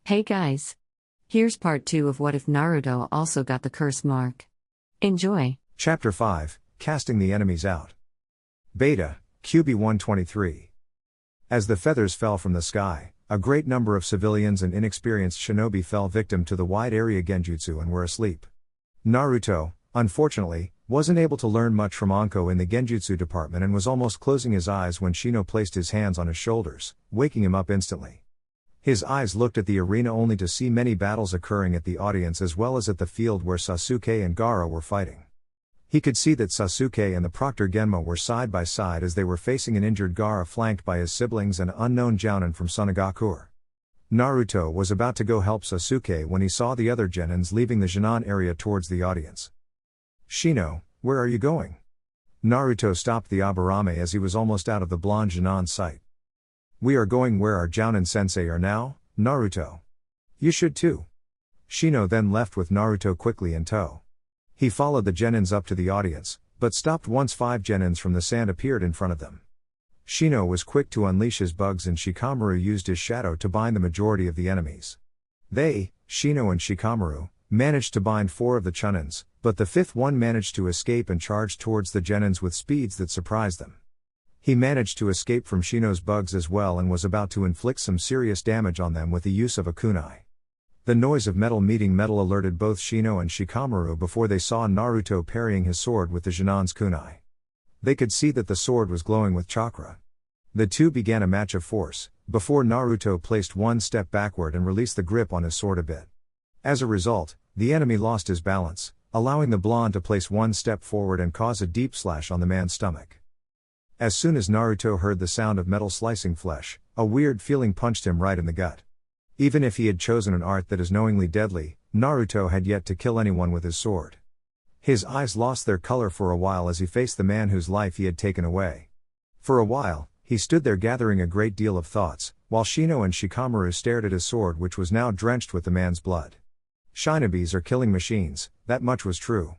Hey guys! Here's part 2 of What If Naruto Also Got the Curse Mark. Enjoy! Chapter 5 Casting the Enemies Out. Beta, QB 123. As the feathers fell from the sky, a great number of civilians and inexperienced shinobi fell victim to the wide area genjutsu and were asleep. Naruto, unfortunately, wasn't able to learn much from Anko in the genjutsu department and was almost closing his eyes when Shino placed his hands on his shoulders, waking him up instantly. His eyes looked at the arena only to see many battles occurring at the audience as well as at the field where Sasuke and Gaara were fighting. He could see that Sasuke and the Proctor Genma were side by side as they were facing an injured Gaara flanked by his siblings and unknown Jounin from Sunagakure. Naruto was about to go help Sasuke when he saw the other genins leaving the Jinan area towards the audience. "Shino, where are you going?" Naruto stopped the Aburame as he was almost out of the blonde Jinan's sight. "We are going where our Jounin-sensei are now, Naruto. You should too." Shino then left with Naruto quickly in tow. He followed the genins up to the audience, but stopped once 5 genins from the sand appeared in front of them. Shino was quick to unleash his bugs and Shikamaru used his shadow to bind the majority of the enemies. They, Shino and Shikamaru, managed to bind 4 of the Chunins, but the 5th one managed to escape and charged towards the genins with speeds that surprised them. He managed to escape from Shino's bugs as well and was about to inflict some serious damage on them with the use of a kunai. The noise of metal meeting metal alerted both Shino and Shikamaru before they saw Naruto parrying his sword with the Jinan's kunai. They could see that the sword was glowing with chakra. The two began a match of force, before Naruto placed one step backward and released the grip on his sword a bit. As a result, the enemy lost his balance, allowing the blonde to place one step forward and cause a deep slash on the man's stomach. As soon as Naruto heard the sound of metal slicing flesh, a weird feeling punched him right in the gut. Even if he had chosen an art that is knowingly deadly, Naruto had yet to kill anyone with his sword. His eyes lost their color for a while as he faced the man whose life he had taken away. For a while, he stood there gathering a great deal of thoughts, while Shino and Shikamaru stared at his sword which was now drenched with the man's blood. Shinobis are killing machines, that much was true.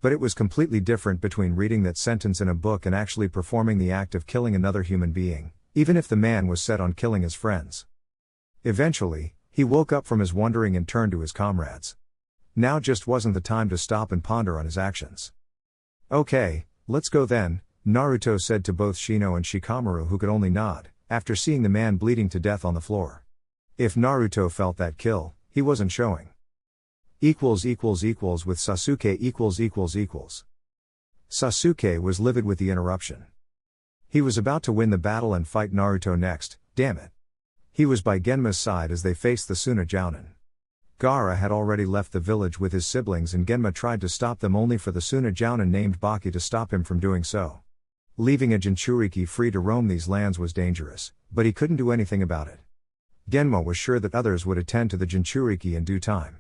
But it was completely different between reading that sentence in a book and actually performing the act of killing another human being, even if the man was set on killing his friends. Eventually, he woke up from his wondering and turned to his comrades. Now just wasn't the time to stop and ponder on his actions. "Okay, let's go then," Naruto said to both Shino and Shikamaru who could only nod, after seeing the man bleeding to death on the floor. If Naruto felt that kill, he wasn't showing. With Sasuke . Sasuke was livid with the interruption. He was about to win the battle and fight Naruto next, damn it. He was by Genma's side as they faced the Suna Jounin. Gaara had already left the village with his siblings and Genma tried to stop them only for the Suna Jounin named Baki to stop him from doing so. Leaving a Jinchuriki free to roam these lands was dangerous, but he couldn't do anything about it. Genma was sure that others would attend to the Jinchuriki in due time.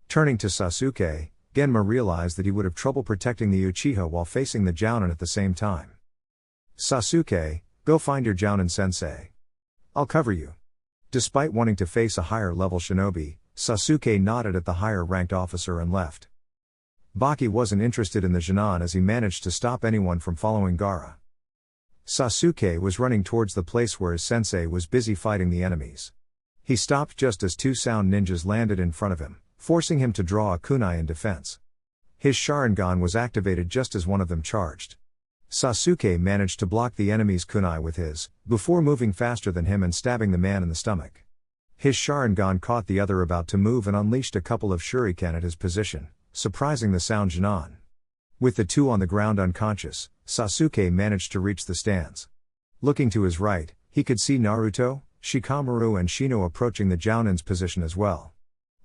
Turning to Sasuke, Genma realized that he would have trouble protecting the Uchiha while facing the Jounin at the same time. "Sasuke, go find your Jounin-sensei. I'll cover you." Despite wanting to face a higher-level shinobi, Sasuke nodded at the higher-ranked officer and left. Baki wasn't interested in the Jinan as he managed to stop anyone from following Gaara. Sasuke was running towards the place where his sensei was busy fighting the enemies. He stopped just as 2 sound ninjas landed in front of him, forcing him to draw a kunai in defense. His Sharingan was activated just as one of them charged. Sasuke managed to block the enemy's kunai with his, before moving faster than him and stabbing the man in the stomach. His Sharingan caught the other about to move and unleashed a couple of shuriken at his position, surprising the sound Jinan. With the 2 on the ground unconscious, Sasuke managed to reach the stands. Looking to his right, he could see Naruto, Shikamaru and Shino approaching the Jounin's position as well.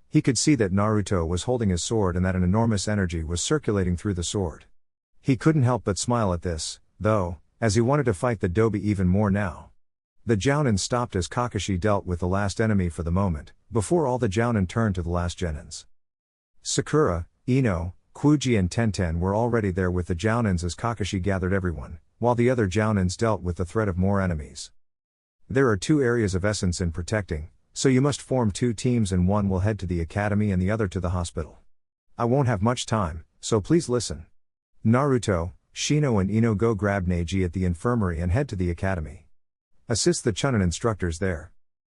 He could see that Naruto was holding his sword and that an enormous energy was circulating through the sword. He couldn't help but smile at this, though, as he wanted to fight the Dobi even more now. The Jounin stopped as Kakashi dealt with the last enemy for the moment, before all the Jounin turned to the last genins. Sakura, Ino, Kuji and Tenten were already there with the Jounins as Kakashi gathered everyone, while the other Jounins dealt with the threat of more enemies. There are 2 areas of essence in protecting, so you must form 2 teams and one will head to the academy and the other to the hospital. I won't have much time, so please listen. Naruto, Shino and Ino go grab Neji at the infirmary and head to the academy. Assist the Chunin instructors there.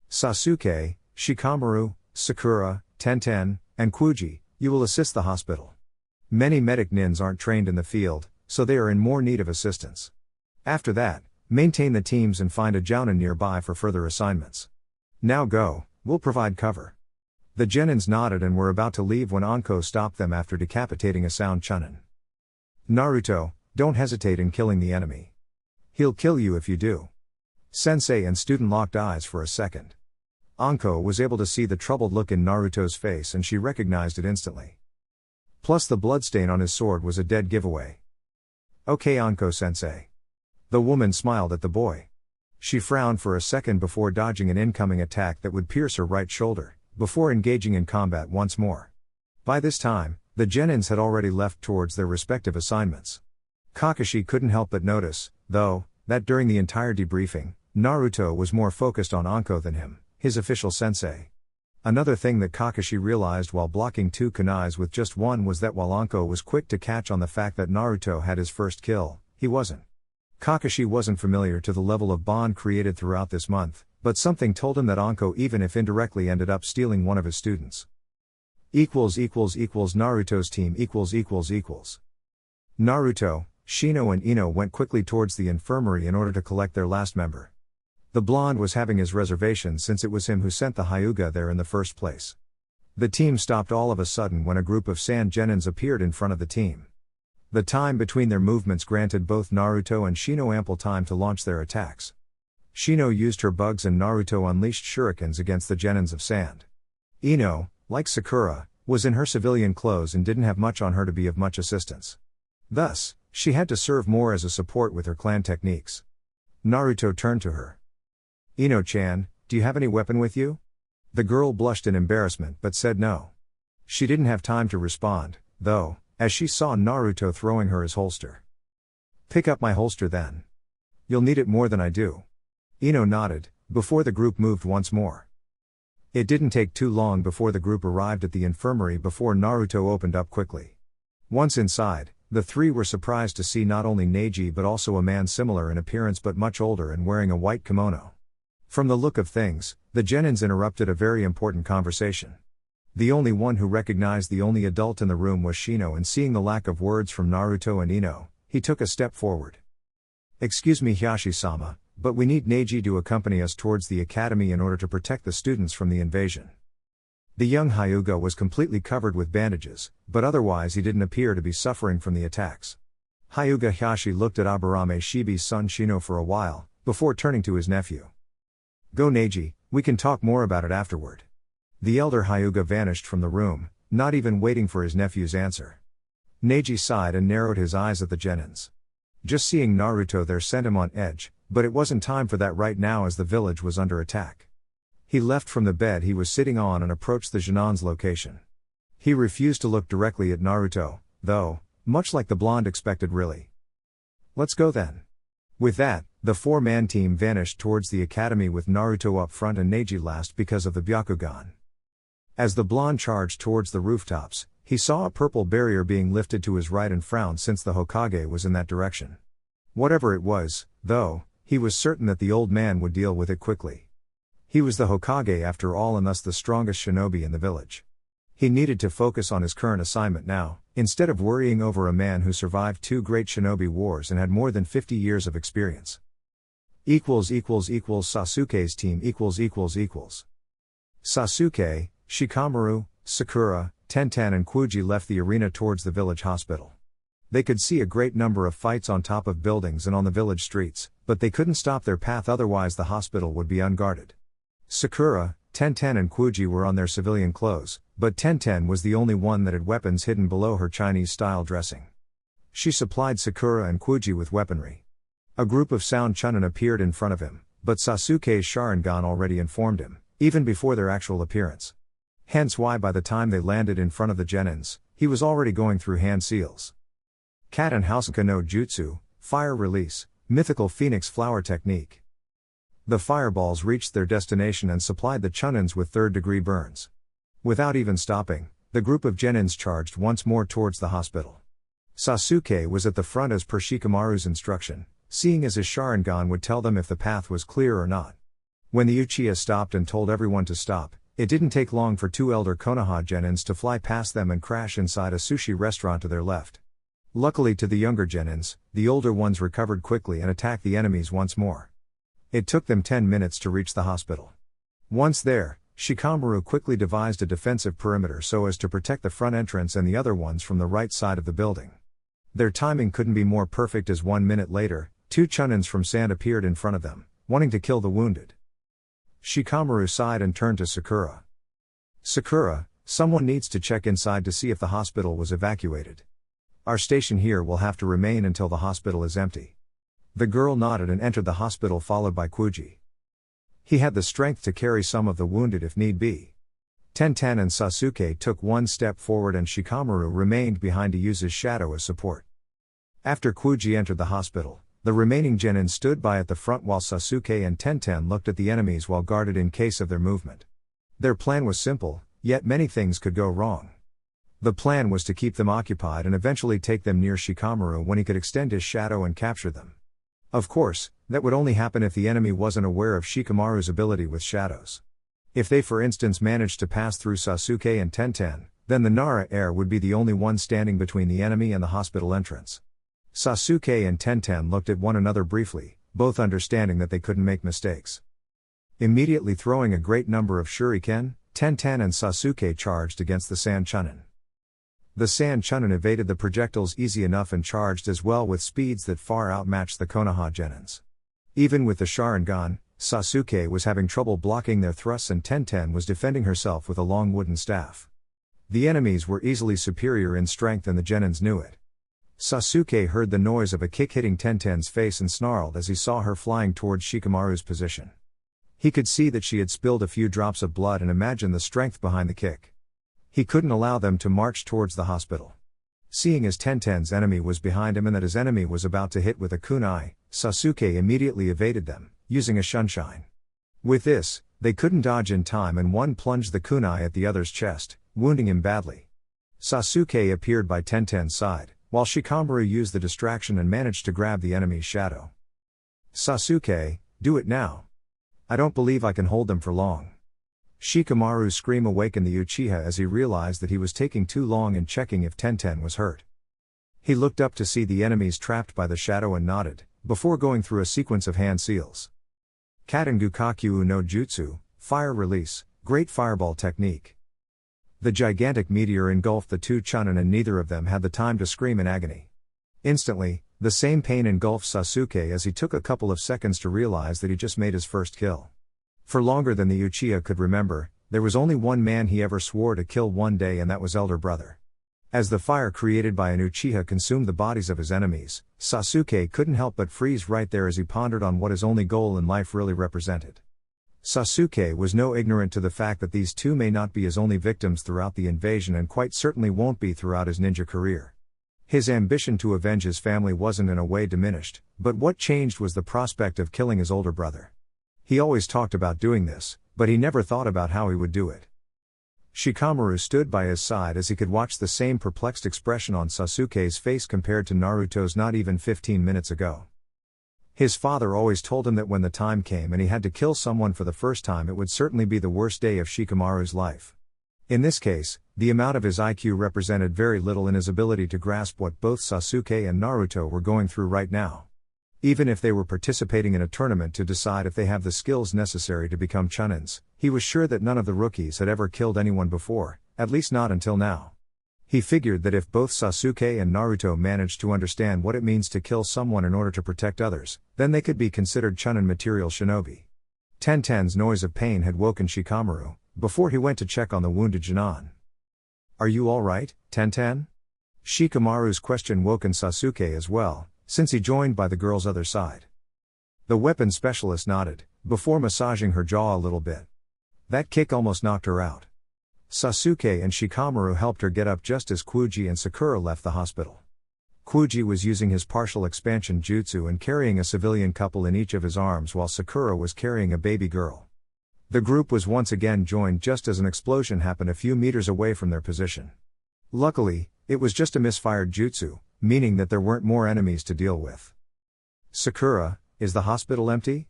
Sasuke, Shikamaru, Sakura, Tenten, and Kuji, you will assist the hospital. Many medic nins aren't trained in the field, so they are in more need of assistance. After that, maintain the teams and find a jounin nearby for further assignments. Now go, we'll provide cover. The genins nodded and were about to leave when Anko stopped them after decapitating a sound chunin. Naruto, don't hesitate in killing the enemy. He'll kill you if you do. Sensei and student locked eyes for a second. Anko was able to see the troubled look in Naruto's face and she recognized it instantly. Plus the bloodstain on his sword was a dead giveaway. Okay Anko-sensei. The woman smiled at the boy. She frowned for a second before dodging an incoming attack that would pierce her right shoulder, before engaging in combat once more. By this time, the genins had already left towards their respective assignments. Kakashi couldn't help but notice, though, that during the entire debriefing, Naruto was more focused on Anko than him, his official sensei. Another thing that Kakashi realized while blocking two kunais with just one was that while Anko was quick to catch on the fact that Naruto had his first kill, he wasn't. Kakashi wasn't familiar to the level of bond created throughout this month, but something told him that Anko even if indirectly ended up stealing one of his students. Naruto's team Naruto, Shino and Ino went quickly towards the infirmary in order to collect their last member. The blonde was having his reservation since it was him who sent the Hyuga there in the first place. The team stopped all of a sudden when a group of sand genins appeared in front of the team. The time between their movements granted both Naruto and Shino ample time to launch their attacks. Shino used her bugs and Naruto unleashed shurikens against the genins of sand. Ino, like Sakura, was in her civilian clothes and didn't have much on her to be of much assistance. Thus, she had to serve more as a support with her clan techniques. Naruto turned to her. Ino-chan, do you have any weapon with you? The girl blushed in embarrassment but said no. She didn't have time to respond, though, as she saw Naruto throwing her his holster. Pick up my holster then. You'll need it more than I do. Ino nodded, before the group moved once more. It didn't take too long before the group arrived at the infirmary before Naruto opened up quickly. Once inside, the three were surprised to see not only Neji but also a man similar in appearance but much older and wearing a white kimono. From the look of things, the genins interrupted a very important conversation. The only one who recognized the only adult in the room was Shino, and seeing the lack of words from Naruto and Ino, he took a step forward. Excuse me Hiyashi-sama, but we need Neji to accompany us towards the academy in order to protect the students from the invasion. The young Hyuga was completely covered with bandages, but otherwise he didn't appear to be suffering from the attacks. Hyuga Hiyashi looked at Aburame Shibi's son Shino for a while, before turning to his nephew. Go Neji, we can talk more about it afterward. The elder Hyuga vanished from the room, not even waiting for his nephew's answer. Neji sighed and narrowed his eyes at the genins. Just seeing Naruto there sent him on edge, but it wasn't time for that right now as the village was under attack. He left from the bed he was sitting on and approached the genins' location. He refused to look directly at Naruto, though, much like the blonde expected really. Let's go then. With that, the four-man team vanished towards the academy with Naruto up front and Neji last because of the Byakugan. As the blonde charged towards the rooftops, he saw a purple barrier being lifted to his right and frowned since the Hokage was in that direction. Whatever it was, though, he was certain that the old man would deal with it quickly. He was the Hokage after all and thus the strongest shinobi in the village. He needed to focus on his current assignment now, instead of worrying over a man who survived 2 great shinobi wars and had more than 50 years of experience. Sasuke's team Sasuke, Shikamaru, Sakura, Tenten and Kuji left the arena towards the village hospital. They could see a great number of fights on top of buildings and on the village streets, but they couldn't stop their path, otherwise the hospital would be unguarded. Sakura, Tenten and Kuji were on their civilian clothes, but Tenten was the only one that had weapons hidden below her Chinese-style dressing. She supplied Sakura and Kuji with weaponry. A group of sound chunin appeared in front of him, but Sasuke's Sharingan already informed him, even before their actual appearance. Hence why by the time they landed in front of the genins, he was already going through hand seals. Cat and Houseka no Jutsu, Fire Release, Mythical Phoenix Flower Technique. The fireballs reached their destination and supplied the chunins with third-degree burns. Without even stopping, the group of genins charged once more towards the hospital. Sasuke was at the front as per Shikamaru's instruction, seeing as his Sharingan would tell them if the path was clear or not. When the Uchiha stopped and told everyone to stop, It didn't take long for two elder Konoha genins to fly past them and crash inside a sushi restaurant to their left. Luckily to the younger genins, the older ones recovered quickly and attacked the enemies once more. It took them 10 minutes to reach the hospital. Once there, Shikamaru quickly devised a defensive perimeter so as to protect the front entrance and the other ones from the right side of the building. Their timing couldn't be more perfect as 1 minute later, two Chunins from sand appeared in front of them, wanting to kill the wounded. Shikamaru sighed and turned to Sakura. "Sakura, someone needs to check inside to see if the hospital was evacuated. Our station here will have to remain until the hospital is empty." The girl nodded and entered the hospital followed by Kuji. He had the strength to carry some of the wounded if need be. Tenten and Sasuke took one step forward and Shikamaru remained behind to use his shadow as support. After Kuji entered the hospital, the remaining genin stood by at the front while Sasuke and Tenten looked at the enemies while guarded in case of their movement. Their plan was simple, yet many things could go wrong. The plan was to keep them occupied and eventually take them near Shikamaru when he could extend his shadow and capture them. Of course, that would only happen if the enemy wasn't aware of Shikamaru's ability with shadows. If they for instance managed to pass through Sasuke and Tenten, then the Nara heir would be the only one standing between the enemy and the hospital entrance. Sasuke and Tenten looked at one another briefly, both understanding that they couldn't make mistakes. Immediately throwing a great number of shuriken, Tenten and Sasuke charged against the Sand Chunin. The Sand Chunin evaded the projectiles easy enough and charged as well with speeds that far outmatched the Konoha genins. Even with the Sharingan, Sasuke was having trouble blocking their thrusts and Tenten was defending herself with a long wooden staff. The enemies were easily superior in strength and the genins knew it. Sasuke heard the noise of a kick hitting Tenten's face and snarled as he saw her flying towards Shikamaru's position. He could see that she had spilled a few drops of blood and imagined the strength behind the kick. He couldn't allow them to march towards the hospital. Seeing as Tenten's enemy was behind him and that his enemy was about to hit with a kunai, Sasuke immediately evaded them, using a shunshine. With this, they couldn't dodge in time and one plunged the kunai at the other's chest, wounding him badly. Sasuke appeared by Tenten's side, while Shikamaru used the distraction and managed to grab the enemy's shadow. "Sasuke, do it now. I don't believe I can hold them for long." Shikamaru's scream awakened the Uchiha as he realized that he was taking too long in checking if Tenten was hurt. He looked up to see the enemies trapped by the shadow and nodded, before going through a sequence of hand seals. Katengu no Jutsu, Fire Release, Great Fireball Technique. The gigantic meteor engulfed the two Chunin and neither of them had the time to scream in agony. Instantly, the same pain engulfed Sasuke as he took a couple of seconds to realize that he just made his first kill. For longer than the Uchiha could remember, there was only one man he ever swore to kill one day and that was elder brother. As the fire created by an Uchiha consumed the bodies of his enemies, Sasuke couldn't help but freeze right there as he pondered on what his only goal in life really represented. Sasuke was no ignorant to the fact that these two may not be his only victims throughout the invasion and quite certainly won't be throughout his ninja career. His ambition to avenge his family wasn't in a way diminished, but what changed was the prospect of killing his older brother. He always talked about doing this, but he never thought about how he would do it. Shikamaru stood by his side as he could watch the same perplexed expression on Sasuke's face compared to Naruto's not even 15 minutes ago. His father always told him that when the time came and he had to kill someone for the first time it would certainly be the worst day of Shikamaru's life. In this case, the amount of his IQ represented very little in his ability to grasp what both Sasuke and Naruto were going through right now. Even if they were participating in a tournament to decide if they have the skills necessary to become Chunins, he was sure that none of the rookies had ever killed anyone before, at least not until now. He figured that if both Sasuke and Naruto managed to understand what it means to kill someone in order to protect others, then they could be considered Chunin material shinobi. Tenten's noise of pain had woken Shikamaru, before he went to check on the wounded Jinan. "Are you alright, Tenten?" Shikamaru's question woken Sasuke as well, since he joined by the girl's other side. The weapons specialist nodded, before massaging her jaw a little bit. "That kick almost knocked her out." Sasuke and Shikamaru helped her get up just as Kuji and Sakura left the hospital. Kuji was using his partial expansion jutsu and carrying a civilian couple in each of his arms while Sakura was carrying a baby girl. The group was once again joined just as an explosion happened a few meters away from their position. Luckily, it was just a misfired jutsu, meaning that there weren't more enemies to deal with. "Sakura, is the hospital empty?"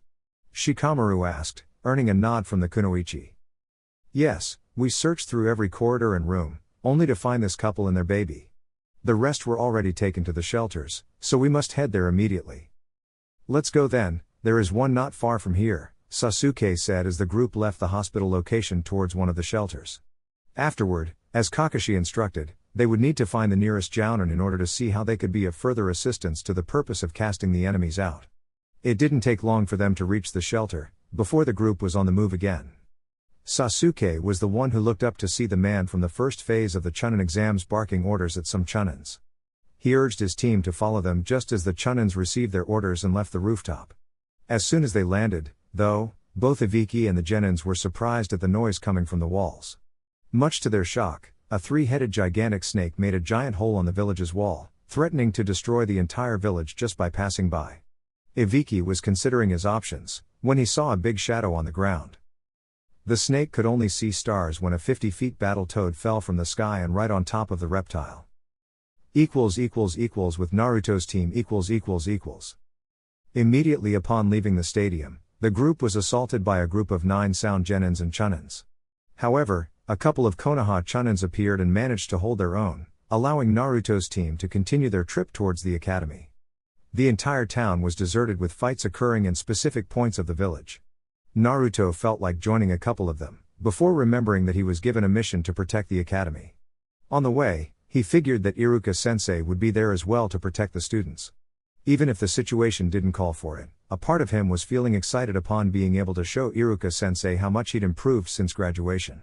Shikamaru asked, earning a nod from the kunoichi. Yes, we searched through every corridor and room, only to find this couple and their baby. The rest were already taken to the shelters, so we must head there immediately. Let's go then, there is one not far from here, Sasuke said as the group left the hospital location towards one of the shelters. Afterward, as Kakashi instructed, they would need to find the nearest jounin in order to see how they could be of further assistance to the purpose of casting the enemies out. It didn't take long for them to reach the shelter, before the group was on the move again. Sasuke was the one who looked up to see the man from the first phase of the Chunin exams barking orders at some Chunins. He urged his team to follow them just as the Chunins received their orders and left the rooftop. As soon as they landed, though, both Ibiki and the Genins were surprised at the noise coming from the walls. Much to their shock, a three-headed gigantic snake made a giant hole on the village's wall, threatening to destroy the entire village just by passing by. Ibiki was considering his options, when he saw a big shadow on the ground. The snake could only see stars when a 50 feet battle toad fell from the sky and right on top of the reptile. With Naruto's team . Immediately upon leaving the stadium, the group was assaulted by a group of 9 sound Genins and Chunins. However, a couple of Konoha Chunins appeared and managed to hold their own, allowing Naruto's team to continue their trip towards the academy. The entire town was deserted with fights occurring in specific points of the village. Naruto felt like joining a couple of them, before remembering that he was given a mission to protect the academy. On the way, he figured that Iruka-sensei would be there as well to protect the students. Even if the situation didn't call for it, a part of him was feeling excited upon being able to show Iruka-sensei how much he'd improved since graduation.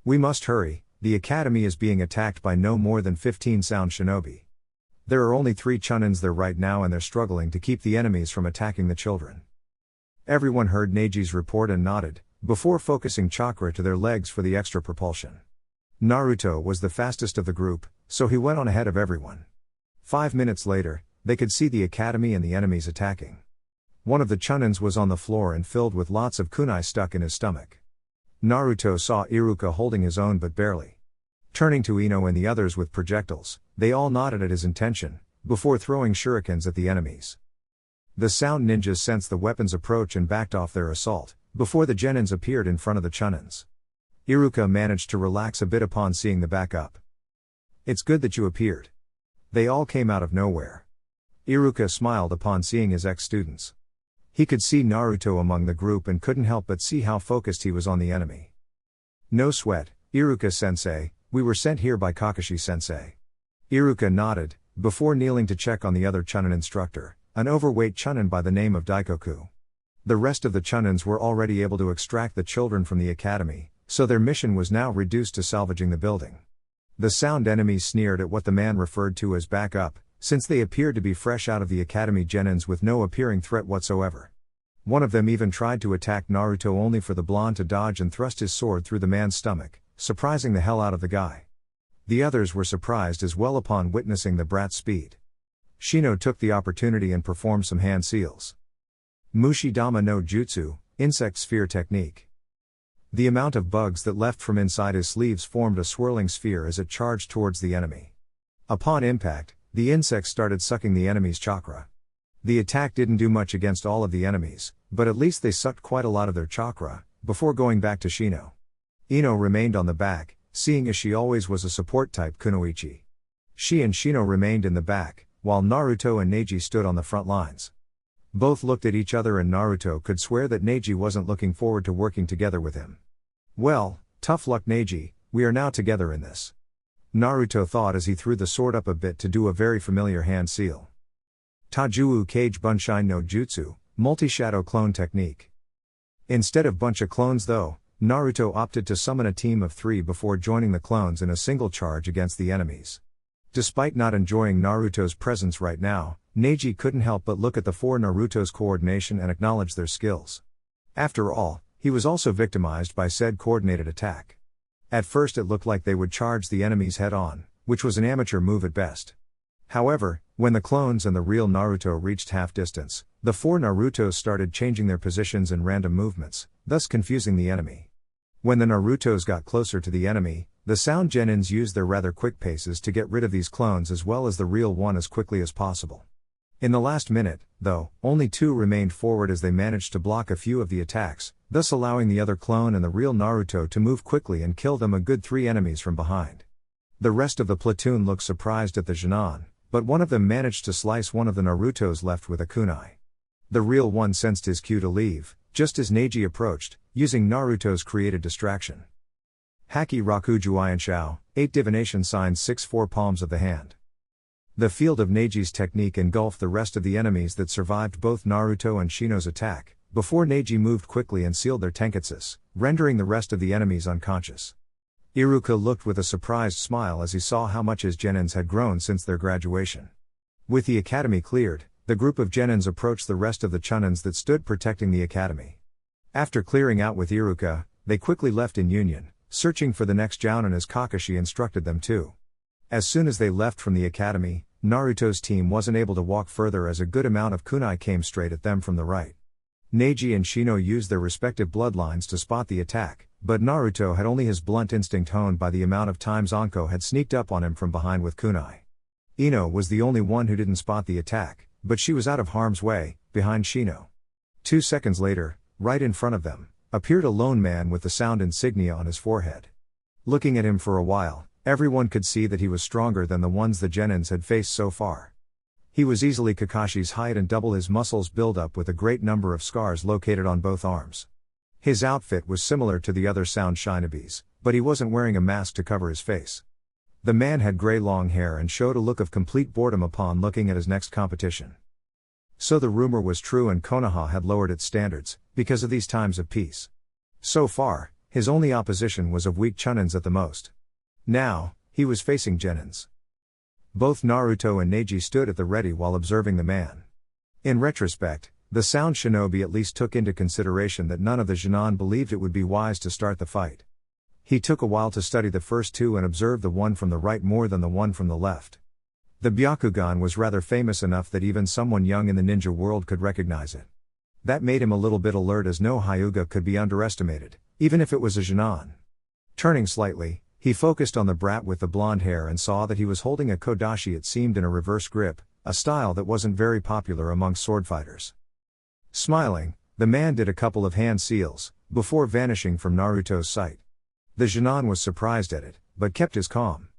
We must hurry, the academy is being attacked by no more than 15 sound shinobi. There are only 3 Chunins there right now and they're struggling to keep the enemies from attacking the children. Everyone heard Neji's report and nodded, before focusing chakra to their legs for the extra propulsion. Naruto was the fastest of the group, so he went on ahead of everyone. 5 minutes later, they could see the academy and the enemies attacking. One of the Chunins was on the floor and filled with lots of kunai stuck in his stomach. Naruto saw Iruka holding his own but barely. Turning to Ino and the others with projectiles, they all nodded at his intention, before throwing shurikens at the enemies. The sound ninjas sensed the weapons approach and backed off their assault, before the Genins appeared in front of the Chunins. Iruka managed to relax a bit upon seeing the backup. It's good that you appeared. They all came out of nowhere. Iruka smiled upon seeing his ex-students. He could see Naruto among the group and couldn't help but see how focused he was on the enemy. No sweat, Iruka-sensei, we were sent here by Kakashi-sensei. Iruka nodded, before kneeling to check on the other Chunin instructor, an overweight Chunin by the name of Daikoku. The rest of the Chunins were already able to extract the children from the academy, so their mission was now reduced to salvaging the building. The sound enemies sneered at what the man referred to as backup, since they appeared to be fresh out of the academy Genins with no appearing threat whatsoever. One of them even tried to attack Naruto only for the blonde to dodge and thrust his sword through the man's stomach, surprising the hell out of the guy. The others were surprised as well upon witnessing the brat's speed. Shino took the opportunity and performed some hand seals. Mushidama no Jutsu, insect sphere technique. The amount of bugs that left from inside his sleeves formed a swirling sphere as it charged towards the enemy. Upon impact, the insects started sucking the enemy's chakra. The attack didn't do much against all of the enemies, but at least they sucked quite a lot of their chakra, before going back to Shino. Ino remained on the back, seeing as she always was a support type kunoichi. She and Shino remained in the back, while Naruto and Neji stood on the front lines. Both looked at each other and Naruto could swear that Neji wasn't looking forward to working together with him. Well, tough luck Neji, we are now together in this. Naruto thought as he threw the sword up a bit to do a very familiar hand seal. Tajuu Kage Bunshin no Jutsu, multi-shadow clone technique. Instead of bunch of clones though, Naruto opted to summon a team of 3 before joining the clones in a single charge against the enemies. Despite not enjoying Naruto's presence right now, Neji couldn't help but look at the 4 Naruto's coordination and acknowledge their skills. After all, he was also victimized by said coordinated attack. At first it looked like they would charge the enemies head-on, which was an amateur move at best. However, when the clones and the real Naruto reached half distance, the 4 Narutos started changing their positions in random movements, thus confusing the enemy. When the Narutos got closer to the enemy, the sound Genins used their rather quick paces to get rid of these clones as well as the real one as quickly as possible. In the last minute, though, only 2 remained forward as they managed to block a few of the attacks, thus allowing the other clone and the real Naruto to move quickly and kill them a good 3 enemies from behind. The rest of the platoon looked surprised at the Genon, but one of them managed to slice one of the Narutos left with a kunai. The real one sensed his cue to leave, just as Neji approached, using Naruto's created distraction. Haki Raku Juian Shao, 8 divination signs 6-4 palms of the hand. The field of Neji's technique engulfed the rest of the enemies that survived both Naruto and Shino's attack, before Neji moved quickly and sealed their tenketsus, rendering the rest of the enemies unconscious. Iruka looked with a surprised smile as he saw how much his genins had grown since their graduation. With the academy cleared, the group of genins approached the rest of the chunins that stood protecting the academy. After clearing out with Iruka, they quickly left in union, searching for the next jounin as Kakashi instructed them to. As soon as they left from the academy, Naruto's team wasn't able to walk further as a good amount of kunai came straight at them from the right. Neji and Shino used their respective bloodlines to spot the attack, but Naruto had only his blunt instinct honed by the amount of times Anko had sneaked up on him from behind with kunai. Ino was the only one who didn't spot the attack, but she was out of harm's way, behind Shino. 2 seconds later, right in front of them, appeared a lone man with the sound insignia on his forehead. Looking at him for a while, everyone could see that he was stronger than the ones the genins had faced so far. He was easily Kakashi's height and double his muscles build up with a great number of scars located on both arms. His outfit was similar to the other sound shinobis, but he wasn't wearing a mask to cover his face. The man had gray long hair and showed a look of complete boredom upon looking at his next competition. So the rumor was true and Konoha had lowered its standards, because of these times of peace. So far, his only opposition was of weak chunins at the most. Now, he was facing genins. Both Naruto and Neji stood at the ready while observing the man. In retrospect, the sound shinobi at least took into consideration that none of the Genon believed it would be wise to start the fight. He took a while to study the first 2 and observed the one from the right more than the one from the left. The Byakugan was rather famous enough that even someone young in the ninja world could recognize it. That made him a little bit alert as no Hyuga could be underestimated, even if it was a Genon. Turning slightly, he focused on the brat with the blonde hair and saw that he was holding a kodashi, it seemed, in a reverse grip, a style that wasn't very popular among sword fighters. Smiling, the man did a couple of hand seals, before vanishing from Naruto's sight. The Genon was surprised at it, but kept his calm.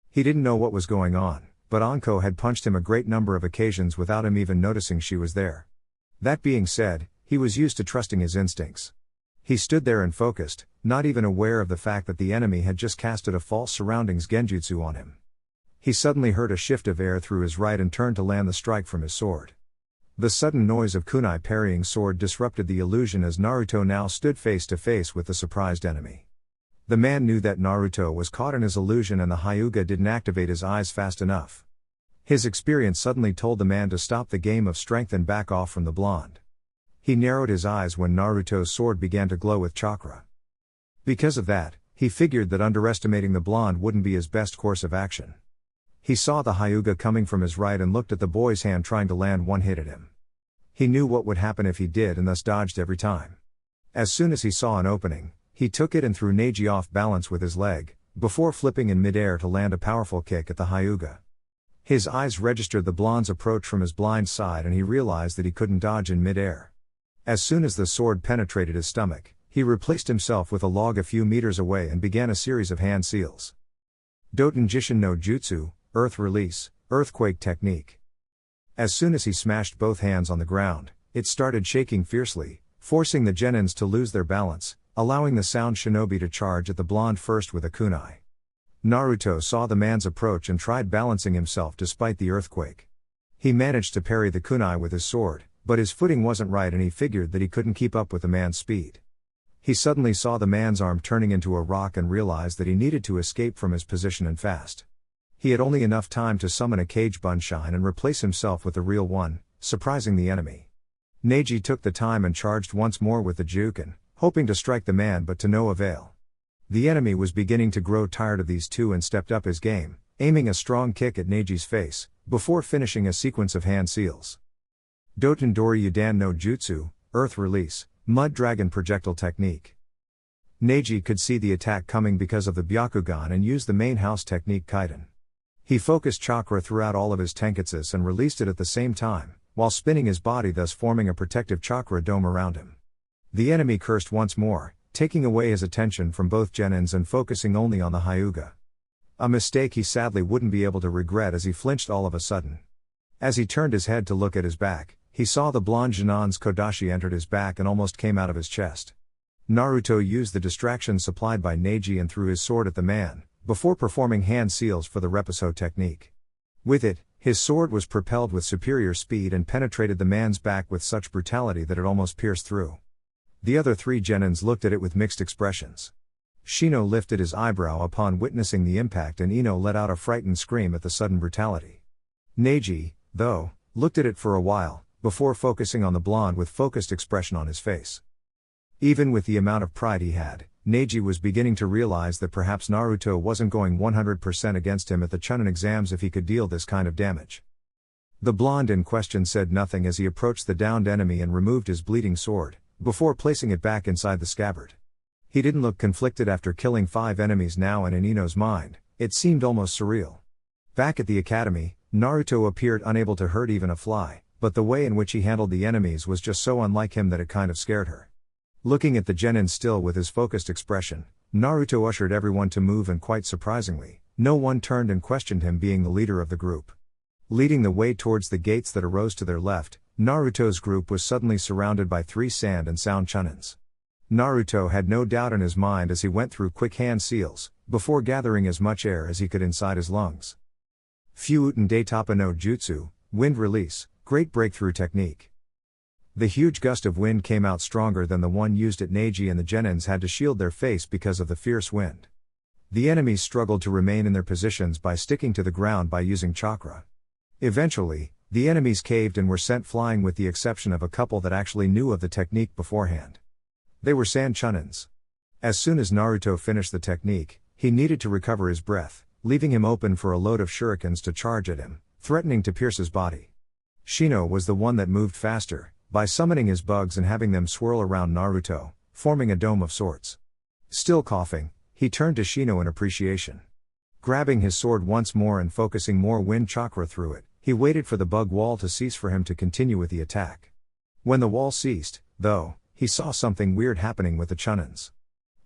He didn't know what was going on, but Anko had punched him a great number of occasions without him even noticing she was there. That being said, he was used to trusting his instincts. He stood there and focused, not even aware of the fact that the enemy had just casted a false surroundings genjutsu on him. He suddenly heard a shift of air through his right and turned to land the strike from his sword. The sudden noise of kunai parrying sword disrupted the illusion as Naruto now stood face to face with the surprised enemy. The man knew that Naruto was caught in his illusion and the Hyuga didn't activate his eyes fast enough. His experience suddenly told the man to stop the game of strength and back off from the blonde. He narrowed his eyes when Naruto's sword began to glow with chakra. Because of that, he figured that underestimating the blonde wouldn't be his best course of action. He saw the Hyuga coming from his right and looked at the boy's hand trying to land one hit at him. He knew what would happen if he did and thus dodged every time. As soon as he saw an opening, he took it and threw Neji off balance with his leg, before flipping in midair to land a powerful kick at the Hyuga. His eyes registered the blonde's approach from his blind side and he realized that he couldn't dodge in midair. As soon as the sword penetrated his stomach, he replaced himself with a log a few meters away and began a series of hand seals. Doten Jishin no Jutsu, Earth Release, Earthquake Technique. As soon as he smashed both hands on the ground, it started shaking fiercely, forcing the genins to lose their balance, allowing the sound shinobi to charge at the blonde first with a kunai. Naruto saw the man's approach and tried balancing himself despite the earthquake. He managed to parry the kunai with his sword, but his footing wasn't right and he figured that he couldn't keep up with the man's speed. He suddenly saw the man's arm turning into a rock and realized that he needed to escape from his position and fast. He had only enough time to summon a cage bunshine and replace himself with the real one, surprising the enemy. Neji took the time and charged once more with the juken, hoping to strike the man but to no avail. The enemy was beginning to grow tired of these two and stepped up his game, aiming a strong kick at Neji's face, before finishing a sequence of hand seals. Doten Dori Yudan no Jutsu, Earth Release, Mud Dragon Projectile Technique. Neji could see the attack coming because of the Byakugan and used the main house technique Kaiden. He focused chakra throughout all of his tenketsus and released it at the same time, while spinning his body, thus forming a protective chakra dome around him. The enemy cursed once more, taking away his attention from both genins and focusing only on the Hyuga. A mistake he sadly wouldn't be able to regret, as he flinched all of a sudden. As he turned his head to look at his back, he saw the blonde Jinan's Kodashi entered his back and almost came out of his chest. Naruto used the distraction supplied by Neji and threw his sword at the man, before performing hand seals for the Reposo technique. With it, his sword was propelled with superior speed and penetrated the man's back with such brutality that it almost pierced through. The other three genins looked at it with mixed expressions. Shino lifted his eyebrow upon witnessing the impact, and Ino let out a frightened scream at the sudden brutality. Neji, though, looked at it for a while, before focusing on the blonde with focused expression on his face. Even with the amount of pride he had, Neji was beginning to realize that perhaps Naruto wasn't going 100% against him at the Chunin exams if he could deal this kind of damage. The blonde in question said nothing as he approached the downed enemy and removed his bleeding sword, before placing it back inside the scabbard. He didn't look conflicted after killing 5 enemies now, and in Ino's mind, it seemed almost surreal. Back at the academy, Naruto appeared unable to hurt even a fly, but the way in which he handled the enemies was just so unlike him that it kind of scared her. Looking at the genin still with his focused expression, Naruto ushered everyone to move, and quite surprisingly, no one turned and questioned him, being the leader of the group. Leading the way towards the gates that arose to their left, Naruto's group was suddenly surrounded by 3 sand and sound chunins. Naruto had no doubt in his mind as he went through quick hand seals, before gathering as much air as he could inside his lungs. Fuuten Daitapa no Jutsu, wind release, great breakthrough technique. The huge gust of wind came out stronger than the one used at Neji, and the genins had to shield their face because of the fierce wind. The enemies struggled to remain in their positions by sticking to the ground by using chakra. Eventually, the enemies caved and were sent flying, with the exception of a couple that actually knew of the technique beforehand. They were sand chunins. As soon as Naruto finished the technique, he needed to recover his breath, leaving him open for a load of shurikens to charge at him, threatening to pierce his body. Shino was the one that moved faster, by summoning his bugs and having them swirl around Naruto, forming a dome of sorts. Still coughing, he turned to Shino in appreciation. Grabbing his sword once more and focusing more wind chakra through it, he waited for the bug wall to cease for him to continue with the attack. When the wall ceased, though, he saw something weird happening with the chunins.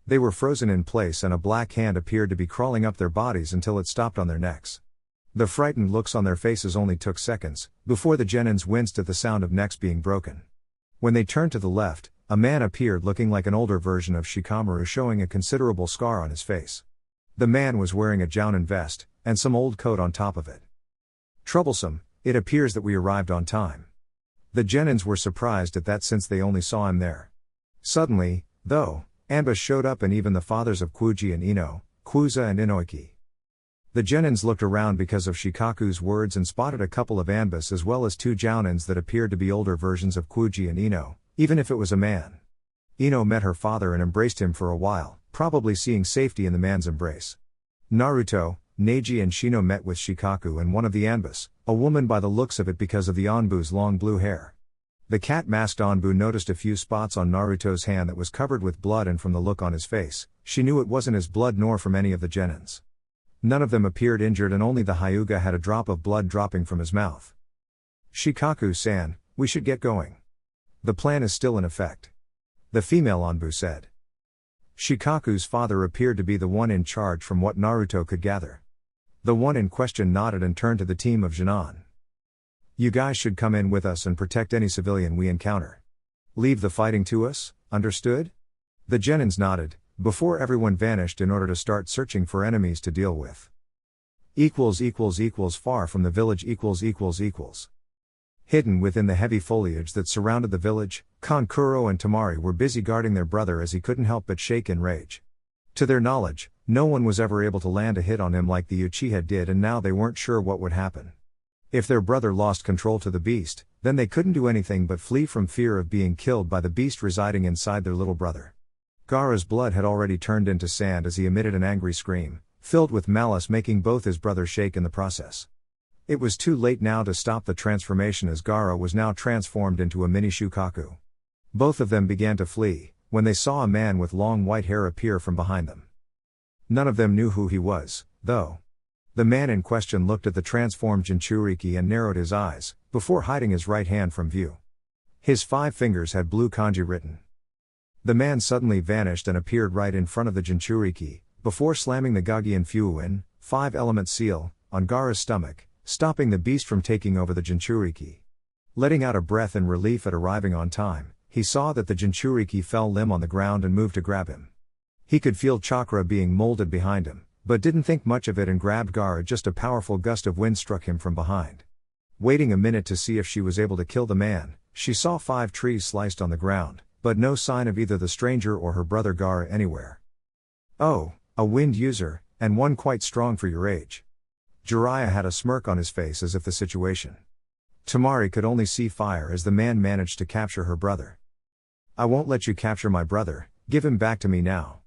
They were frozen in place, and a black hand appeared to be crawling up their bodies until it stopped on their necks. The frightened looks on their faces only took seconds, before the genins winced at the sound of necks being broken. When they turned to the left, a man appeared looking like an older version of Shikamaru, showing a considerable scar on his face. The man was wearing a jounin vest, and some old coat on top of it. Troublesome, it appears that we arrived on time. The genins were surprised at that, since they only saw him there. Suddenly, though, Anba showed up, and even the fathers of Kuji and Ino, Kuza and Inoiki. The genins looked around because of Shikaku's words and spotted a couple of Anbas as well as 2 jounins that appeared to be older versions of Kuji and Ino, even if it was a man. Ino met her father and embraced him for a while, probably seeing safety in the man's embrace. Naruto, Neji and Shino met with Shikaku and one of the Anbas, a woman by the looks of it because of the Anbu's long blue hair. The cat-masked Anbu noticed a few spots on Naruto's hand that was covered with blood, and from the look on his face, she knew it wasn't his blood nor from any of the genins. None of them appeared injured, and only the Hyuga had a drop of blood dropping from his mouth. Shikaku-san, we should get going. The plan is still in effect, the female Anbu said. Shikaku's father appeared to be the one in charge from what Naruto could gather. The one in question nodded and turned to the team of Jinan. You guys should come in with us and protect any civilian we encounter. Leave the fighting to us, understood? The genins nodded, before everyone vanished in order to start searching for enemies to deal with. Far from the village. Hidden within the heavy foliage that surrounded the village, Kankuro and Tamari were busy guarding their brother as he couldn't help but shake in rage. To their knowledge, no one was ever able to land a hit on him like the Uchiha did, and now they weren't sure what would happen. If their brother lost control to the beast, then they couldn't do anything but flee from fear of being killed by the beast residing inside their little brother. Gaara's blood had already turned into sand as he emitted an angry scream, filled with malice, making both his brothers shake in the process. It was too late now to stop the transformation, as Gaara was now transformed into a mini Shukaku. Both of them began to flee, when they saw a man with long white hair appear from behind them. None of them knew who he was, though. The man in question looked at the transformed Jinchuriki and narrowed his eyes, before hiding his right hand from view. His 5 fingers had blue kanji written. The man suddenly vanished and appeared right in front of the Jinchuriki, before slamming the Gagian Fuin, 5-element seal, on Gaara's stomach, stopping the beast from taking over the Jinchuriki. Letting out a breath in relief at arriving on time, he saw that the Jinchuriki fell limp on the ground and moved to grab him. He could feel chakra being molded behind him, but didn't think much of it and grabbed Gaara. Just a powerful gust of wind struck him from behind. Waiting a minute to see if she was able to kill the man, she saw 5 trees sliced on the ground, but no sign of either the stranger or her brother Gaara anywhere. "Oh, a wind user, and one quite strong for your age." Jiraiya had a smirk on his face as if the situation. Tamari could only see fire as the man managed to capture her brother. "I won't let you capture my brother, give him back to me now."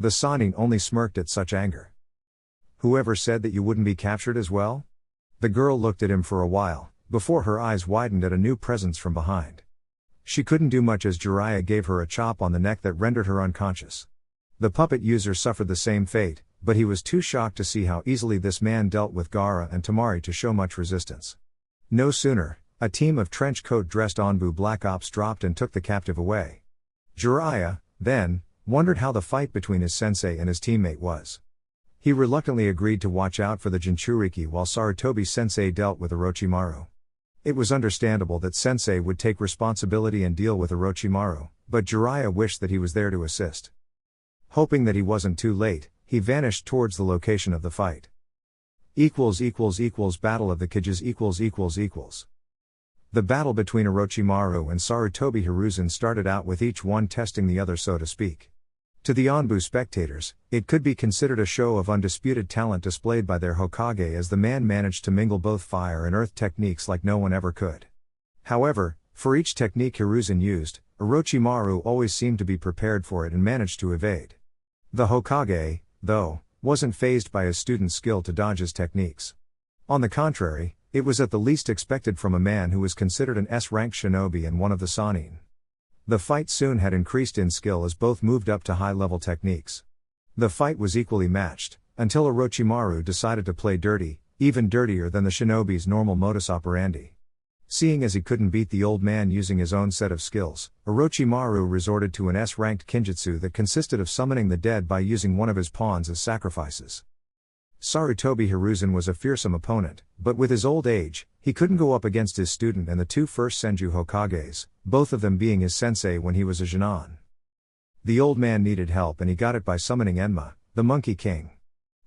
The Sannin only smirked at such anger. "Whoever said that you wouldn't be captured as well?" The girl looked at him for a while, before her eyes widened at a new presence from behind. She couldn't do much as Jiraiya gave her a chop on the neck that rendered her unconscious. The puppet user suffered the same fate, but he was too shocked to see how easily this man dealt with Gaara and Tamari to show much resistance. No sooner, a team of trench-coat-dressed Onbu Black Ops dropped and took the captive away. Jiraiya, then, wondered how the fight between his sensei and his teammate was. He reluctantly agreed to watch out for the Jinchuriki while Sarutobi's sensei dealt with Orochimaru. It was understandable that sensei would take responsibility and deal with Orochimaru, but Jiraiya wished that he was there to assist. Hoping that he wasn't too late, he vanished towards the location of the fight. Battle of the Kages. The battle between Orochimaru and Sarutobi Hiruzen started out with each one testing the other, so to speak. To the Onbu spectators, it could be considered a show of undisputed talent displayed by their Hokage, as the man managed to mingle both fire and earth techniques like no one ever could. However, for each technique Hiruzen used, Orochimaru always seemed to be prepared for it and managed to evade. The Hokage, though, wasn't fazed by his student's skill to dodge his techniques. On the contrary, it was at the least expected from a man who was considered an S-rank shinobi and one of the Sannin. The fight soon had increased in skill as both moved up to high-level techniques. The fight was equally matched, until Orochimaru decided to play dirty, even dirtier than the shinobi's normal modus operandi. Seeing as he couldn't beat the old man using his own set of skills, Orochimaru resorted to an S-ranked kinjutsu that consisted of summoning the dead by using one of his pawns as sacrifices. Sarutobi Hiruzen was a fearsome opponent, but with his old age, he couldn't go up against his student and the 2 first Senju Hokages, both of them being his sensei when he was a Genin. The old man needed help and he got it by summoning Enma, the Monkey King.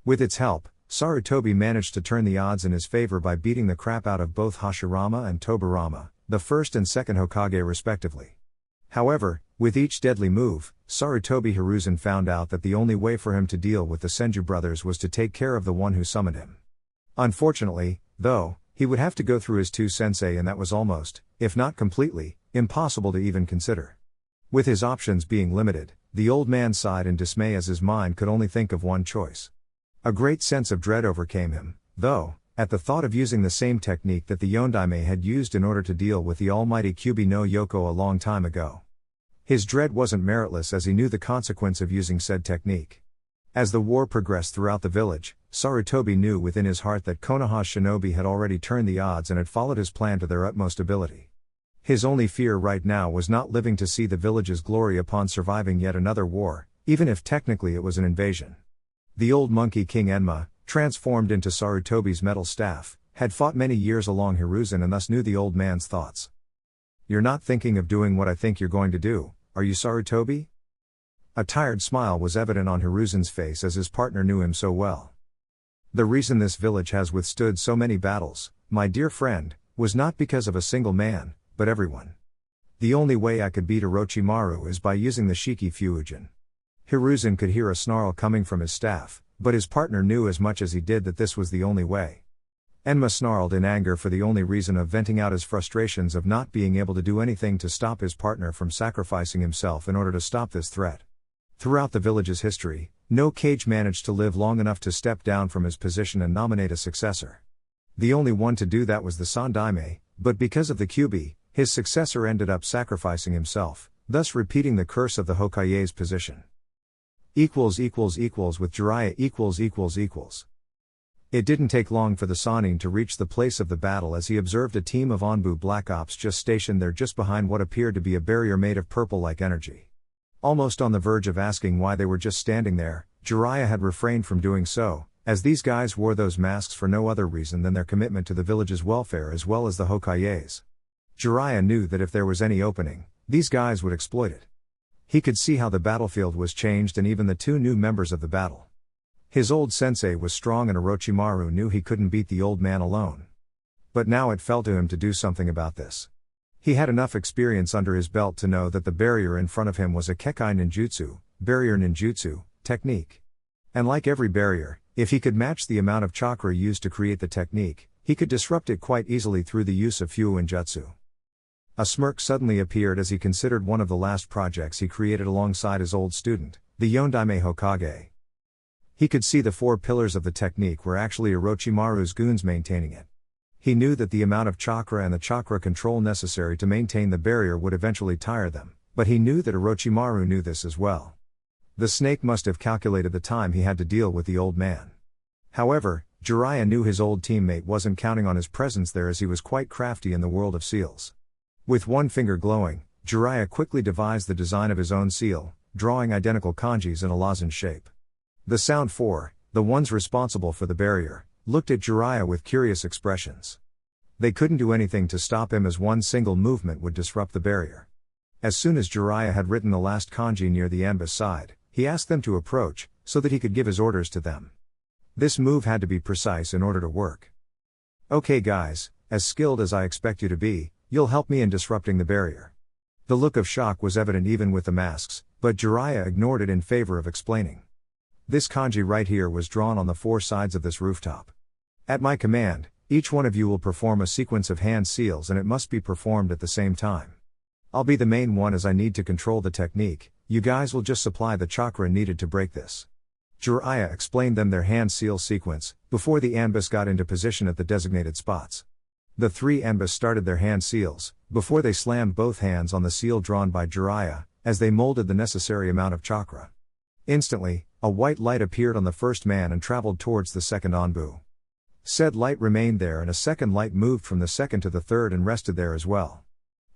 With its help, Sarutobi managed to turn the odds in his favor by beating the crap out of both Hashirama and Tobirama, the first and second Hokage respectively. However, with each deadly move, Sarutobi Hiruzen found out that the only way for him to deal with the Senju brothers was to take care of the one who summoned him. Unfortunately, though, he would have to go through his 2 sensei, and that was almost, if not completely, impossible to even consider. With his options being limited, the old man sighed in dismay as his mind could only think of one choice. A great sense of dread overcame him, though, at the thought of using the same technique that the Yondaime had used in order to deal with the almighty Kyubi no Yoko a long time ago. His dread wasn't meritless, as he knew the consequence of using said technique. As the war progressed throughout the village, Sarutobi knew within his heart that Konoha's shinobi had already turned the odds and had followed his plan to their utmost ability. His only fear right now was not living to see the village's glory upon surviving yet another war, even if technically it was an invasion. The old Monkey King Enma, transformed into Sarutobi's metal staff, had fought many years along Hiruzen and thus knew the old man's thoughts. "You're not thinking of doing what I think you're going to do, are you, Sarutobi?" A tired smile was evident on Hiruzen's face as his partner knew him so well. "The reason this village has withstood so many battles, my dear friend, was not because of a single man, but everyone. The only way I could beat Orochimaru is by using the Shiki Fuujin." Hiruzen could hear a snarl coming from his staff, but his partner knew as much as he did that this was the only way. Enma snarled in anger for the only reason of venting out his frustrations of not being able to do anything to stop his partner from sacrificing himself in order to stop this threat. Throughout the village's history, no Kage managed to live long enough to step down from his position and nominate a successor. The only one to do that was the Sandaime, but because of the Kyubi, his successor ended up sacrificing himself, thus repeating the curse of the Hokage's position. With Jiraiya . It didn't take long for the Sanin to reach the place of the battle as he observed a team of Onbu Black Ops just stationed there just behind what appeared to be a barrier made of purple-like energy. Almost on the verge of asking why they were just standing there, Jiraiya had refrained from doing so, as these guys wore those masks for no other reason than their commitment to the village's welfare as well as the Hokage's. Jiraiya knew that if there was any opening, these guys would exploit it. He could see how the battlefield was changed and even the two new members of the battle. His old sensei was strong and Orochimaru knew he couldn't beat the old man alone. But now it fell to him to do something about this. He had enough experience under his belt to know that the barrier in front of him was a Kekai Ninjutsu, barrier ninjutsu, technique. And like every barrier, if he could match the amount of chakra used to create the technique, he could disrupt it quite easily through the use of Fuuinjutsu. A smirk suddenly appeared as he considered one of the last projects he created alongside his old student, the Yondaime Hokage. He could see the 4 pillars of the technique were actually Orochimaru's goons maintaining it. He knew that the amount of chakra and the chakra control necessary to maintain the barrier would eventually tire them, but he knew that Orochimaru knew this as well. The snake must have calculated the time he had to deal with the old man. However, Jiraiya knew his old teammate wasn't counting on his presence there as he was quite crafty in the world of seals. With one finger glowing, Jiraiya quickly devised the design of his own seal, drawing identical kanjis in a lozenge shape. The Sound 4, the ones responsible for the barrier, looked at Jiraiya with curious expressions. They couldn't do anything to stop him as one single movement would disrupt the barrier. As soon as Jiraiya had written the last kanji near the Anbus side, he asked them to approach, so that he could give his orders to them. This move had to be precise in order to work. Okay guys, as skilled as I expect you to be, you'll help me in disrupting the barrier. The look of shock was evident even with the masks, but Jiraiya ignored it in favor of explaining. This kanji right here was drawn on the 4 sides of this rooftop. At my command, each one of you will perform a sequence of hand seals and it must be performed at the same time. I'll be the main one as I need to control the technique, you guys will just supply the chakra needed to break this. Jiraiya explained them their hand seal sequence, before the Anbus got into position at the designated spots. The 3 Anbus started their hand seals, before they slammed both hands on the seal drawn by Jiraiya, as they molded the necessary amount of chakra. Instantly, a white light appeared on the first man and traveled towards the second Anbu. Said light remained there and a second light moved from the second to the third and rested there as well.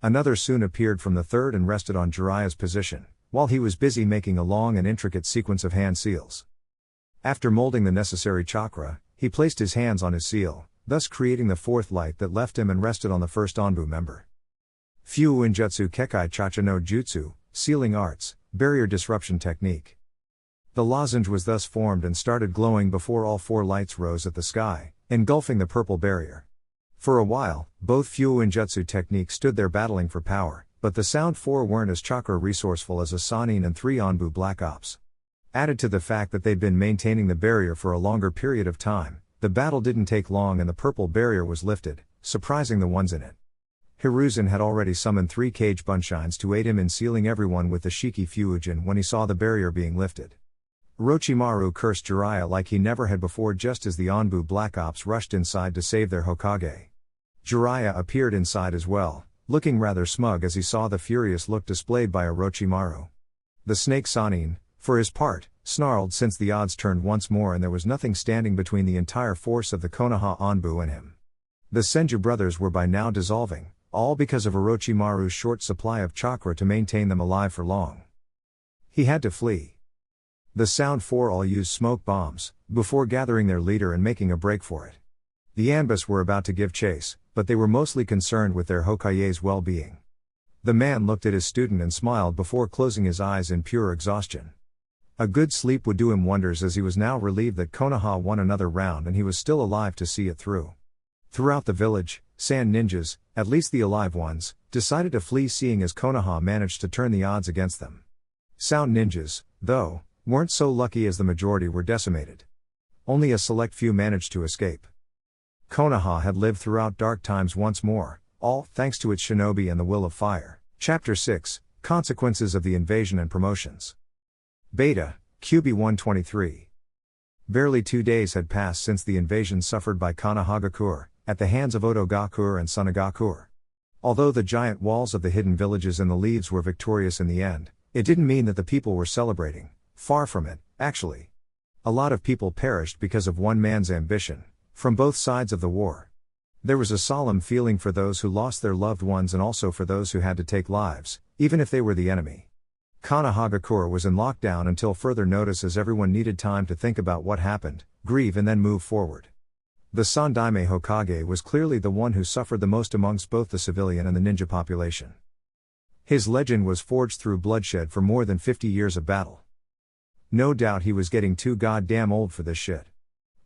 Another soon appeared from the third and rested on Jiraiya's position, while he was busy making a long and intricate sequence of hand seals. After molding the necessary chakra, he placed his hands on his seal, thus creating the 4th light that left him and rested on the first Anbu member. Fuuinjutsu Kekai Chacha no Jutsu, Sealing Arts, Barrier Disruption Technique. The lozenge was thus formed and started glowing before all 4 lights rose at the sky, engulfing the purple barrier. For a while, both Fuuinjutsu techniques stood there battling for power, but the Sound 4 weren't as chakra resourceful as a Sanin and 3 Anbu Black Ops. Added to the fact that they'd been maintaining the barrier for a longer period of time, the battle didn't take long and the purple barrier was lifted, surprising the ones in it. Hiruzen had already summoned 3 Cage Bunshines to aid him in sealing everyone with the Shiki Fuujin when he saw the barrier being lifted. Orochimaru cursed Jiraiya like he never had before just as the Anbu Black Ops rushed inside to save their Hokage. Jiraiya appeared inside as well, looking rather smug as he saw the furious look displayed by Orochimaru. The snake Sanin, for his part, snarled since the odds turned once more and there was nothing standing between the entire force of the Konoha Anbu and him. The Senju brothers were by now dissolving, all because of Orochimaru's short supply of chakra to maintain them alive for long. He had to flee. The Sound 4 all used smoke bombs, before gathering their leader and making a break for it. The Anbus were about to give chase, but they were mostly concerned with their Hokage's well-being. The man looked at his student and smiled before closing his eyes in pure exhaustion. A good sleep would do him wonders as he was now relieved that Konoha won another round and he was still alive to see it through. Throughout the village, Sand ninjas, at least the alive ones, decided to flee seeing as Konoha managed to turn the odds against them. Sound ninjas, though, weren't so lucky as the majority were decimated. Only a select few managed to escape. Konoha had lived throughout dark times once more, all thanks to its shinobi and the will of fire. Chapter 6, Consequences of the Invasion and Promotions. Beta, QB 123. Barely 2 days had passed since the invasion suffered by Kanahagakur, at the hands of Otogakur and Sunagakur. Although the giant walls of the hidden villages in the leaves were victorious in the end, it didn't mean that the people were celebrating. Far from it, actually. A lot of people perished because of one man's ambition, from both sides of the war. There was a solemn feeling for those who lost their loved ones and also for those who had to take lives, even if they were the enemy. Kanahagakure was in lockdown until further notice as everyone needed time to think about what happened, grieve and then move forward. The Sandaime Hokage was clearly the one who suffered the most amongst both the civilian and the ninja population. His legend was forged through bloodshed for more than 50 years of battle. No doubt he was getting too goddamn old for this shit.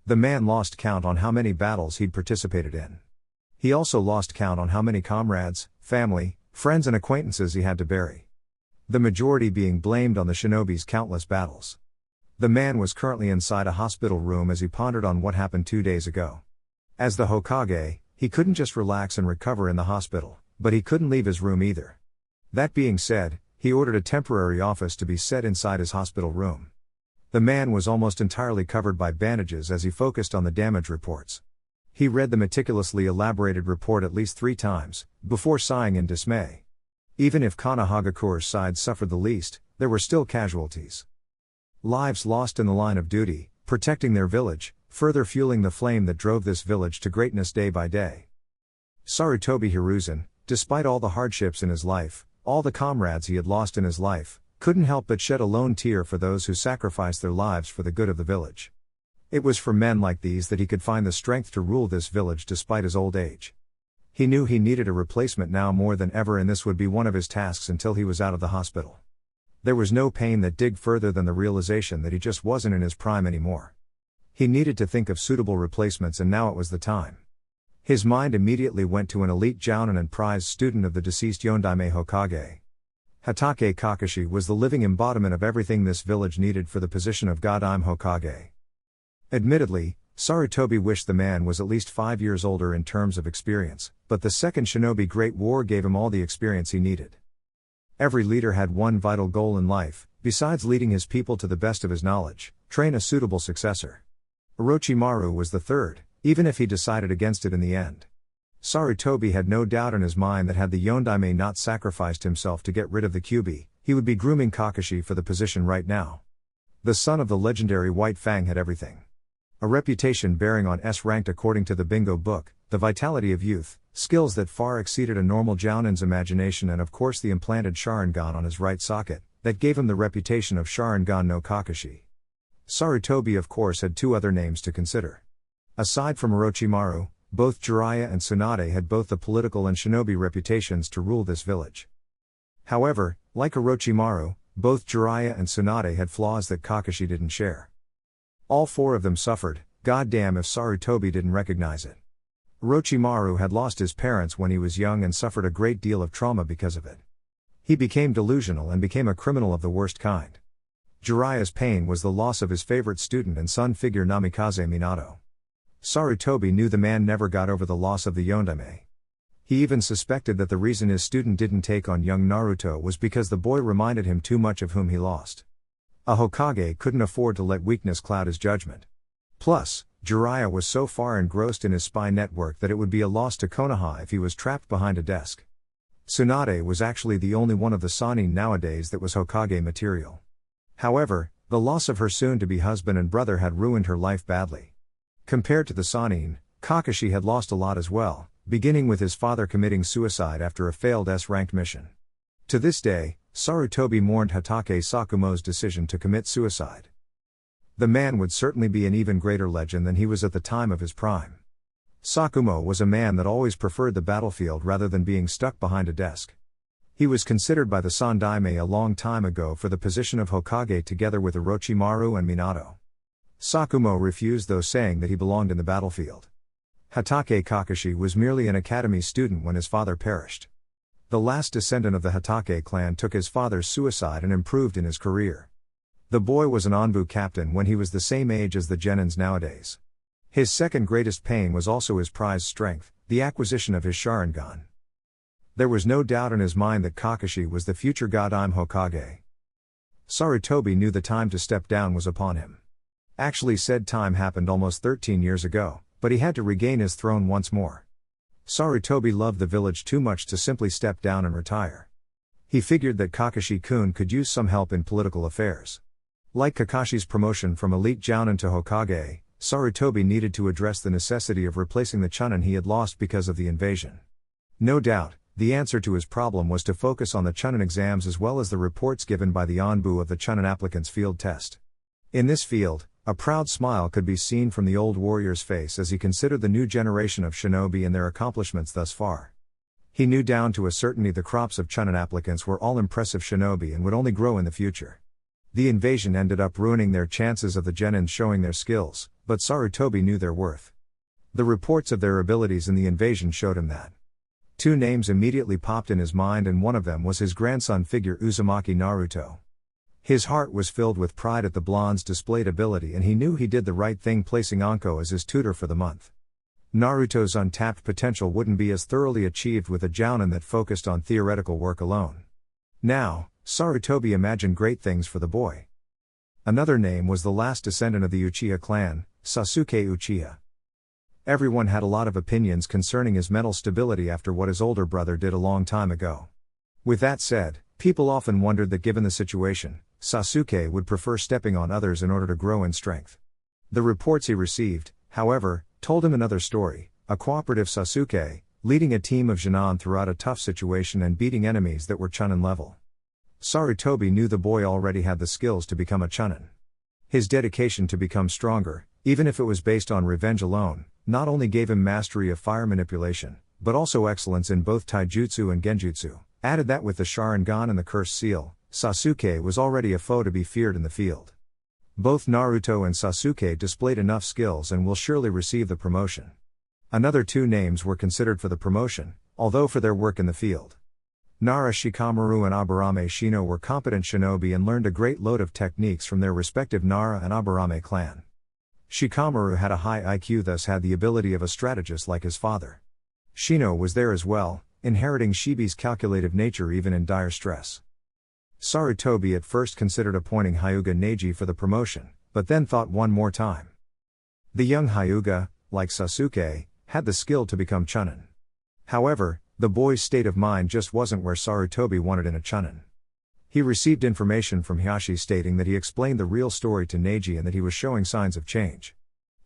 The man lost count on how many battles he'd participated in. He also lost count on how many comrades, family, friends and acquaintances he had to bury. The majority being blamed on the shinobi's countless battles. The man was currently inside a hospital room as he pondered on what happened 2 days ago. As the Hokage, he couldn't just relax and recover in the hospital, but he couldn't leave his room either. That being said, he ordered a temporary office to be set inside his hospital room. The man was almost entirely covered by bandages as he focused on the damage reports. He read the meticulously elaborated report at least 3 times, before sighing in dismay. Even if Kanahagakure's side suffered the least, there were still casualties. Lives lost in the line of duty, protecting their village, further fueling the flame that drove this village to greatness day by day. Sarutobi Hiruzen, despite all the hardships in his life, all the comrades he had lost in his life, couldn't help but shed a lone tear for those who sacrificed their lives for the good of the village. It was for men like these that he could find the strength to rule this village despite his old age. He knew he needed a replacement now more than ever, and this would be one of his tasks until he was out of the hospital. There was no pain that digged further than the realization that he just wasn't in his prime anymore. He needed to think of suitable replacements, and now it was the time. His mind immediately went to an elite jounin and prized student of the deceased Yondaime Hokage. Hatake Kakashi was the living embodiment of everything this village needed for the position of Godime Hokage. Admittedly, Sarutobi wished the man was at least 5 years older in terms of experience, but the Second Shinobi Great War gave him all the experience he needed. Every leader had one vital goal in life, besides leading his people to the best of his knowledge: train a suitable successor. Orochimaru was the third, even if he decided against it in the end. Sarutobi had no doubt in his mind that had the Yondaime not sacrificed himself to get rid of the Kyuubi, he would be grooming Kakashi for the position right now. The son of the legendary White Fang had everything. A reputation bearing on S ranked according to the bingo book, the vitality of youth, skills that far exceeded a normal jounin's imagination, and of course the implanted Sharingan on his right socket, that gave him the reputation of Sharingan no Kakashi. Sarutobi of course had 2 other names to consider. Aside from Orochimaru, both Jiraiya and Tsunade had both the political and shinobi reputations to rule this village. However, like Orochimaru, both Jiraiya and Tsunade had flaws that Kakashi didn't share. All 4 of them suffered, goddamn if Sarutobi didn't recognize it. Orochimaru had lost his parents when he was young and suffered a great deal of trauma because of it. He became delusional and became a criminal of the worst kind. Jiraiya's pain was the loss of his favorite student and son figure Namikaze Minato. Sarutobi knew the man never got over the loss of the Yondaime. He even suspected that the reason his student didn't take on young Naruto was because the boy reminded him too much of whom he lost. A Hokage couldn't afford to let weakness cloud his judgment. Plus, Jiraiya was so far engrossed in his spy network that it would be a loss to Konoha if he was trapped behind a desk. Tsunade was actually the only one of the Sannin nowadays that was Hokage material. However, the loss of her soon-to-be husband and brother had ruined her life badly. Compared to the Sannin, Kakashi had lost a lot as well, beginning with his father committing suicide after a failed S-ranked mission. To this day, Sarutobi mourned Hatake Sakumo's decision to commit suicide. The man would certainly be an even greater legend than he was at the time of his prime. Sakumo was a man that always preferred the battlefield rather than being stuck behind a desk. He was considered by the Sandaime a long time ago for the position of Hokage together with Orochimaru and Minato. Sakumo refused, though, saying that he belonged in the battlefield. Hatake Kakashi was merely an academy student when his father perished. The last descendant of the Hatake clan took his father's suicide and improved in his career. The boy was an Anbu captain when he was the same age as the Genins nowadays. His second greatest pain was also his prized strength, the acquisition of his Sharingan. There was no doubt in his mind that Kakashi was the future Godime Hokage. Sarutobi knew the time to step down was upon him. Actually, said time happened almost 13 years ago, but he had to regain his throne once more. Sarutobi loved the village too much to simply step down and retire. He figured that Kakashi-kun could use some help in political affairs. Like Kakashi's promotion from elite jounin to Hokage, Sarutobi needed to address the necessity of replacing the chunin he had lost because of the invasion. No doubt, the answer to his problem was to focus on the chunin exams as well as the reports given by the Anbu of the chunin applicants' field test. In this field, a proud smile could be seen from the old warrior's face as he considered the new generation of shinobi and their accomplishments thus far. He knew down to a certainty the crops of chunin applicants were all impressive shinobi and would only grow in the future. The invasion ended up ruining their chances of the genins showing their skills, but Sarutobi knew their worth. The reports of their abilities in the invasion showed him that. Two names immediately popped in his mind, and one of them was his grandson figure Uzumaki Naruto. His heart was filled with pride at the blonde's displayed ability, and he knew he did the right thing placing Anko as his tutor for the month. Naruto's untapped potential wouldn't be as thoroughly achieved with a jounin that focused on theoretical work alone. Now, Sarutobi imagined great things for the boy. Another name was the last descendant of the Uchiha clan, Sasuke Uchiha. Everyone had a lot of opinions concerning his mental stability after what his older brother did a long time ago. With that said, people often wondered that given the situation, Sasuke would prefer stepping on others in order to grow in strength. The reports he received, however, told him another story: a cooperative Sasuke, leading a team of Genin throughout a tough situation and beating enemies that were chunin level. Sarutobi knew the boy already had the skills to become a chunin. His dedication to become stronger, even if it was based on revenge alone, not only gave him mastery of fire manipulation, but also excellence in both taijutsu and genjutsu. Added that with the Sharingan and the Cursed Seal, Sasuke was already a foe to be feared in the field. Both Naruto and Sasuke displayed enough skills and will surely receive the promotion. Another two names were considered for the promotion, although for their work in the field. Nara Shikamaru and Aburame Shino were competent shinobi and learned a great load of techniques from their respective Nara and Aburame clan. Shikamaru had a high IQ, thus had the ability of a strategist like his father. Shino was there as well, inheriting Shibi's calculative nature even in dire stress. Sarutobi at first considered appointing Hyuga Neji for the promotion, but then thought one more time. The young Hyuga, like Sasuke, had the skill to become chunin. However, the boy's state of mind just wasn't where Sarutobi wanted in a chunin. He received information from Hiashi stating that he explained the real story to Neji and that he was showing signs of change.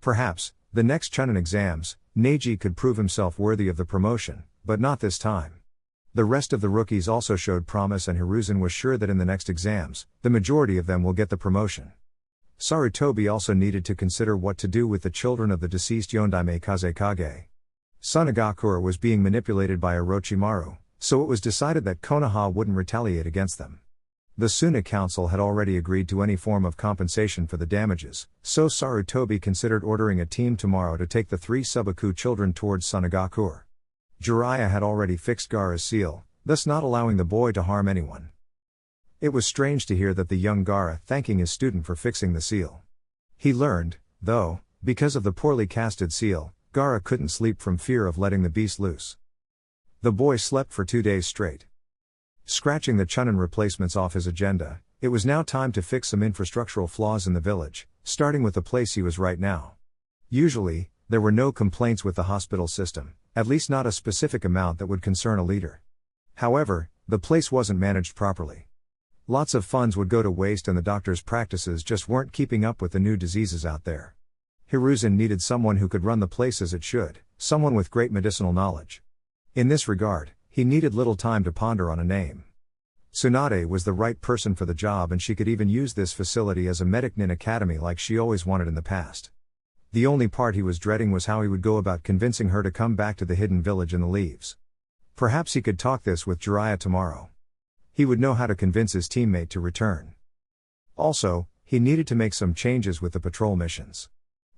Perhaps, the next chunin exams, Neji could prove himself worthy of the promotion, but not this time. The rest of the rookies also showed promise, and Hiruzen was sure that in the next exams, the majority of them will get the promotion. Sarutobi also needed to consider what to do with the children of the deceased Yondaime Kazekage. Sunagakure was being manipulated by Orochimaru, so it was decided that Konoha wouldn't retaliate against them. The Suna Council had already agreed to any form of compensation for the damages, so Sarutobi considered ordering a team tomorrow to take the three Subaku children towards Sunagakure. Jiraiya had already fixed Gaara's seal, thus not allowing the boy to harm anyone. It was strange to hear that the young Gaara thanking his student for fixing the seal. He learned, though, because of the poorly casted seal, Gaara couldn't sleep from fear of letting the beast loose. The boy slept for 2 days straight. Scratching the chunin replacements off his agenda, it was now time to fix some infrastructural flaws in the village, starting with the place he was right now. Usually, there were no complaints with the hospital system, at least not a specific amount that would concern a leader. However, the place wasn't managed properly. Lots of funds would go to waste and the doctor's practices just weren't keeping up with the new diseases out there. Hiruzen needed someone who could run the place as it should, someone with great medicinal knowledge. In this regard, he needed little time to ponder on a name. Tsunade was the right person for the job, and she could even use this facility as a medic nin academy like she always wanted in the past. The only part he was dreading was how he would go about convincing her to come back to the hidden village in the leaves. Perhaps he could talk this with Jiraiya tomorrow. He would know how to convince his teammate to return. Also, he needed to make some changes with the patrol missions.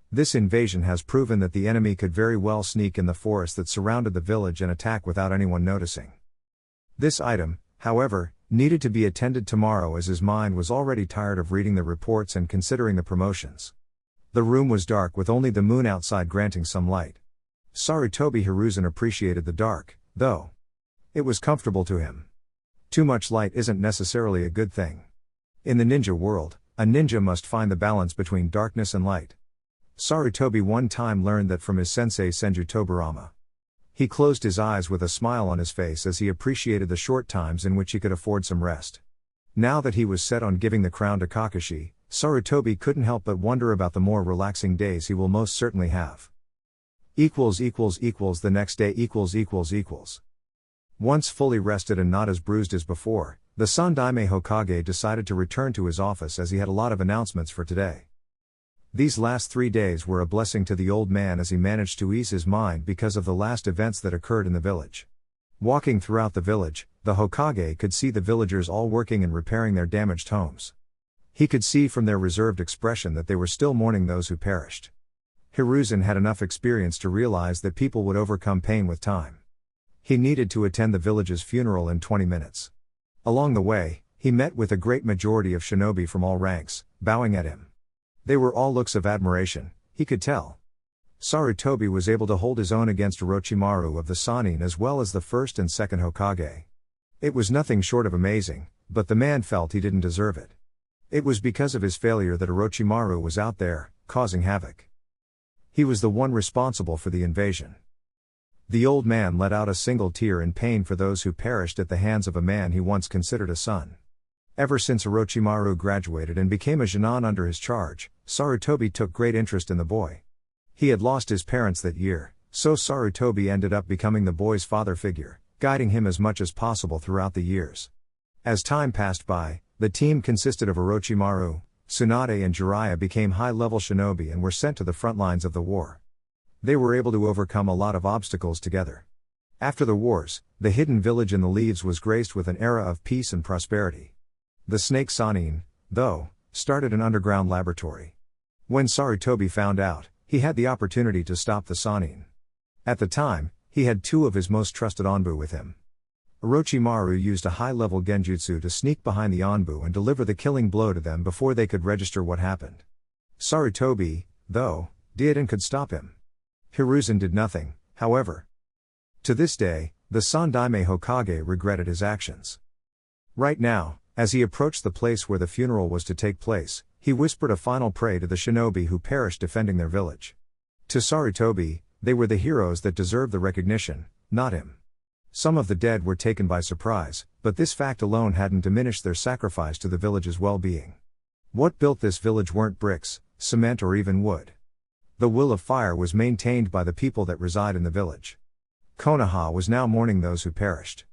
This invasion has proven that the enemy could very well sneak in the forest that surrounded the village and attack without anyone noticing. This item, however, needed to be attended tomorrow as his mind was already tired of reading the reports and considering the promotions. The room was dark with only the moon outside granting some light. Sarutobi Hiruzen appreciated the dark, though. It was comfortable to him. Too much light isn't necessarily a good thing. In the ninja world, a ninja must find the balance between darkness and light. Sarutobi one time learned that from his sensei Senju Toburama. He closed his eyes with a smile on his face as he appreciated the short times in which he could afford some rest. Now that he was set on giving the crown to Kakashi, Sarutobi couldn't help but wonder about the more relaxing days he will most certainly have. The next day. Once fully rested and not as bruised as before, the Sandaime Hokage decided to return to his office as he had a lot of announcements for today. These last 3 days were a blessing to the old man as he managed to ease his mind because of the last events that occurred in the village. Walking throughout the village, the Hokage could see the villagers all working and repairing their damaged homes. He could see from their reserved expression that they were still mourning those who perished. Hiruzen had enough experience to realize that people would overcome pain with time. He needed to attend the village's funeral in 20 minutes. Along the way, he met with a great majority of shinobi from all ranks, bowing at him. They were all looks of admiration, he could tell. Sarutobi was able to hold his own against Orochimaru of the Sannin as well as the first and second Hokage. It was nothing short of amazing, but the man felt he didn't deserve it. It was because of his failure that Orochimaru was out there, causing havoc. He was the one responsible for the invasion. The old man let out a single tear in pain for those who perished at the hands of a man he once considered a son. Ever since Orochimaru graduated and became a Genin under his charge, Sarutobi took great interest in the boy. He had lost his parents that year, so Sarutobi ended up becoming the boy's father figure, guiding him as much as possible throughout the years. As time passed by, the team consisted of Orochimaru, Tsunade and Jiraiya became high-level shinobi and were sent to the front lines of the war. They were able to overcome a lot of obstacles together. After the wars, the hidden village in the leaves was graced with an era of peace and prosperity. The Snake Sannin, though, started an underground laboratory. When Sarutobi found out, he had the opportunity to stop the Sannin. At the time, he had 2 of his most trusted Anbu with him. Orochimaru used a high-level genjutsu to sneak behind the Anbu and deliver the killing blow to them before they could register what happened. Sarutobi, though, did and could stop him. Hiruzen did nothing, however. To this day, the Sandaime Hokage regretted his actions. Right now, as he approached the place where the funeral was to take place, he whispered a final prayer to the shinobi who perished defending their village. To Sarutobi, they were the heroes that deserved the recognition, not him. Some of the dead were taken by surprise, but this fact alone hadn't diminished their sacrifice to the village's well-being. What built this village weren't bricks, cement or even wood. The will of fire was maintained by the people that reside in the village. Konoha was now mourning those who perished.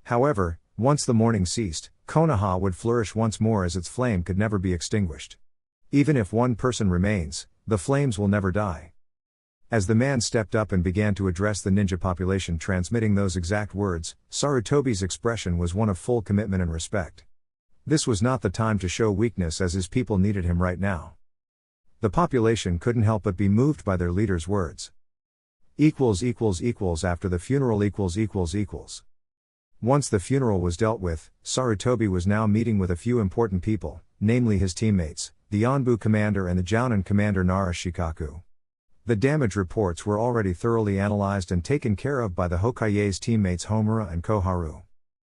However, once the mourning ceased, Konoha would flourish once more as its flame could never be extinguished. Even if one person remains, the flames will never die. As the man stepped up and began to address the ninja population transmitting those exact words, Sarutobi's expression was one of full commitment and respect. This was not the time to show weakness as his people needed him right now. The population couldn't help but be moved by their leader's words. After the funeral. Once the funeral was dealt with, Sarutobi was now meeting with a few important people, namely his teammates, the Anbu commander and the Jounin commander Nara Shikaku. The damage reports were already thoroughly analyzed and taken care of by the Hokage's teammates Homura and Koharu.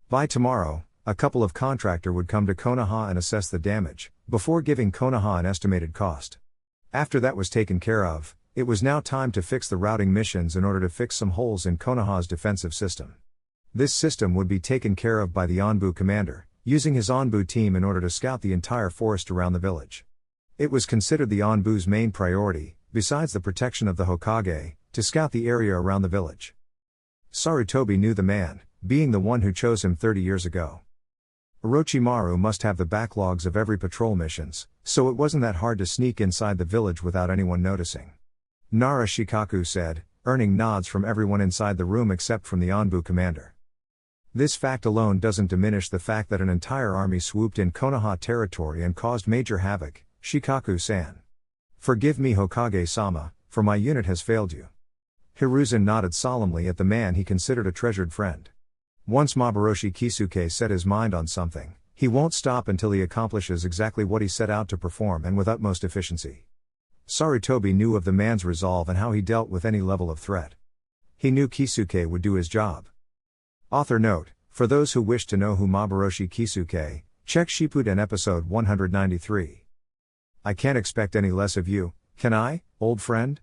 By tomorrow, a couple of contractor would come to Konoha and assess the damage, before giving Konoha an estimated cost. After that was taken care of, it was now time to fix the routing missions in order to fix some holes in Konoha's defensive system. This system would be taken care of by the Anbu commander, using his Anbu team in order to scout the entire forest around the village. It was considered the Anbu's main priority, besides the protection of the Hokage, to scout the area around the village. Sarutobi knew the man, being the one who chose him 30 years ago. Orochimaru must have the backlogs of every patrol missions, so it wasn't that hard to sneak inside the village without anyone noticing. Nara Shikaku said, earning nods from everyone inside the room except from the Anbu commander. This fact alone doesn't diminish the fact that an entire army swooped in Konoha territory and caused major havoc, Shikaku-san. Forgive me Hokage-sama, for my unit has failed you. Hiruzen nodded solemnly at the man he considered a treasured friend. Once Mabaroshi Kisuke set his mind on something, he won't stop until he accomplishes exactly what he set out to perform and with utmost efficiency. Sarutobi knew of the man's resolve and how he dealt with any level of threat. He knew Kisuke would do his job. Author note, for those who wish to know who Mabaroshi Kisuke, check Shippuden episode 193. I can't expect any less of you, can I, old friend?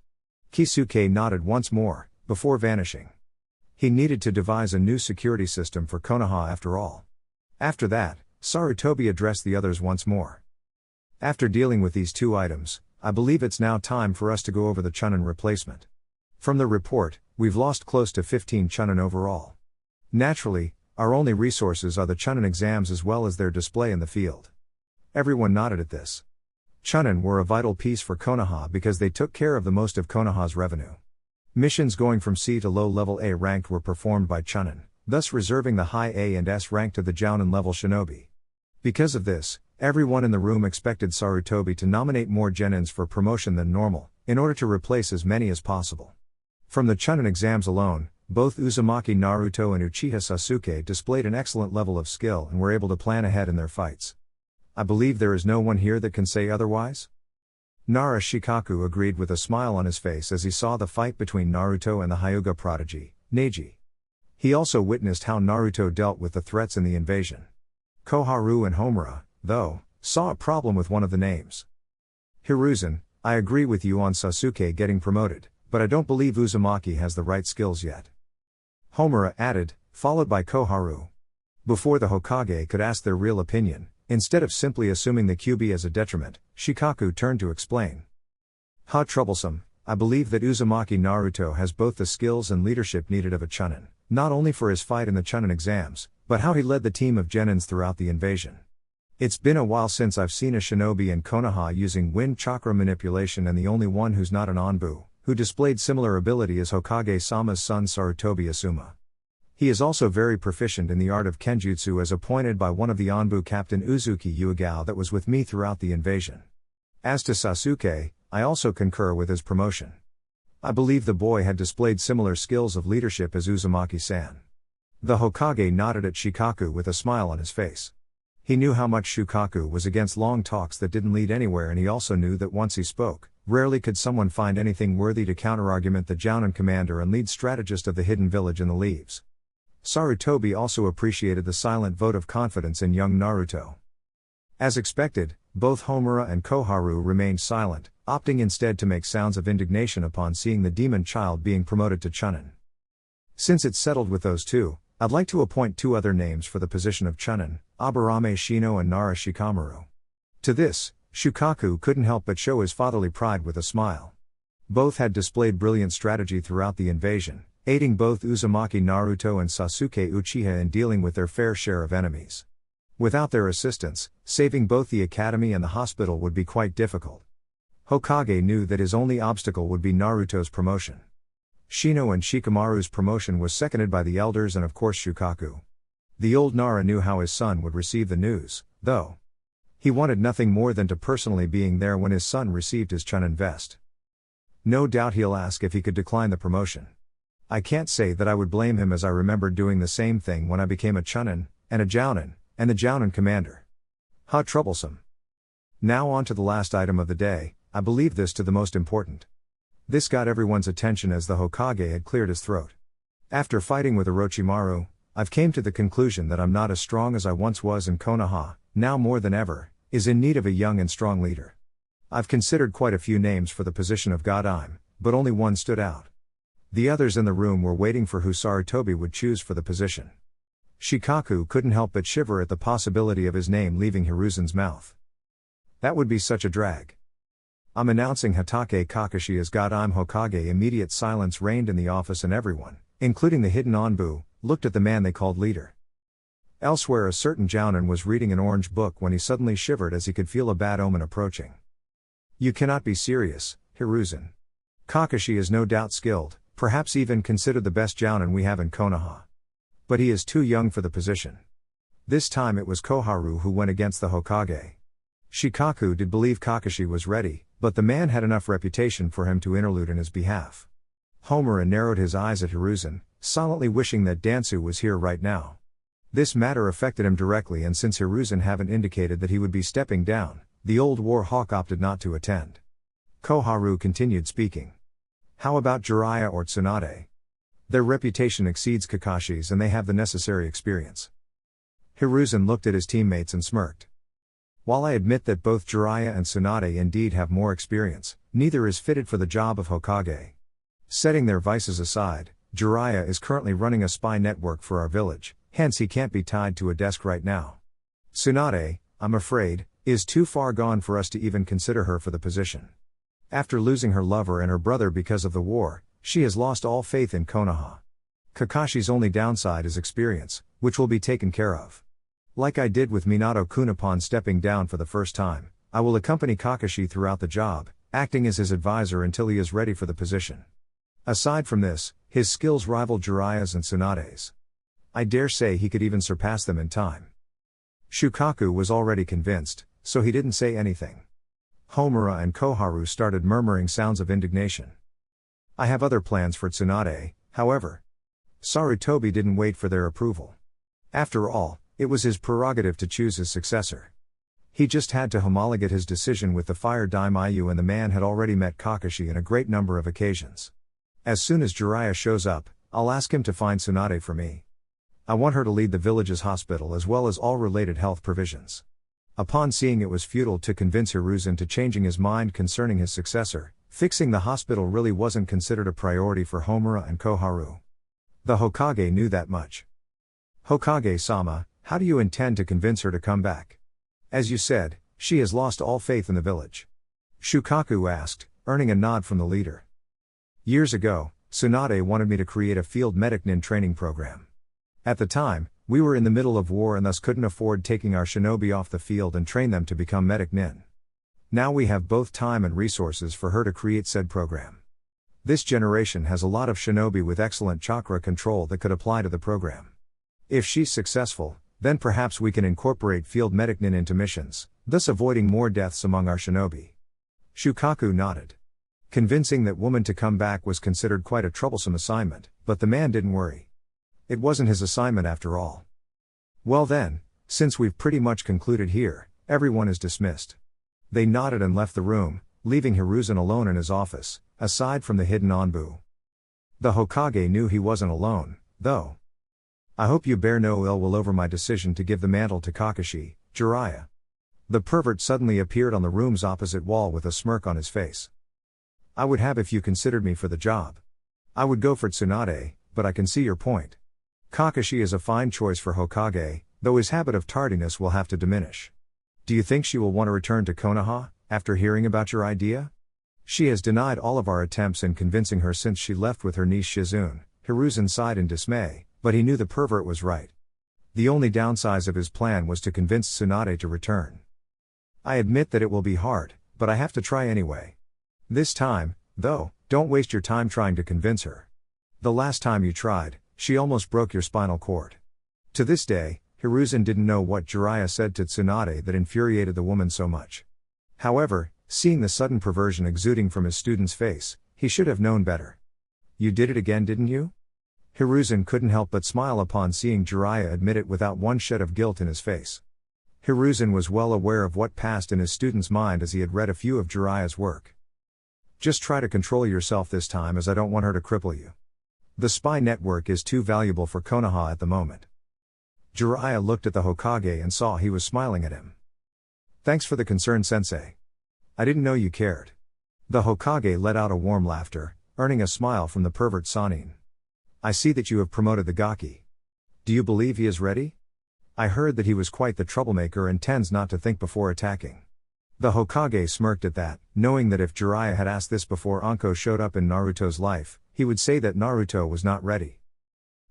Kisuke nodded once more, before vanishing. He needed to devise a new security system for Konoha after all. After that, Sarutobi addressed the others once more. After dealing with these two items, I believe it's now time for us to go over the Chunin replacement. From the report, we've lost close to 15 Chunin overall. Naturally, our only resources are the Chunin exams as well as their display in the field. Everyone nodded at this. Chunin were a vital piece for Konoha because they took care of the most of Konoha's revenue. Missions going from C to low-level A ranked were performed by Chunin, thus reserving the high A and S rank to the Jounin level shinobi. Because of this, everyone in the room expected Sarutobi to nominate more Genins for promotion than normal, in order to replace as many as possible. From the Chunin exams alone, both Uzumaki Naruto and Uchiha Sasuke displayed an excellent level of skill and were able to plan ahead in their fights. I believe there is no one here that can say otherwise? Nara Shikaku agreed with a smile on his face as he saw the fight between Naruto and the Hyuga prodigy, Neji. He also witnessed how Naruto dealt with the threats in the invasion. Koharu and Homura, though, saw a problem with one of the names. Hiruzen, I agree with you on Sasuke getting promoted, but I don't believe Uzumaki has the right skills yet. Homura added, followed by Koharu. Before the Hokage could ask their real opinion, instead of simply assuming the QB as a detriment, Shikaku turned to explain. How troublesome, I believe that Uzumaki Naruto has both the skills and leadership needed of a Chunin, not only for his fight in the Chunin exams, but how he led the team of Genins throughout the invasion. It's been a while since I've seen a shinobi in Konoha using wind chakra manipulation, and the only one who's not an Anbu, who displayed similar ability is Hokage-sama's son Sarutobi Asuma. He is also very proficient in the art of Kenjutsu as appointed by one of the Anbu Captain Uzuki Yuigao that was with me throughout the invasion. As to Sasuke, I also concur with his promotion. I believe the boy had displayed similar skills of leadership as Uzumaki-san. The Hokage nodded at Shikaku with a smile on his face. He knew how much Shukaku was against long talks that didn't lead anywhere, and he also knew that once he spoke, rarely could someone find anything worthy to counterargument the Jounin commander and lead strategist of the hidden village in the leaves. Sarutobi also appreciated the silent vote of confidence in young Naruto. As expected, both Homura and Koharu remained silent, opting instead to make sounds of indignation upon seeing the demon child being promoted to Chunin. Since it's settled with those two, I'd like to appoint two other names for the position of Chunin, Aburame Shino and Nara Shikamaru. To this, Shukaku couldn't help but show his fatherly pride with a smile. Both had displayed brilliant strategy throughout the invasion, aiding both Uzumaki Naruto and Sasuke Uchiha in dealing with their fair share of enemies. Without their assistance, saving both the academy and the hospital would be quite difficult. Hokage knew that his only obstacle would be Naruto's promotion. Shino and Shikamaru's promotion was seconded by the elders and of course Shukaku. The old Nara knew how his son would receive the news, though. He wanted nothing more than to personally being there when his son received his Chunin vest. No doubt he'll ask if he could decline the promotion. I can't say that I would blame him, as I remembered doing the same thing when I became a Chunin, and a Jounin, and the Jounin commander. How troublesome. Now on to the last item of the day, I believe this to the most important. This got everyone's attention as the Hokage had cleared his throat. After fighting with Orochimaru, I've came to the conclusion that I'm not as strong as I once was, and Konoha, now more than ever, is in need of a young and strong leader. I've considered quite a few names for the position of Godime, but only one stood out. The others in the room were waiting for who Sarutobi would choose for the position. Shikaku couldn't help but shiver at the possibility of his name leaving Hiruzen's mouth. That would be such a drag. I'm announcing Hatake Kakashi as Godime Hokage. Immediate silence reigned in the office, and everyone, including the hidden Anbu, looked at the man they called leader. Elsewhere, a certain Jounin was reading an orange book when he suddenly shivered as he could feel a bad omen approaching. You cannot be serious, Hiruzen. Kakashi is no doubt skilled, perhaps even considered the best Jounin we have in Konoha. But he is too young for the position. This time it was Koharu who went against the Hokage. Shikaku did believe Kakashi was ready, but the man had enough reputation for him to interlude in his behalf. Homura narrowed his eyes at Hiruzen, silently wishing that Dansu was here right now. This matter affected him directly, and since Hiruzen hadn't indicated that he would be stepping down, the old war hawk opted not to attend. Koharu continued speaking. How about Jiraiya or Tsunade? Their reputation exceeds Kakashi's and they have the necessary experience. Hiruzen looked at his teammates and smirked. While I admit that both Jiraiya and Tsunade indeed have more experience, neither is fitted for the job of Hokage. Setting their vices aside, Jiraiya is currently running a spy network for our village, hence he can't be tied to a desk right now. Tsunade, I'm afraid, is too far gone for us to even consider her for the position. After losing her lover and her brother because of the war, she has lost all faith in Konoha. Kakashi's only downside is experience, which will be taken care of. Like I did with Minato-kun upon stepping down for the first time, I will accompany Kakashi throughout the job, acting as his advisor until he is ready for the position. Aside from this, his skills rival Jiraiya's and Tsunade's. I dare say he could even surpass them in time. Shukaku was already convinced, so he didn't say anything. Homura and Koharu started murmuring sounds of indignation. I have other plans for Tsunade, however. Sarutobi didn't wait for their approval. After all, it was his prerogative to choose his successor. He just had to homologate his decision with the Fire Daimyo, and the man had already met Kakashi in a great number of occasions. As soon as Jiraiya shows up, I'll ask him to find Tsunade for me. I want her to lead the village's hospital as well as all related health provisions. Upon seeing it was futile to convince Hiruzen to changing his mind concerning his successor, fixing the hospital really wasn't considered a priority for Homura and Koharu. The Hokage knew that much. Hokage-sama, how do you intend to convince her to come back? As you said, she has lost all faith in the village. Shukaku asked, earning a nod from the leader. Years ago, Tsunade wanted me to create a field medic nin training program. At the time, we were in the middle of war and thus couldn't afford taking our shinobi off the field and train them to become medic nin. Now we have both time and resources for her to create said program. This generation has a lot of shinobi with excellent chakra control that could apply to the program. If she's successful, then perhaps we can incorporate field medic nin into missions, thus avoiding more deaths among our shinobi. Shukaku nodded. Convincing that woman to come back was considered quite a troublesome assignment, but the man didn't worry. It wasn't his assignment after all. Well then, since we've pretty much concluded here, everyone is dismissed. They nodded and left the room, leaving Hiruzen alone in his office, aside from the hidden Anbu. The Hokage knew he wasn't alone, though. I hope you bear no ill will over my decision to give the mantle to Kakashi, Jiraiya. The pervert suddenly appeared on the room's opposite wall with a smirk on his face. I would have if you considered me for the job. I would go for Tsunade, but I can see your point. Kakashi is a fine choice for Hokage, though his habit of tardiness will have to diminish. Do you think she will want to return to Konoha, after hearing about your idea? She has denied all of our attempts in convincing her since she left with her niece Shizune. Hiruzen sighed in dismay, but he knew the pervert was right. The only downside of his plan was to convince Tsunade to return. I admit that it will be hard, but I have to try anyway. This time, though, don't waste your time trying to convince her. The last time you tried, she almost broke your spinal cord. To this day, Hiruzen didn't know what Jiraiya said to Tsunade that infuriated the woman so much. However, seeing the sudden perversion exuding from his student's face, he should have known better. You did it again, didn't you? Hiruzen couldn't help but smile upon seeing Jiraiya admit it without one shed of guilt in his face. Hiruzen was well aware of what passed in his student's mind as he had read a few of Jiraiya's work. Just try to control yourself this time, as I don't want her to cripple you. The spy network is too valuable for Konoha at the moment. Jiraiya looked at the Hokage and saw he was smiling at him. Thanks for the concern, sensei. I didn't know you cared. The Hokage let out a warm laughter, earning a smile from the pervert Sanin. I see that you have promoted the Gaki. Do you believe he is ready? I heard that he was quite the troublemaker and tends not to think before attacking. The Hokage smirked at that, knowing that if Jiraiya had asked this before Anko showed up in Naruto's life, he would say that Naruto was not ready.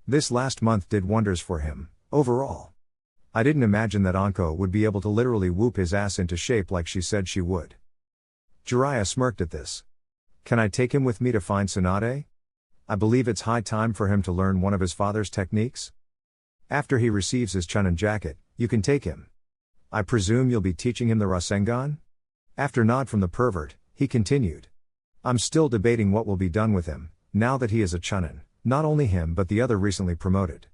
This last month did wonders for him, overall. I didn't imagine that Anko would be able to literally whoop his ass into shape like she said she would. Jiraiya smirked at this. Can I take him with me to find Tsunade? I believe it's high time for him to learn one of his father's techniques. After he receives his Chunin jacket, you can take him. I presume you'll be teaching him the Rasengan? After a nod from the pervert, he continued. I'm still debating what will be done with him, now that he is a Chunin, not only him but the other recently promoted.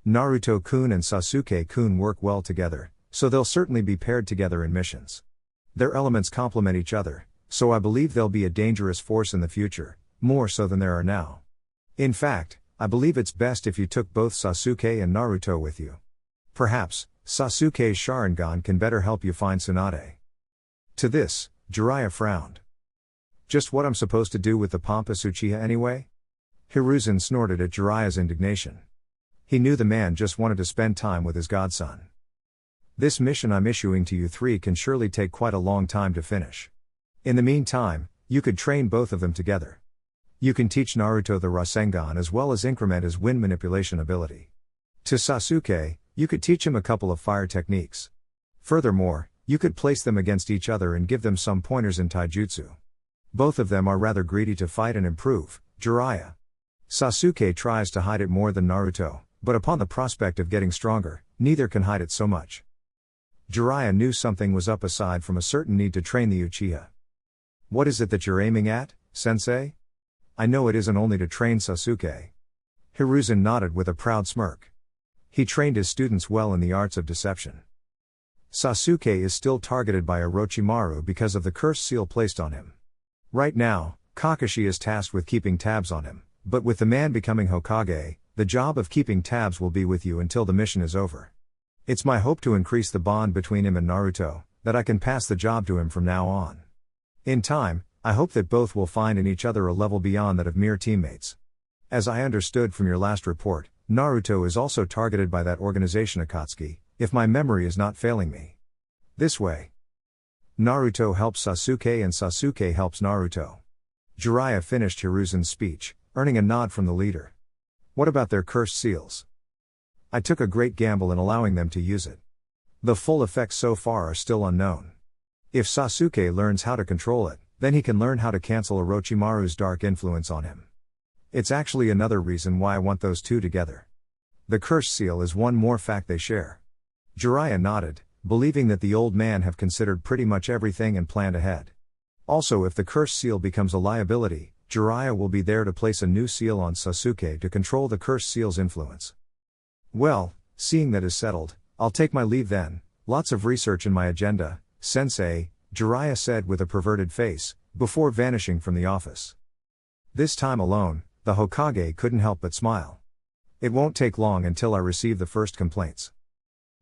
Naruto-kun and Sasuke-kun work well together, so they'll certainly be paired together in missions. Their elements complement each other, so I believe they'll be a dangerous force in the future, more so than there are now. In fact, I believe it's best if you took both Sasuke and Naruto with you. Perhaps, Sasuke's Sharingan can better help you find Tsunade. To this, Jiraiya frowned. Just what I'm supposed to do with the pompous Uchiha anyway? Hiruzen snorted at Jiraiya's indignation. He knew the man just wanted to spend time with his godson. This mission I'm issuing to you three can surely take quite a long time to finish. In the meantime, you could train both of them together. You can teach Naruto the Rasengan as well as increment his wind manipulation ability. To Sasuke, you could teach him a couple of fire techniques. Furthermore, you could place them against each other and give them some pointers in taijutsu. Both of them are rather greedy to fight and improve, Jiraiya. Sasuke tries to hide it more than Naruto, but upon the prospect of getting stronger, neither can hide it so much. Jiraiya knew something was up aside from a certain need to train the Uchiha. What is it that you're aiming at, sensei? I know it isn't only to train Sasuke. Hiruzen nodded with a proud smirk. He trained his students well in the arts of deception. Sasuke is still targeted by Orochimaru because of the cursed seal placed on him. Right now, Kakashi is tasked with keeping tabs on him, but with the man becoming Hokage, the job of keeping tabs will be with you until the mission is over. It's my hope to increase the bond between him and Naruto, that I can pass the job to him from now on. In time, I hope that both will find in each other a level beyond that of mere teammates. As I understood from your last report, Naruto is also targeted by that organization Akatsuki, if my memory is not failing me. This way. Naruto helps Sasuke and Sasuke helps Naruto. Jiraiya finished Hiruzen's speech, earning a nod from the leader. What about their cursed seals? I took a great gamble in allowing them to use it. The full effects so far are still unknown. If Sasuke learns how to control it, then he can learn how to cancel Orochimaru's dark influence on him. It's actually another reason why I want those two together. The cursed seal is one more fact they share. Jiraiya nodded, believing that the old man have considered pretty much everything and planned ahead. Also, if the cursed seal becomes a liability, Jiraiya will be there to place a new seal on Sasuke to control the cursed seal's influence. Well, seeing that is settled, I'll take my leave then. Lots of research in my agenda, sensei, Jiraiya said with a perverted face, before vanishing from the office. This time alone, the Hokage couldn't help but smile. It won't take long until I receive the first complaints.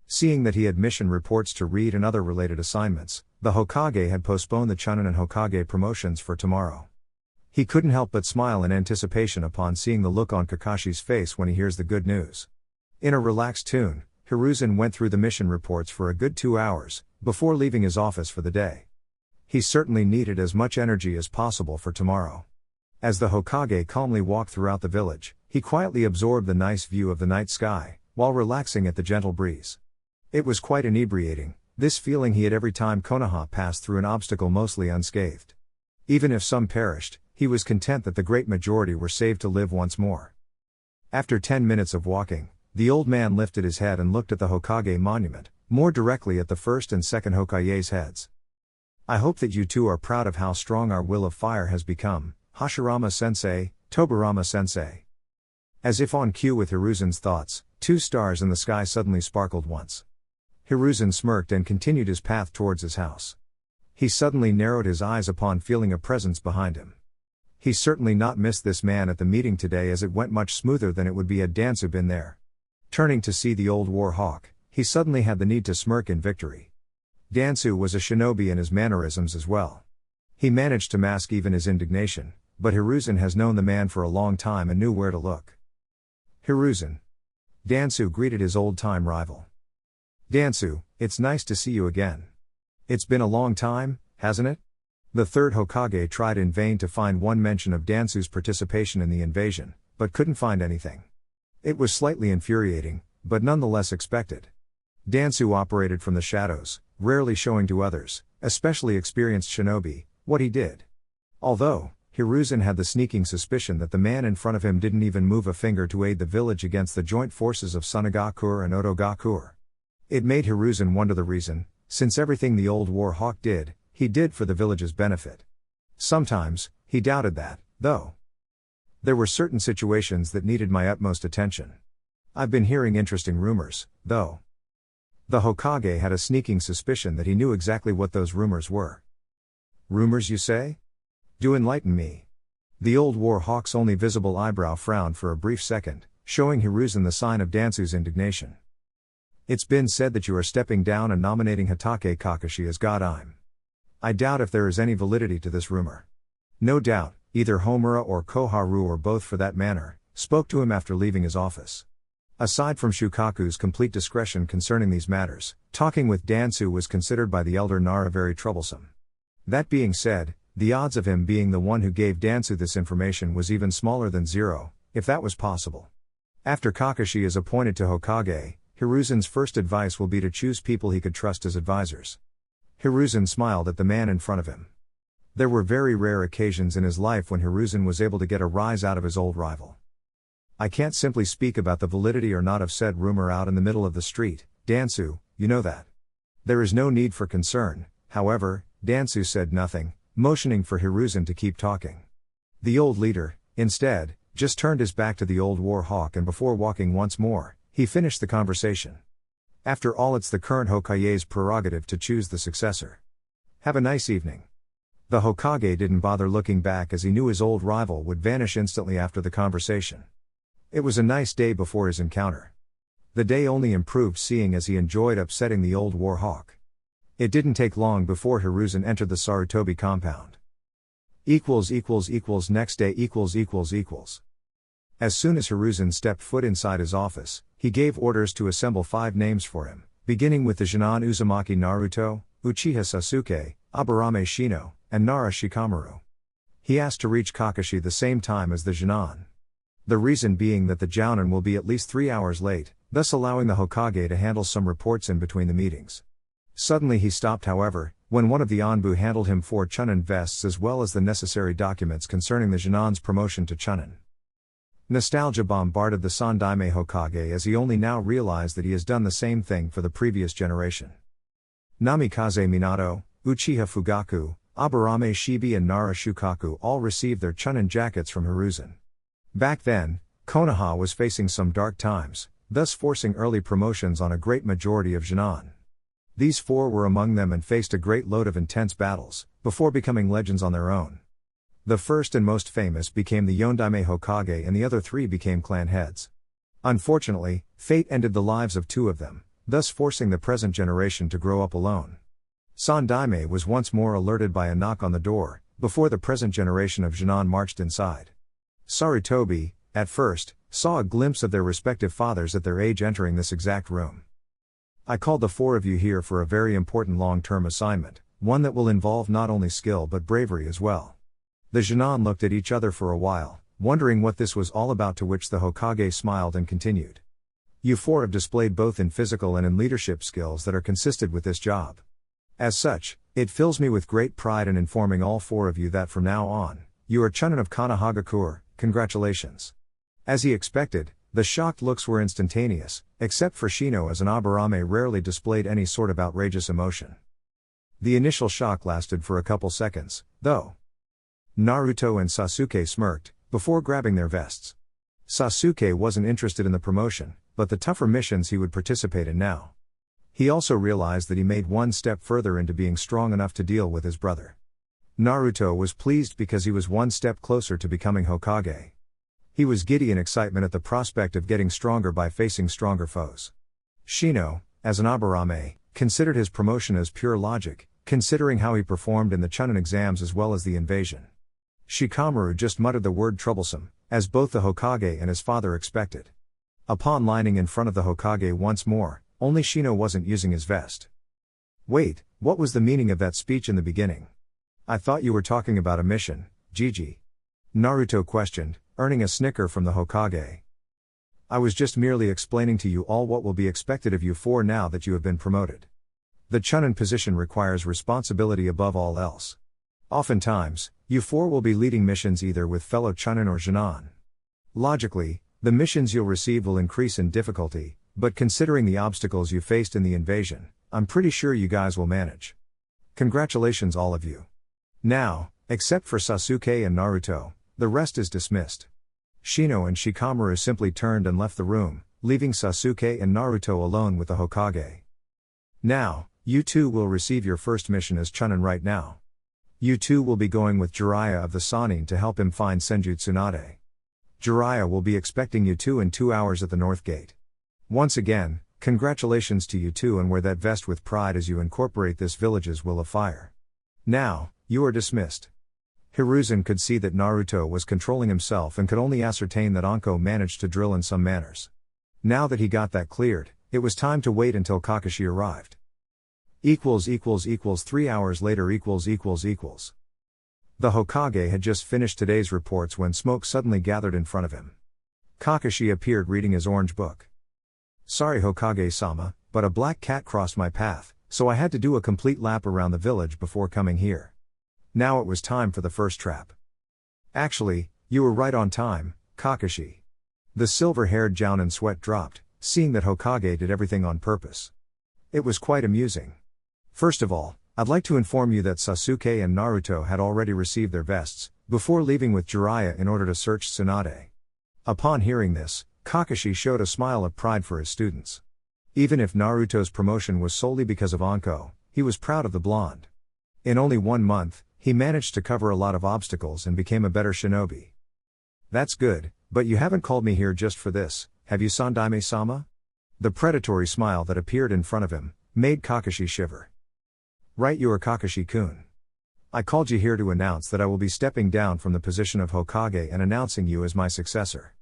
Seeing that he had mission reports to read and other related assignments, the Hokage had postponed the Chunin and Hokage promotions for tomorrow. He couldn't help but smile in anticipation upon seeing the look on Kakashi's face when he hears the good news. In a relaxed tune, Hiruzen went through the mission reports for a good 2 hours, before leaving his office for the day. He certainly needed as much energy as possible for tomorrow. As the Hokage calmly walked throughout the village, he quietly absorbed the nice view of the night sky, while relaxing at the gentle breeze. It was quite inebriating, this feeling he had every time Konoha passed through an obstacle mostly unscathed. Even if some perished, he was content that the great majority were saved to live once more. After 10 minutes of walking, the old man lifted his head and looked at the Hokage monument, more directly at the first and second Hokage's heads. I hope that you two are proud of how strong our will of fire has become, Hashirama-sensei, Tobirama-sensei. As if on cue with Hiruzen's thoughts, 2 stars in the sky suddenly sparkled once. Hiruzen smirked and continued his path towards his house. He suddenly narrowed his eyes upon feeling a presence behind him. He certainly not missed this man at the meeting today, as it went much smoother than it would be had Dansu been there. Turning to see the old war hawk, he suddenly had the need to smirk in victory. Dansu was a shinobi in his mannerisms as well. He managed to mask even his indignation, but Hiruzen has known the man for a long time and knew where to look. Hiruzen. Dansu greeted his old-time rival. Dansu, it's nice to see you again. It's been a long time, hasn't it? The third Hokage tried in vain to find one mention of Dansu's participation in the invasion, but couldn't find anything. It was slightly infuriating, but nonetheless expected. Dansu operated from the shadows, rarely showing to others, especially experienced shinobi, what he did. Although, Hiruzen had the sneaking suspicion that the man in front of him didn't even move a finger to aid the village against the joint forces of Sunagakur and Otogakur. It made Hiruzen wonder the reason, since everything the old war hawk did, he did for the village's benefit. Sometimes, he doubted that, though. There were certain situations that needed my utmost attention. I've been hearing interesting rumors, though. The Hokage had a sneaking suspicion that he knew exactly what those rumors were. Rumors, you say? Do enlighten me. The old war hawk's only visible eyebrow frowned for a brief second, showing Hiruzen the sign of Dansu's indignation. It's been said that you are stepping down and nominating Hatake Kakashi as god. I doubt if there is any validity to this rumor. No doubt, either Homura or Koharu, or both for that matter, spoke to him after leaving his office. Aside from Shukaku's complete discretion concerning these matters, talking with Dansu was considered by the elder Nara very troublesome. That being said, the odds of him being the one who gave Dansu this information was even smaller than 0, if that was possible. After Kakashi is appointed to Hokage, Hiruzen's first advice will be to choose people he could trust as advisors. Hiruzen smiled at the man in front of him. There were very rare occasions in his life when Hiruzen was able to get a rise out of his old rival. I can't simply speak about the validity or not of said rumor out in the middle of the street, Dansu, you know that. There is no need for concern, however. Dansu said nothing, motioning for Hiruzen to keep talking. The old leader, instead, just turned his back to the old war hawk, and before walking once more, he finished the conversation. After all, it's the current Hokage's prerogative to choose the successor. Have a nice evening. The Hokage didn't bother looking back as he knew his old rival would vanish instantly after the conversation. It was a nice day before his encounter. The day only improved seeing as he enjoyed upsetting the old war hawk. It didn't take long before Hiruzen entered the Sarutobi compound. Next day. As soon as Hiruzen stepped foot inside his office, he gave orders to assemble 5 names for him, beginning with the Jonin Uzumaki Naruto, Uchiha Sasuke, Aburame Shino, and Nara Shikamaru. He asked to reach Kakashi the same time as the Jonin. The reason being that the Jounin will be at least 3 hours late, thus allowing the Hokage to handle some reports in between the meetings. Suddenly he stopped, however, when one of the Anbu handled him 4 Chunin vests as well as the necessary documents concerning the Jonin's promotion to Chunin. Nostalgia bombarded the Sandaime Hokage as he only now realized that he has done the same thing for the previous generation. Namikaze Minato, Uchiha Fugaku, Aburame Shibi and Nara Shukaku all received their Chunin jackets from Hiruzen. Back then, Konoha was facing some dark times, thus forcing early promotions on a great majority of Jonin. These 4 were among them and faced a great load of intense battles, before becoming legends on their own. The first and most famous became the Yondaime Hokage and the other 3 became clan heads. Unfortunately, fate ended the lives of 2 of them, thus forcing the present generation to grow up alone. Sandaime was once more alerted by a knock on the door, before the present generation of Jonin marched inside. Sarutobi, at first, saw a glimpse of their respective fathers at their age entering this exact room. I called the 4 of you here for a very important long-term assignment, one that will involve not only skill but bravery as well. The Jonin looked at each other for a while, wondering what this was all about, to which the Hokage smiled and continued. You 4 have displayed both in physical and in leadership skills that are consistent with this job. As such, it fills me with great pride in informing all 4 of you that from now on, you are Chunin of Konohagakure. Congratulations. As he expected, the shocked looks were instantaneous, except for Shino, as an Aburame rarely displayed any sort of outrageous emotion. The initial shock lasted for a couple seconds, though. Naruto and Sasuke smirked, before grabbing their vests. Sasuke wasn't interested in the promotion, but the tougher missions he would participate in now. He also realized that he made one step further into being strong enough to deal with his brother. Naruto was pleased because he was one step closer to becoming Hokage. He was giddy in excitement at the prospect of getting stronger by facing stronger foes. Shino, as an Aburame, considered his promotion as pure logic, considering how he performed in the Chunin exams as well as the invasion. Shikamaru just muttered the word troublesome, as both the Hokage and his father expected. Upon lining in front of the Hokage once more, only Shino wasn't using his vest. Wait, what was the meaning of that speech in the beginning? I thought you were talking about a mission, Gigi. Naruto questioned, earning a snicker from the Hokage. I was just merely explaining to you all what will be expected of you 4 now that you have been promoted. The Chunin position requires responsibility above all else. Oftentimes, you 4 will be leading missions either with fellow Chunin or Jonin. Logically, the missions you'll receive will increase in difficulty, but considering the obstacles you faced in the invasion, I'm pretty sure you guys will manage. Congratulations all of you. Now, except for Sasuke and Naruto, the rest is dismissed. Shino and Shikamaru simply turned and left the room, leaving Sasuke and Naruto alone with the Hokage. Now, you 2 will receive your first mission as Chunin right now. You 2 will be going with Jiraiya of the Sannin to help him find Senju Tsunade. Jiraiya will be expecting you 2 in 2 hours at the North Gate. Once again, congratulations to you 2 and wear that vest with pride as you incorporate this village's will of fire. Now, you are dismissed. Hiruzen could see that Naruto was controlling himself and could only ascertain that Anko managed to drill in some manners. Now that he got that cleared, it was time to wait until Kakashi arrived. 3 hours later. The Hokage had just finished today's reports when smoke suddenly gathered in front of him. Kakashi appeared reading his orange book. Sorry Hokage-sama, but a black cat crossed my path, so I had to do a complete lap around the village before coming here. Now it was time for the first trap. Actually, you were right on time, Kakashi. The silver-haired Jounin sweat dropped, seeing that Hokage did everything on purpose. It was quite amusing. First of all, I'd like to inform you that Sasuke and Naruto had already received their vests, before leaving with Jiraiya in order to search Tsunade. Upon hearing this, Kakashi showed a smile of pride for his students. Even if Naruto's promotion was solely because of Anko, he was proud of the blonde. In only 1 month, he managed to cover a lot of obstacles and became a better shinobi. That's good, but you haven't called me here just for this, have you Sandaime-sama? The predatory smile that appeared in front of him, made Kakashi shiver. Right, you are Kakashi-kun. I called you here to announce that I will be stepping down from the position of Hokage and announcing you as my successor.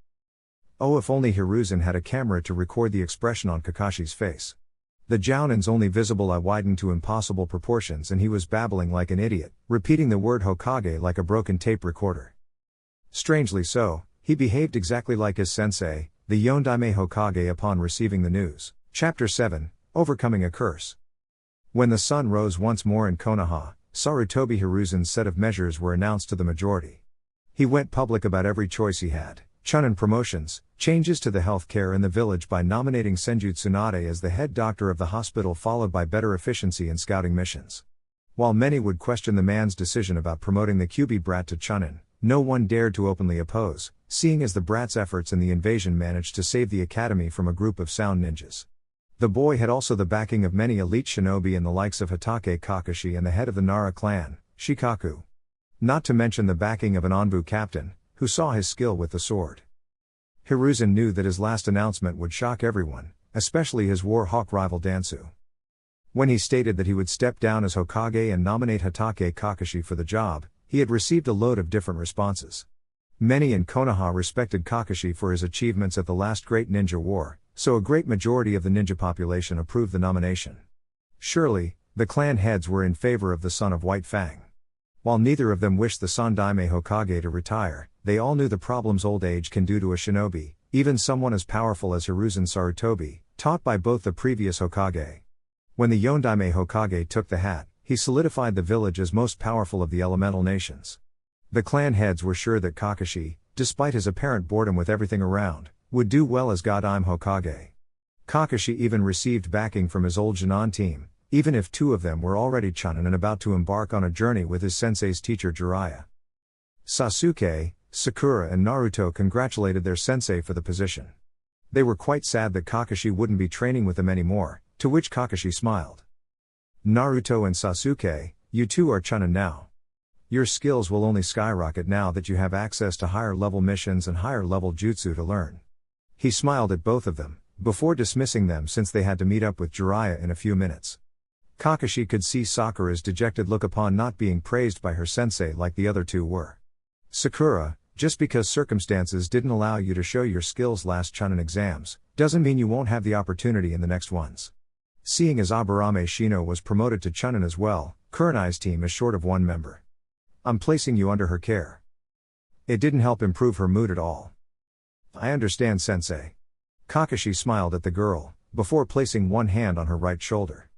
Oh, if only Hiruzen had a camera to record the expression on Kakashi's face. The Jounin's only visible eye widened to impossible proportions and he was babbling like an idiot, repeating the word Hokage like a broken tape recorder. Strangely so, he behaved exactly like his sensei, the Yondaime Hokage upon receiving the news. Chapter 7, Overcoming a Curse. When the sun rose once more in Konoha, Sarutobi Hiruzen's set of measures were announced to the majority. He went public about every choice he had: Chunin promotions, changes to the health care in the village by nominating Senju Tsunade as the head doctor of the hospital, followed by better efficiency in scouting missions. While many would question the man's decision about promoting the Kyuubi brat to Chunin, no one dared to openly oppose, seeing as the brat's efforts in the invasion managed to save the academy from a group of sound ninjas. The boy had also the backing of many elite shinobi and the likes of Hatake Kakashi and the head of the Nara clan, Shikaku. Not to mention the backing of an Anbu captain, who saw his skill with the sword. Hiruzen knew that his last announcement would shock everyone, especially his war hawk rival Dansu. When he stated that he would step down as Hokage and nominate Hatake Kakashi for the job, he had received a load of different responses. Many in Konoha respected Kakashi for his achievements at the last Great Ninja War, so a great majority of the ninja population approved the nomination. Surely, the clan heads were in favor of the son of White Fang. While neither of them wished the Sandaime Hokage to retire, they all knew the problems old age can do to a shinobi, even someone as powerful as Hiruzen Sarutobi, taught by both the previous Hokage. When the Yondaime Hokage took the hat, he solidified the village as most powerful of the elemental nations. The clan heads were sure that Kakashi, despite his apparent boredom with everything around, would do well as Godime Hokage. Kakashi even received backing from his old Jinan team, even if 2 of them were already Chunin and about to embark on a journey with his sensei's teacher Jiraiya. Sasuke, Sakura and Naruto congratulated their sensei for the position. They were quite sad that Kakashi wouldn't be training with them anymore, to which Kakashi smiled. Naruto and Sasuke, you two are Chunin now. Your skills will only skyrocket now that you have access to higher level missions and higher level jutsu to learn. He smiled at both of them, before dismissing them since they had to meet up with Jiraiya in a few minutes. Kakashi could see Sakura's dejected look upon not being praised by her sensei like the other 2 were. Sakura, just because circumstances didn't allow you to show your skills last Chunin exams, doesn't mean you won't have the opportunity in the next ones. Seeing as Aburame Shino was promoted to Chunin as well, Kurenai's team is short of 1 member. I'm placing you under her care. It didn't help improve her mood at all. I understand, sensei. Kakashi smiled at the girl, before placing one hand on her right shoulder.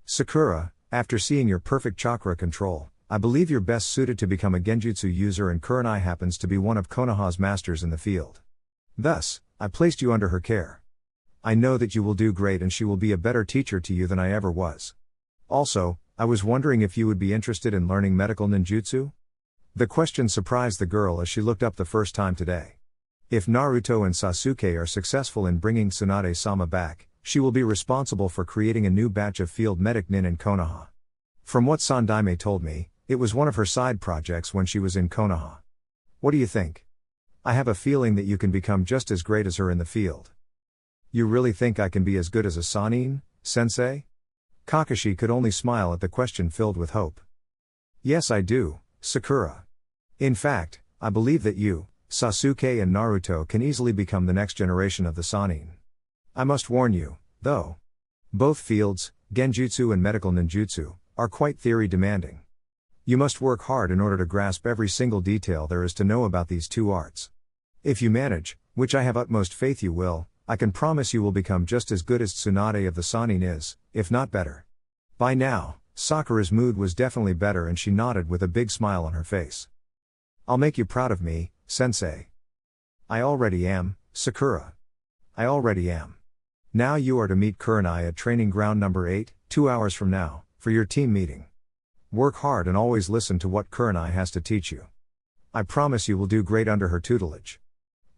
Sakura, after seeing your perfect chakra control, I believe you're best suited to become a genjutsu user, and Kurenai happens to be one of Konoha's masters in the field. Thus, I placed you under her care. I know that you will do great and she will be a better teacher to you than I ever was. Also, I was wondering if you would be interested in learning medical ninjutsu? The question surprised the girl as she looked up the first time today. If Naruto and Sasuke are successful in bringing Tsunade-sama back, she will be responsible for creating a new batch of field medic nin in Konoha. From what Sandaime told me, it was one of her side projects when she was in Konoha. What do you think? I have a feeling that you can become just as great as her in the field. You really think I can be as good as a Sanin, sensei? Kakashi could only smile at the question filled with hope. Yes, I do, Sakura. In fact, I believe that you, Sasuke and Naruto can easily become the next generation of the Sanin. I must warn you, though. Both fields, genjutsu and medical ninjutsu, are quite theory demanding. You must work hard in order to grasp every single detail there is to know about these two arts. If you manage, which I have utmost faith you will, I can promise you will become just as good as Tsunade of the Sannin is, if not better. By now, Sakura's mood was definitely better and she nodded with a big smile on her face. I'll make you proud of me, sensei. I already am, Sakura. I already am. Now you are to meet Kurenai at training ground number 8, 2 hours from now, for your team meeting. Work hard and always listen to what Kurenai has to teach you. I promise you will do great under her tutelage.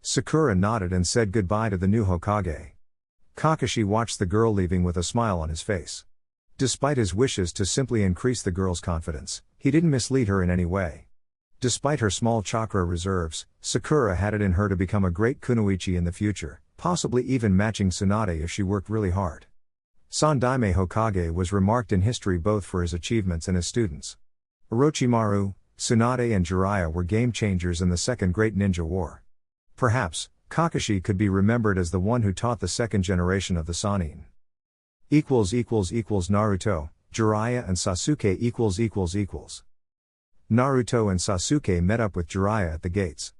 Sakura nodded and said goodbye to the new Hokage. Kakashi watched the girl leaving with a smile on his face. Despite his wishes to simply increase the girl's confidence, he didn't mislead her in any way. Despite her small chakra reserves, Sakura had it in her to become a great kunoichi in the future, possibly even matching Tsunade if she worked really hard. Sandaime Hokage was remarked in history both for his achievements and his students. Orochimaru, Tsunade and Jiraiya were game changers in the Second Great Ninja War. Perhaps, Kakashi could be remembered as the one who taught the second generation of the Sannin. Naruto, Jiraiya and Sasuke . Naruto and Sasuke met up with Jiraiya at the gates.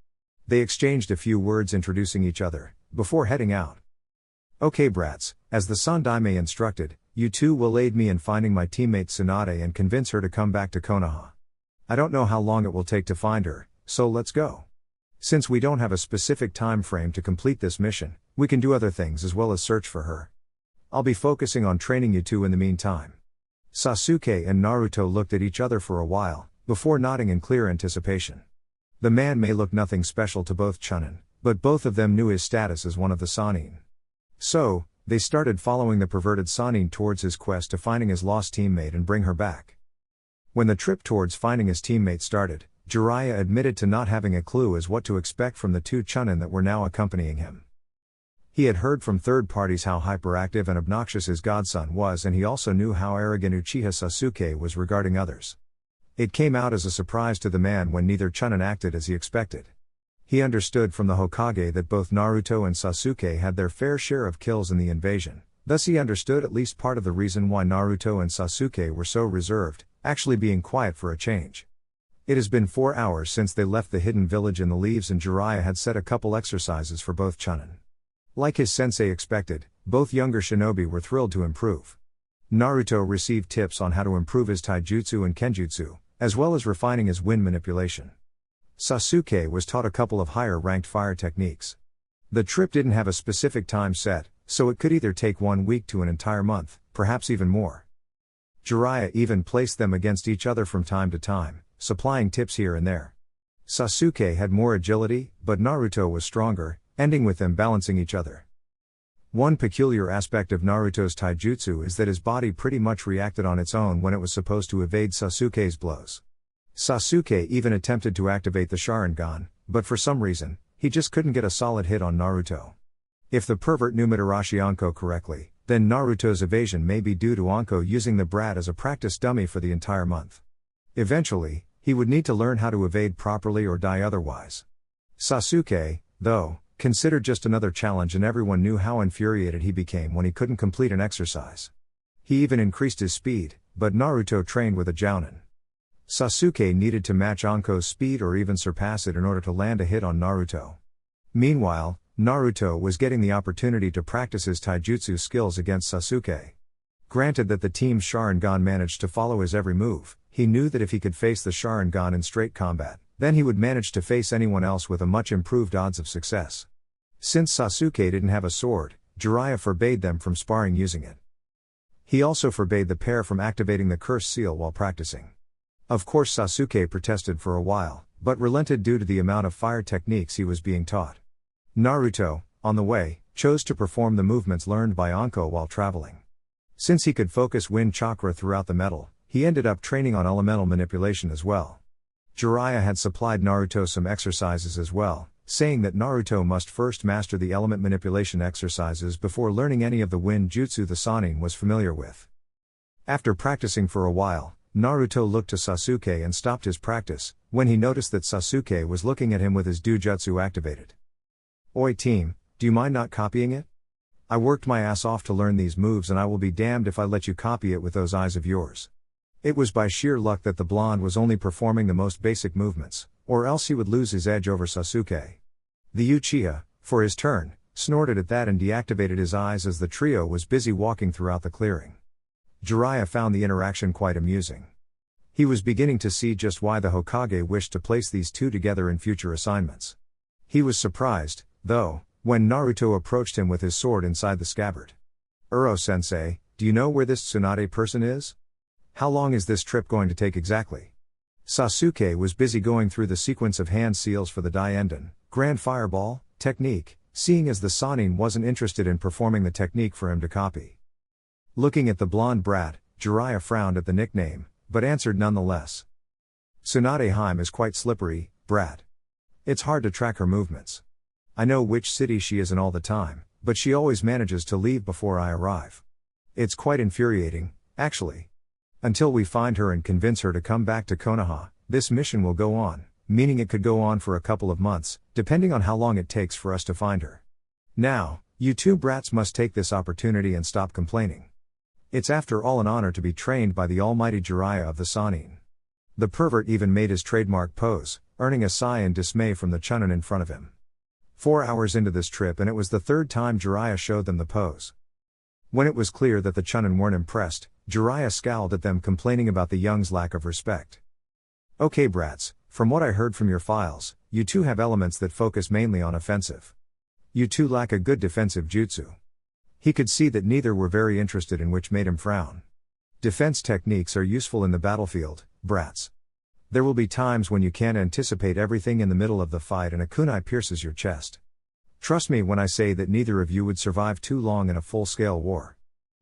They exchanged a few words introducing each other, before heading out. Okay brats, as the Sandaime instructed, you two will aid me in finding my teammate Tsunade and convince her to come back to Konoha. I don't know how long it will take to find her, so let's go. Since we don't have a specific time frame to complete this mission, we can do other things as well as search for her. I'll be focusing on training you two in the meantime. Sasuke and Naruto looked at each other for a while, before nodding in clear anticipation. The man may look nothing special to both Chunin, but both of them knew his status as one of the Sannin. So, they started following the perverted Sannin towards his quest to finding his lost teammate and bring her back. When the trip towards finding his teammate started, Jiraiya admitted to not having a clue as what to expect from the two Chunin that were now accompanying him. He had heard from third parties how hyperactive and obnoxious his godson was, and he also knew how arrogant Uchiha Sasuke was regarding others. It came out as a surprise to the man when neither Chunin acted as he expected. He understood from the Hokage that both Naruto and Sasuke had their fair share of kills in the invasion, thus he understood at least part of the reason why Naruto and Sasuke were so reserved, actually being quiet for a change. It has been 4 hours since they left the hidden village in the leaves and Jiraiya had set a couple exercises for both Chunin. Like his sensei expected, both younger shinobi were thrilled to improve. Naruto received tips on how to improve his taijutsu and kenjutsu, as well as refining his wind manipulation. Sasuke was taught a couple of higher-ranked fire techniques. The trip didn't have a specific time set, so it could either take 1 week to an entire month, perhaps even more. Jiraiya even placed them against each other from time to time, supplying tips here and there. Sasuke had more agility, but Naruto was stronger, ending with them balancing each other. One peculiar aspect of Naruto's taijutsu is that his body pretty much reacted on its own when it was supposed to evade Sasuke's blows. Sasuke even attempted to activate the Sharingan, but for some reason, he just couldn't get a solid hit on Naruto. If the pervert knew Mitarashi Anko correctly, then Naruto's evasion may be due to Anko using the brat as a practice dummy for the entire month. Eventually, he would need to learn how to evade properly or die otherwise. Sasuke, though, considered just another challenge, and everyone knew how infuriated he became when he couldn't complete an exercise. He even increased his speed, but Naruto trained with a Jounin. Sasuke needed to match Anko's speed or even surpass it in order to land a hit on Naruto. Meanwhile, Naruto was getting the opportunity to practice his taijutsu skills against Sasuke. Granted that the team's Sharingan managed to follow his every move, he knew that if he could face the Sharingan in straight combat, then he would manage to face anyone else with a much improved odds of success. Since Sasuke didn't have a sword, Jiraiya forbade them from sparring using it. He also forbade the pair from activating the curse seal while practicing. Of course Sasuke protested for a while, but relented due to the amount of fire techniques he was being taught. Naruto, on the way, chose to perform the movements learned by Anko while traveling. Since he could focus wind chakra throughout the metal, he ended up training on elemental manipulation as well. Jiraiya had supplied Naruto some exercises as well, saying that Naruto must first master the element manipulation exercises before learning any of the wind jutsu the Sannin was familiar with. After practicing for a while, Naruto looked to Sasuke and stopped his practice, when he noticed that Sasuke was looking at him with his Dujutsu activated. "Oi team, do you mind not copying it?" I worked my ass off to learn these moves and I will be damned if I let you copy it with those eyes of yours. It was by sheer luck that the blonde was only performing the most basic movements, or else he would lose his edge over Sasuke. The Uchiha, for his turn, snorted at that and deactivated his eyes as the trio was busy walking throughout the clearing. Jiraiya found the interaction quite amusing. He was beginning to see just why the Hokage wished to place these two together in future assignments. He was surprised, though, when Naruto approached him with his sword inside the scabbard. Uro-sensei, do you know where this Tsunade person is? How long is this trip going to take exactly? Sasuke was busy going through the sequence of hand seals for the Daenden, Grand Fireball, technique, seeing as the Sannin wasn't interested in performing the technique for him to copy. Looking at the blonde brat, Jiraiya frowned at the nickname, but answered nonetheless. Tsunade Heim is quite slippery, brat. It's hard to track her movements. I know which city she is in all the time, but she always manages to leave before I arrive. It's quite infuriating, actually. Until we find her and convince her to come back to Konoha, this mission will go on, meaning it could go on for a couple of months, depending on how long it takes for us to find her. Now, you two brats must take this opportunity and stop complaining. It's after all an honor to be trained by the almighty Jiraiya of the Sannin. The pervert even made his trademark pose, earning a sigh in dismay from the Chunin in front of him. 4 hours into this trip and it was the third time Jiraiya showed them the pose. When it was clear that the Chunin weren't impressed, Jiraiya scowled at them complaining about the young's lack of respect. Okay brats, from what I heard from your files, you two have elements that focus mainly on offensive. You two lack a good defensive jutsu. He could see that neither were very interested in, which made him frown. Defense techniques are useful in the battlefield, brats. There will be times when you can't anticipate everything in the middle of the fight and a kunai pierces your chest. Trust me when I say that neither of you would survive too long in a full-scale war.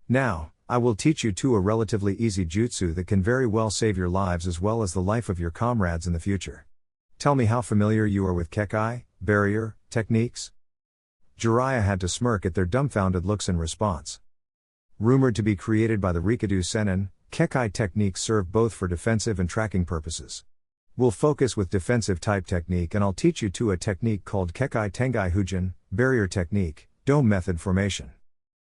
Now, I will teach you two a relatively easy jutsu that can very well save your lives as well as the life of your comrades in the future. Tell me how familiar you are with Kekai, barrier, techniques? Jiraiya had to smirk at their dumbfounded looks in response. Rumored to be created by the Rikadu Sennin, Kekai techniques serve both for defensive and tracking purposes. We'll focus with defensive type technique and I'll teach you two a technique called Kekai Tengai Hujin, barrier technique, dome method formation.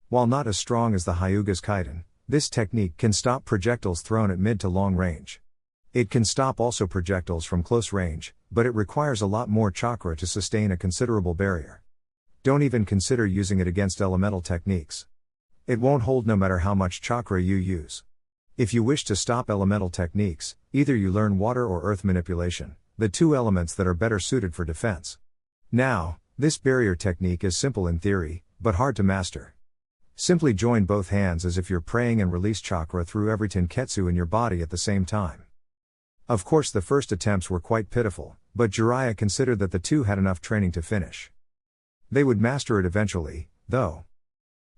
While not as strong as the Hyuga's Kaiden, this technique can stop projectiles thrown at mid to long range. It can stop also projectiles from close range, but it requires a lot more chakra to sustain a considerable barrier. Don't even consider using it against elemental techniques. It won't hold no matter how much chakra you use. If you wish to stop elemental techniques, either you learn water or earth manipulation, the two elements that are better suited for defense. Now, this barrier technique is simple in theory, but hard to master. Simply join both hands as if you're praying and release chakra through every tenketsu in your body at the same time. Of course the first attempts were quite pitiful, but Jiraiya considered that the two had enough training to finish. They would master it eventually, though.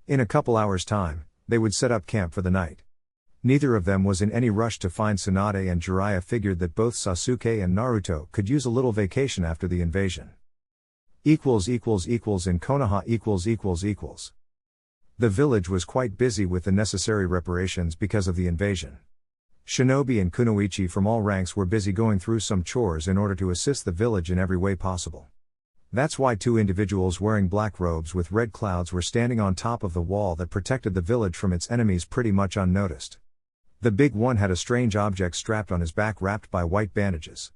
In a couple hours' time, they would set up camp for the night. Neither of them was in any rush to find Tsunade and Jiraiya figured that both Sasuke and Naruto could use a little vacation after the invasion. In Konoha . The village was quite busy with the necessary reparations because of the invasion. Shinobi and kunoichi from all ranks were busy going through some chores in order to assist the village in every way possible. That's why two individuals wearing black robes with red clouds were standing on top of the wall that protected the village from its enemies pretty much unnoticed. The big one had a strange object strapped on his back wrapped by white bandages.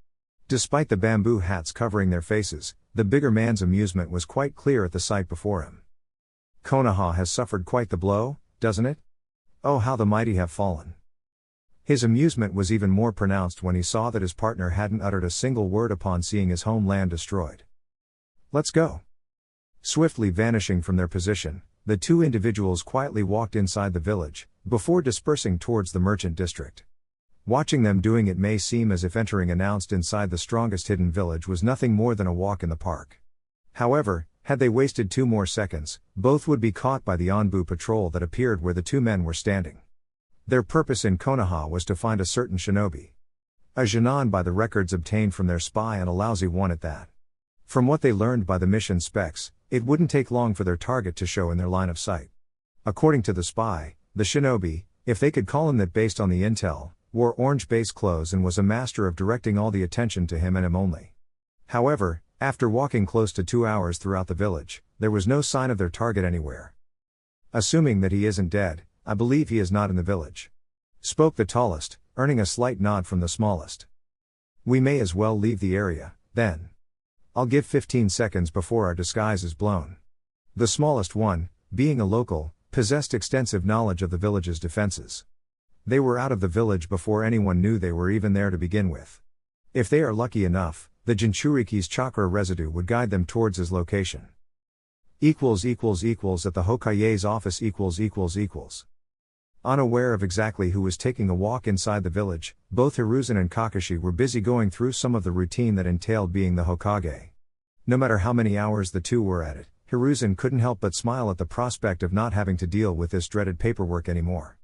Despite the bamboo hats covering their faces, the bigger man's amusement was quite clear at the sight before him. Konoha has suffered quite the blow, doesn't it? Oh, how the mighty have fallen. His amusement was even more pronounced when he saw that his partner hadn't uttered a single word upon seeing his homeland destroyed. Let's go. Swiftly vanishing from their position, the two individuals quietly walked inside the village, before dispersing towards the merchant district. Watching them doing it may seem as if entering announced inside the strongest hidden village was nothing more than a walk in the park. However, had they wasted 2 more seconds, both would be caught by the Anbu patrol that appeared where the two men were standing. Their purpose in Konoha was to find a certain shinobi. A genon by the records obtained from their spy and a lousy one at that. From what they learned by the mission specs, it wouldn't take long for their target to show in their line of sight. According to the spy, the shinobi, if they could call him that based on the intel, wore orange base clothes and was a master of directing all the attention to him and him only. However, after walking close to 2 hours throughout the village, there was no sign of their target anywhere. Assuming that he isn't dead, I believe he is not in the village. Spoke the tallest, earning a slight nod from the smallest. We may as well leave the area, then. I'll give 15 seconds before our disguise is blown. The smallest one, being a local, possessed extensive knowledge of the village's defenses. They were out of the village before anyone knew they were even there to begin with. If they are lucky enough, the Jinchuriki's chakra residue would guide them towards his location. At the Hokage's office . Unaware of exactly who was taking a walk inside the village, both Hiruzen and Kakashi were busy going through some of the routine that entailed being the Hokage. No matter how many hours the two were at it, Hiruzen couldn't help but smile at the prospect of not having to deal with this dreaded paperwork anymore.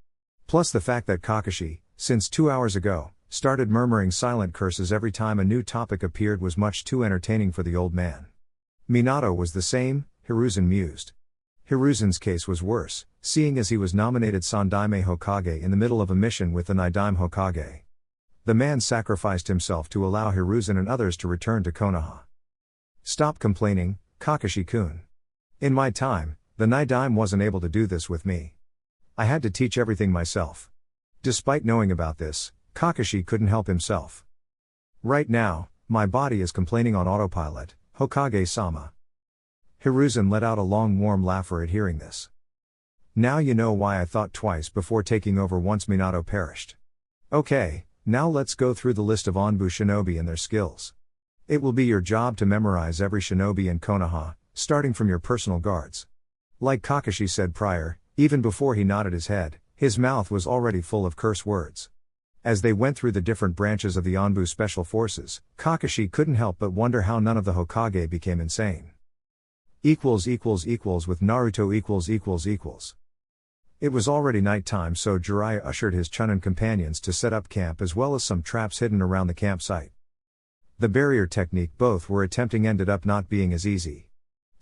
Plus the fact that Kakashi, since 2 hours ago, started murmuring silent curses every time a new topic appeared was much too entertaining for the old man. Minato was the same, Hiruzen mused. Hiruzen's case was worse, seeing as he was nominated Sandaime Hokage in the middle of a mission with the Nidaime Hokage. The man sacrificed himself to allow Hiruzen and others to return to Konoha. Stop complaining, Kakashi-kun. In my time, the Nidaime wasn't able to do this with me. I had to teach everything myself. Despite knowing about this, Kakashi couldn't help himself. Right now, my body is complaining on autopilot, Hokage-sama. Hiruzen let out a long warm laugher at hearing this. Now you know why I thought twice before taking over once Minato perished. Okay, now let's go through the list of Onbu shinobi and their skills. It will be your job to memorize every shinobi in Konoha, starting from your personal guards. Like Kakashi said prior, even before he nodded his head, his mouth was already full of curse words. As they went through the different branches of the Onbu Special Forces, Kakashi couldn't help but wonder how none of the Hokage became insane. With Naruto . It was already nighttime, so Jiraiya ushered his Chunin companions to set up camp as well as some traps hidden around the campsite. The barrier technique both were attempting ended up not being as easy.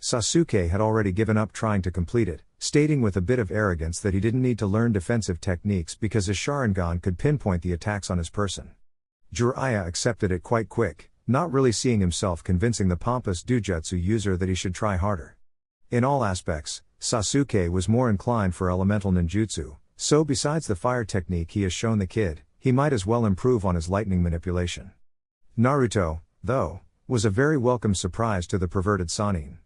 Sasuke had already given up trying to complete it, stating with a bit of arrogance that he didn't need to learn defensive techniques because his Sharingan could pinpoint the attacks on his person. Jiraiya accepted it quite quick, not really seeing himself convincing the pompous Dujutsu user that he should try harder. In all aspects, Sasuke was more inclined for elemental ninjutsu, so besides the fire technique he has shown the kid, he might as well improve on his lightning manipulation. Naruto, though, was a very welcome surprise to the perverted Sannin.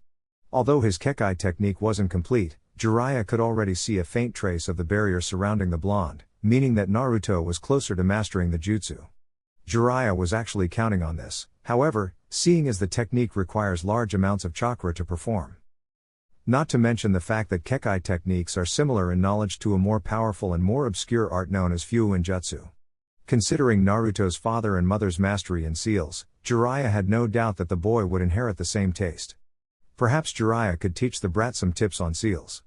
Although his Kekai technique wasn't complete, Jiraiya could already see a faint trace of the barrier surrounding the blonde, meaning that Naruto was closer to mastering the jutsu. Jiraiya was actually counting on this, however, seeing as the technique requires large amounts of chakra to perform. Not to mention the fact that Kekai techniques are similar in knowledge to a more powerful and more obscure art known as Fuin Jutsu. Considering Naruto's father and mother's mastery in seals, Jiraiya had no doubt that the boy would inherit the same taste. Perhaps Jiraiya could teach the brat some tips on seals.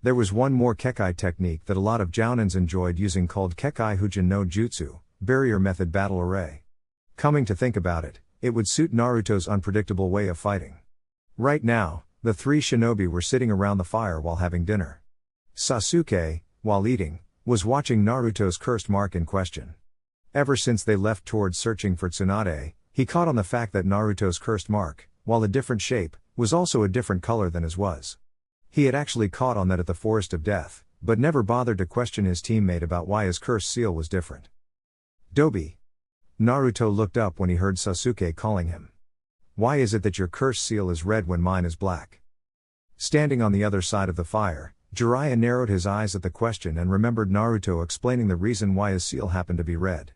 There was one more Kekai technique that a lot of Jounins enjoyed using called Kekai Hujin no Jutsu, barrier method battle array. Coming to think about it, it would suit Naruto's unpredictable way of fighting. Right now, the three shinobi were sitting around the fire while having dinner. Sasuke, while eating, was watching Naruto's cursed mark in question. Ever since they left towards searching for Tsunade, he caught on the fact that Naruto's cursed mark, while a different shape, was also a different color than his was. He had actually caught on that at the Forest of Death, but never bothered to question his teammate about why his cursed seal was different. Dobi. Naruto looked up when he heard Sasuke calling him. Why is it that your cursed seal is red when mine is black? Standing on the other side of the fire, Jiraiya narrowed his eyes at the question and remembered Naruto explaining the reason why his seal happened to be red.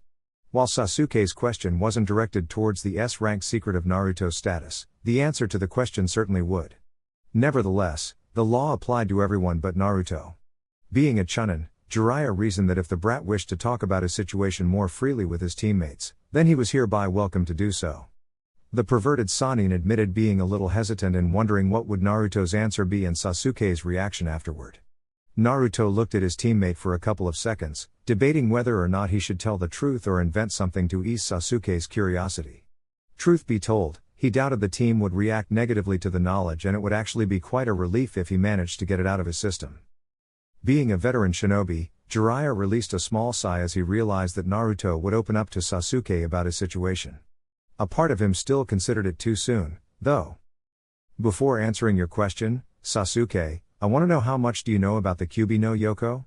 While Sasuke's question wasn't directed towards the S-rank secret of Naruto's status, the answer to the question certainly would. Nevertheless, the law applied to everyone but Naruto. Being a Chunin, Jiraiya reasoned that if the brat wished to talk about his situation more freely with his teammates, then he was hereby welcome to do so. The perverted Sannin admitted being a little hesitant and wondering what would Naruto's answer be and Sasuke's reaction afterward. Naruto looked at his teammate for a couple of seconds, debating whether or not he should tell the truth or invent something to ease Sasuke's curiosity. Truth be told, he doubted the team would react negatively to the knowledge and it would actually be quite a relief if he managed to get it out of his system. Being a veteran shinobi, Jiraiya released a small sigh as he realized that Naruto would open up to Sasuke about his situation. A part of him still considered it too soon, though. Before answering your question, Sasuke, I want to know how much do you know about the Kyuubi no Yoko?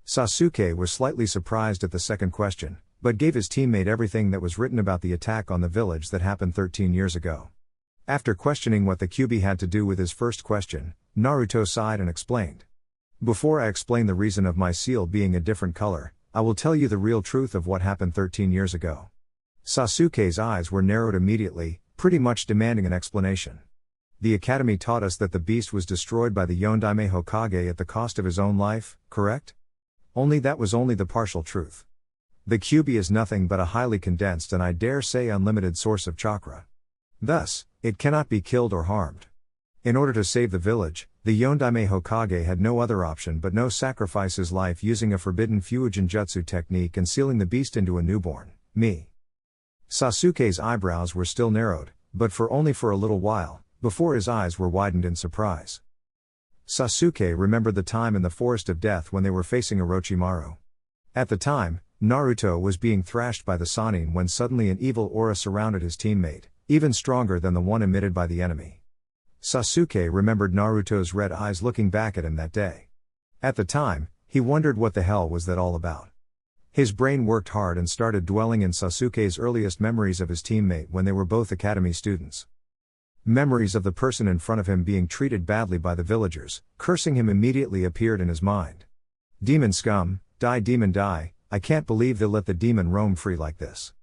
Sasuke was slightly surprised at the second question, but gave his teammate everything that was written about the attack on the village that happened 13 years ago. After questioning what the Kyuubi had to do with his first question, Naruto sighed and explained. Before I explain the reason of my seal being a different color, I will tell you the real truth of what happened 13 years ago. Sasuke's eyes were narrowed immediately, pretty much demanding an explanation. The academy taught us that the beast was destroyed by the Yondaime Hokage at the cost of his own life, correct? Only that was only the partial truth. The Kyuubi is nothing but a highly condensed and I dare say unlimited source of chakra. Thus, it cannot be killed or harmed. In order to save the village, the Yondaime Hokage had no other option but no sacrifice his life using a forbidden Fuujin Jutsu technique and sealing the beast into a newborn, me. Sasuke's eyebrows were still narrowed, but only for a little while, before his eyes were widened in surprise. Sasuke remembered the time in the Forest of Death when they were facing Orochimaru. At the time, Naruto was being thrashed by the Sannin when suddenly an evil aura surrounded his teammate, even stronger than the one emitted by the enemy. Sasuke remembered Naruto's red eyes looking back at him that day. At the time, he wondered what the hell was that all about. His brain worked hard and started dwelling in Sasuke's earliest memories of his teammate when they were both academy students. Memories of the person in front of him being treated badly by the villagers, cursing him immediately appeared in his mind. Demon scum, die demon die, I can't believe they let the demon roam free like this.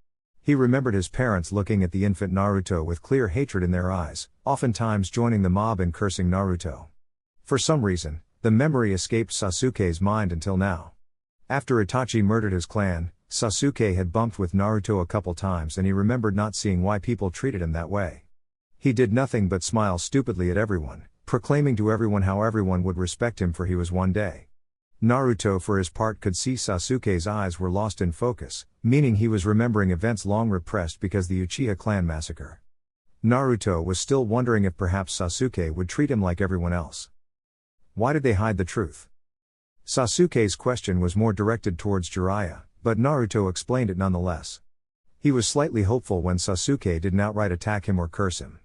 He remembered his parents looking at the infant Naruto with clear hatred in their eyes, oftentimes joining the mob in cursing Naruto. For some reason, the memory escaped Sasuke's mind until now. After Itachi murdered his clan, Sasuke had bumped with Naruto a couple times and he remembered not seeing why people treated him that way. He did nothing but smile stupidly at everyone, proclaiming to everyone how everyone would respect him for he was one day. Naruto for his part could see Sasuke's eyes were lost in focus, meaning he was remembering events long repressed because the Uchiha clan massacre. Naruto was still wondering if perhaps Sasuke would treat him like everyone else. Why did they hide the truth? Sasuke's question was more directed towards Jiraiya, but Naruto explained it nonetheless. He was slightly hopeful when Sasuke didn't outright attack him or curse him.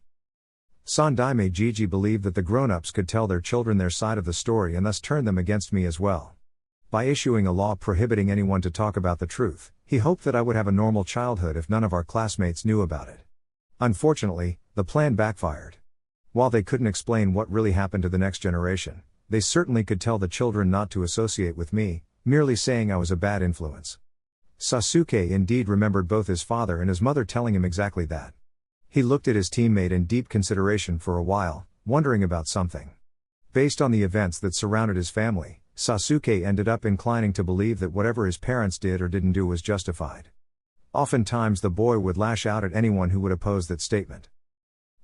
Sandaime Jiji believed that the grown-ups could tell their children their side of the story and thus turn them against me as well. By issuing a law prohibiting anyone to talk about the truth, he hoped that I would have a normal childhood if none of our classmates knew about it. Unfortunately, the plan backfired. While they couldn't explain what really happened to the next generation, they certainly could tell the children not to associate with me, merely saying I was a bad influence. Sasuke indeed remembered both his father and his mother telling him exactly that. He looked at his teammate in deep consideration for a while, wondering about something. Based on the events that surrounded his family, Sasuke ended up inclining to believe that whatever his parents did or didn't do was justified. Oftentimes the boy would lash out at anyone who would oppose that statement.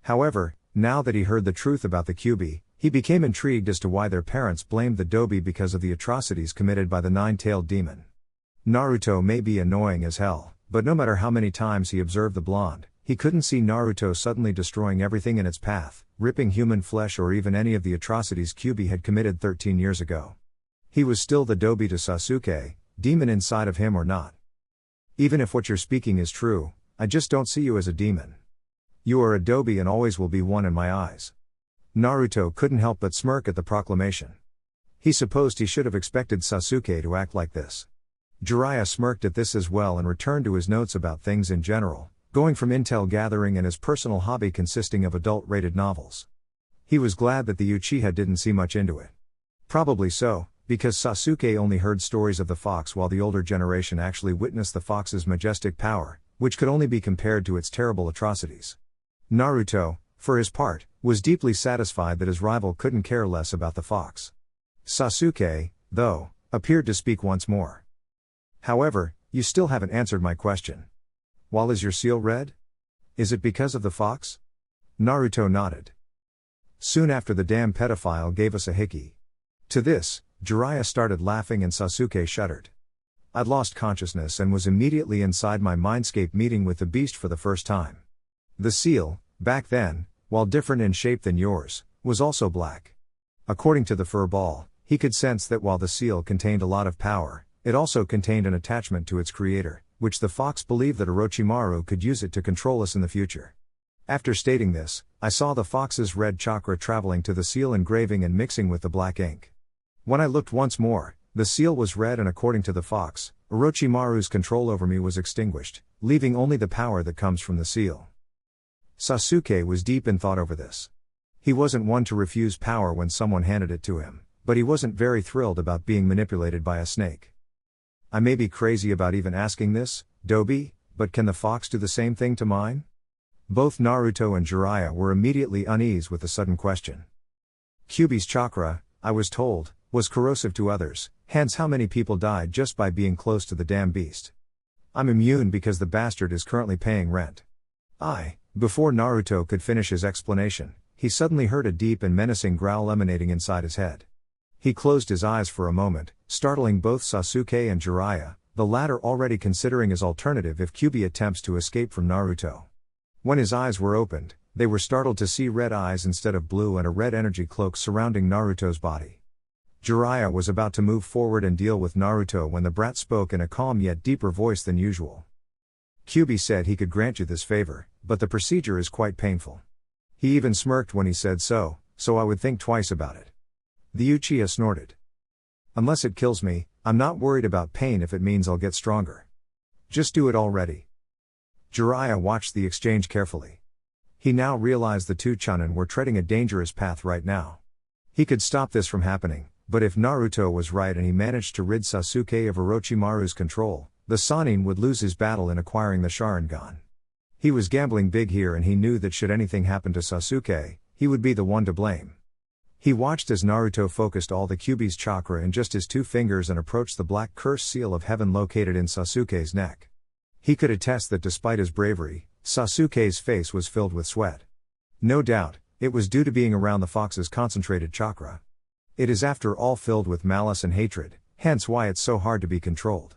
However, now that he heard the truth about the Kyuubi, he became intrigued as to why their parents blamed the Dobi because of the atrocities committed by the nine-tailed demon. Naruto may be annoying as hell, but no matter how many times he observed the blonde, he couldn't see Naruto suddenly destroying everything in its path, ripping human flesh or even any of the atrocities Kyuubi had committed 13 years ago. He was still the Dobi to Sasuke, demon inside of him or not. Even if what you're speaking is true, I just don't see you as a demon. You are a Dobi and always will be one in my eyes. Naruto couldn't help but smirk at the proclamation. He supposed he should have expected Sasuke to act like this. Jiraiya smirked at this as well and returned to his notes about things in general, going from intel gathering and his personal hobby consisting of adult-rated novels. He was glad that the Uchiha didn't see much into it. Probably so, because Sasuke only heard stories of the fox while the older generation actually witnessed the fox's majestic power, which could only be compared to its terrible atrocities. Naruto, for his part, was deeply satisfied that his rival couldn't care less about the fox. Sasuke, though, appeared to speak once more. However, you still haven't answered my question. Why is your seal red? Is it because of the fox? Naruto nodded. Soon after the damn pedophile gave us a hickey. To this, Jiraiya started laughing and Sasuke shuddered. I'd lost consciousness and was immediately inside my mindscape meeting with the beast for the first time. The seal, back then, while different in shape than yours, was also black. According to the fur ball, he could sense that while the seal contained a lot of power, it also contained an attachment to its creator, which the fox believed that Orochimaru could use it to control us in the future. After stating this, I saw the fox's red chakra traveling to the seal engraving and mixing with the black ink. When I looked once more, the seal was red, and according to the fox, Orochimaru's control over me was extinguished, leaving only the power that comes from the seal. Sasuke was deep in thought over this. He wasn't one to refuse power when someone handed it to him, but he wasn't very thrilled about being manipulated by a snake. I may be crazy about even asking this, Dobi, but can the fox do the same thing to mine? Both Naruto and Jiraiya were immediately uneasy with the sudden question. Kyuubi's chakra, I was told, was corrosive to others, hence how many people died just by being close to the damn beast. I'm immune because the bastard is currently paying rent. Before Naruto could finish his explanation, he suddenly heard a deep and menacing growl emanating inside his head. He closed his eyes for a moment, startling both Sasuke and Jiraiya, the latter already considering his alternative if Kyuubi attempts to escape from Naruto. When his eyes were opened, they were startled to see red eyes instead of blue and a red energy cloak surrounding Naruto's body. Jiraiya was about to move forward and deal with Naruto when the brat spoke in a calm yet deeper voice than usual. Kyuubi said he could grant you this favor, but the procedure is quite painful. He even smirked when he said so I would think twice about it. The Uchiha snorted. Unless it kills me, I'm not worried about pain if it means I'll get stronger. Just do it already. Jiraiya watched the exchange carefully. He now realized the two Chunin were treading a dangerous path right now. He could stop this from happening, but if Naruto was right and he managed to rid Sasuke of Orochimaru's control, the Sannin would lose his battle in acquiring the Sharingan. He was gambling big here, and he knew that should anything happen to Sasuke, he would be the one to blame. He watched as Naruto focused all the Kyuubi's chakra in just his 2 fingers and approached the black curse seal of heaven located in Sasuke's neck. He could attest that despite his bravery, Sasuke's face was filled with sweat. No doubt, it was due to being around the fox's concentrated chakra. It is after all filled with malice and hatred, hence why it's so hard to be controlled.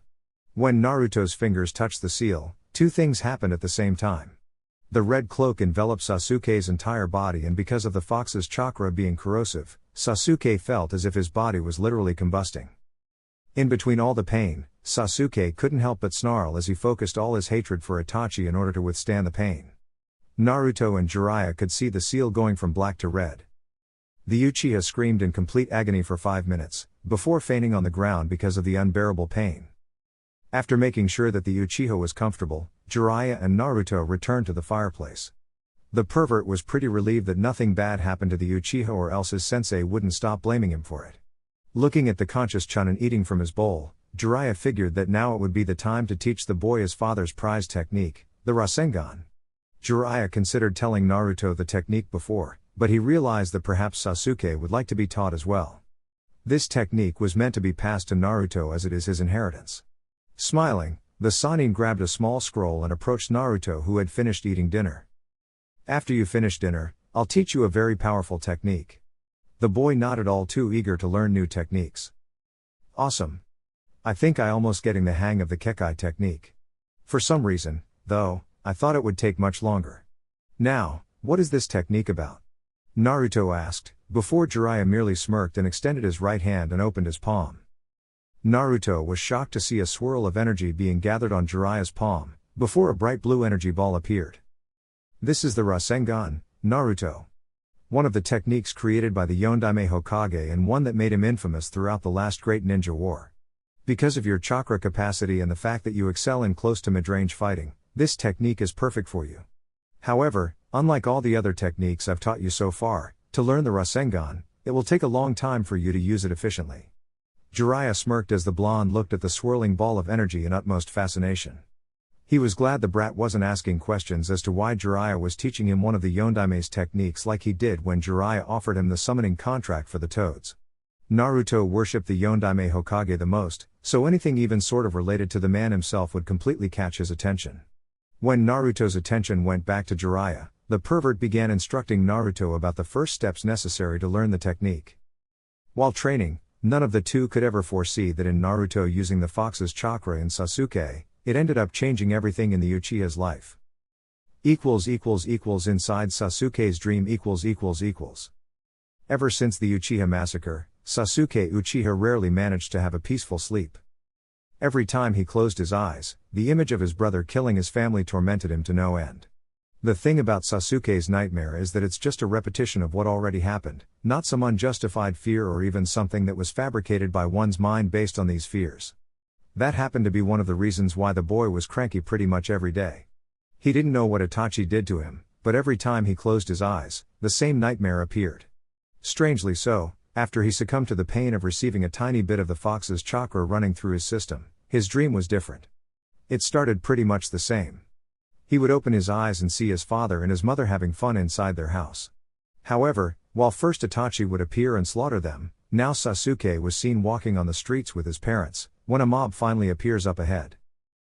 When Naruto's fingers touched the seal, 2 things happened at the same time. The red cloak enveloped Sasuke's entire body, and because of the fox's chakra being corrosive, Sasuke felt as if his body was literally combusting. In between all the pain, Sasuke couldn't help but snarl as he focused all his hatred for Itachi in order to withstand the pain. Naruto and Jiraiya could see the seal going from black to red. The Uchiha screamed in complete agony for 5 minutes, before fainting on the ground because of the unbearable pain. After making sure that the Uchiha was comfortable, Jiraiya and Naruto returned to the fireplace. The pervert was pretty relieved that nothing bad happened to the Uchiha, or else his sensei wouldn't stop blaming him for it. Looking at the conscious Chunin eating from his bowl, Jiraiya figured that now it would be the time to teach the boy his father's prized technique, the Rasengan. Jiraiya considered telling Naruto the technique before, but he realized that perhaps Sasuke would like to be taught as well. This technique was meant to be passed to Naruto as it is his inheritance. Smiling, the Sannin grabbed a small scroll and approached Naruto, who had finished eating dinner. After you finish dinner, I'll teach you a very powerful technique. The boy nodded, all too eager to learn new techniques. Awesome. I think I almost getting the hang of the Kekai technique. For some reason, though, I thought it would take much longer. Now, what is this technique about? Naruto asked, before Jiraiya merely smirked and extended his right hand and opened his palm. Naruto was shocked to see a swirl of energy being gathered on Jiraiya's palm, before a bright blue energy ball appeared. This is the Rasengan, Naruto. One of the techniques created by the Yondaime Hokage, and one that made him infamous throughout the last great ninja war. Because of your chakra capacity and the fact that you excel in close to mid-range fighting, this technique is perfect for you. However, unlike all the other techniques I've taught you so far, to learn the Rasengan, it will take a long time for you to use it efficiently. Jiraiya smirked as the blonde looked at the swirling ball of energy in utmost fascination. He was glad the brat wasn't asking questions as to why Jiraiya was teaching him one of the Yondaime's techniques like he did when Jiraiya offered him the summoning contract for the toads. Naruto worshipped the Yondaime Hokage the most, so anything even sort of related to the man himself would completely catch his attention. When Naruto's attention went back to Jiraiya, the pervert began instructing Naruto about the first steps necessary to learn the technique. While training, none of the two could ever foresee that in Naruto using the fox's chakra in Sasuke, it ended up changing everything in the Uchiha's life. Inside Sasuke's dream . Ever since the Uchiha massacre, Sasuke Uchiha rarely managed to have a peaceful sleep. Every time he closed his eyes, the image of his brother killing his family tormented him to no end. The thing about Sasuke's nightmare is that it's just a repetition of what already happened, not some unjustified fear or even something that was fabricated by one's mind based on these fears. That happened to be one of the reasons why the boy was cranky pretty much every day. He didn't know what Itachi did to him, but every time he closed his eyes, the same nightmare appeared. Strangely so, after he succumbed to the pain of receiving a tiny bit of the fox's chakra running through his system, his dream was different. It started pretty much the same. He would open his eyes and see his father and his mother having fun inside their house. However, while first Itachi would appear and slaughter them, now Sasuke was seen walking on the streets with his parents, when a mob finally appears up ahead.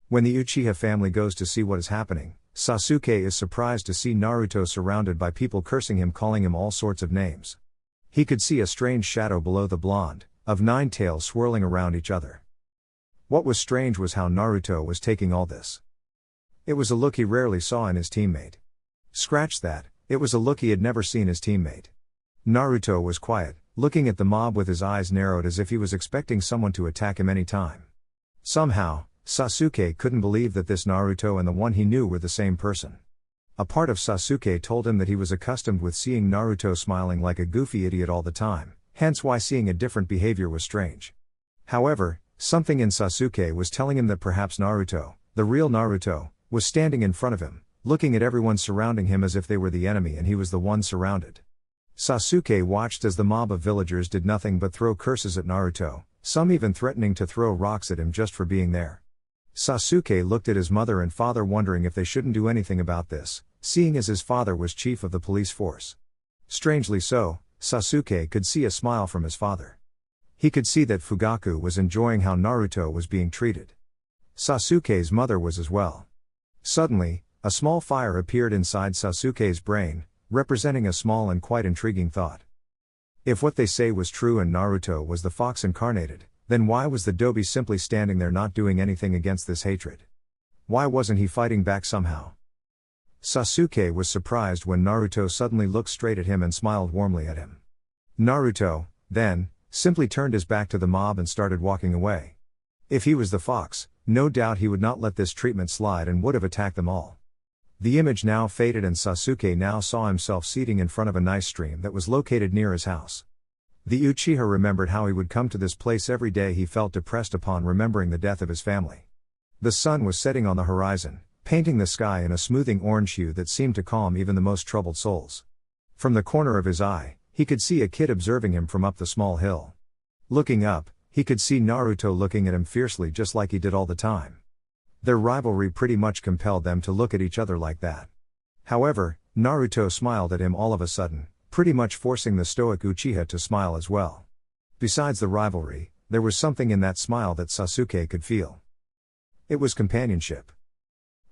When the Uchiha family goes to see what is happening, Sasuke is surprised to see Naruto surrounded by people cursing him, calling him all sorts of names. He could see a strange shadow below the blonde, of 9 tails swirling around each other. What was strange was how Naruto was taking all this. It was a look he rarely saw in his teammate. Scratch that, it was a look he had never seen his teammate. Naruto was quiet, looking at the mob with his eyes narrowed as if he was expecting someone to attack him any time. Somehow, Sasuke couldn't believe that this Naruto and the one he knew were the same person. A part of Sasuke told him that he was accustomed with seeing Naruto smiling like a goofy idiot all the time, hence why seeing a different behavior was strange. However, something in Sasuke was telling him that perhaps Naruto, the real Naruto, was standing in front of him, looking at everyone surrounding him as if they were the enemy and he was the one surrounded. Sasuke watched as the mob of villagers did nothing but throw curses at Naruto, some even threatening to throw rocks at him just for being there. Sasuke looked at his mother and father wondering if they shouldn't do anything about this, seeing as his father was chief of the police force. Strangely so, Sasuke could see a smile from his father. He could see that Fugaku was enjoying how Naruto was being treated. Sasuke's mother was as well. Suddenly, a small fire appeared inside Sasuke's brain, representing a small and quite intriguing thought. If what they say was true and Naruto was the fox incarnated, then why was the Dobi simply standing there not doing anything against this hatred? Why wasn't he fighting back somehow? Sasuke was surprised when Naruto suddenly looked straight at him and smiled warmly at him. Naruto, then, simply turned his back to the mob and started walking away. If he was the fox, no doubt he would not let this treatment slide and would have attacked them all. The image now faded and Sasuke now saw himself seating in front of a nice stream that was located near his house. The Uchiha remembered how he would come to this place every day. He felt depressed upon remembering the death of his family. The sun was setting on the horizon, painting the sky in a smoothing orange hue that seemed to calm even the most troubled souls. From the corner of his eye, he could see a kid observing him from up the small hill. Looking up, he could see Naruto looking at him fiercely just like he did all the time. Their rivalry pretty much compelled them to look at each other like that. However, Naruto smiled at him all of a sudden, pretty much forcing the stoic Uchiha to smile as well. Besides the rivalry, there was something in that smile that Sasuke could feel. It was companionship.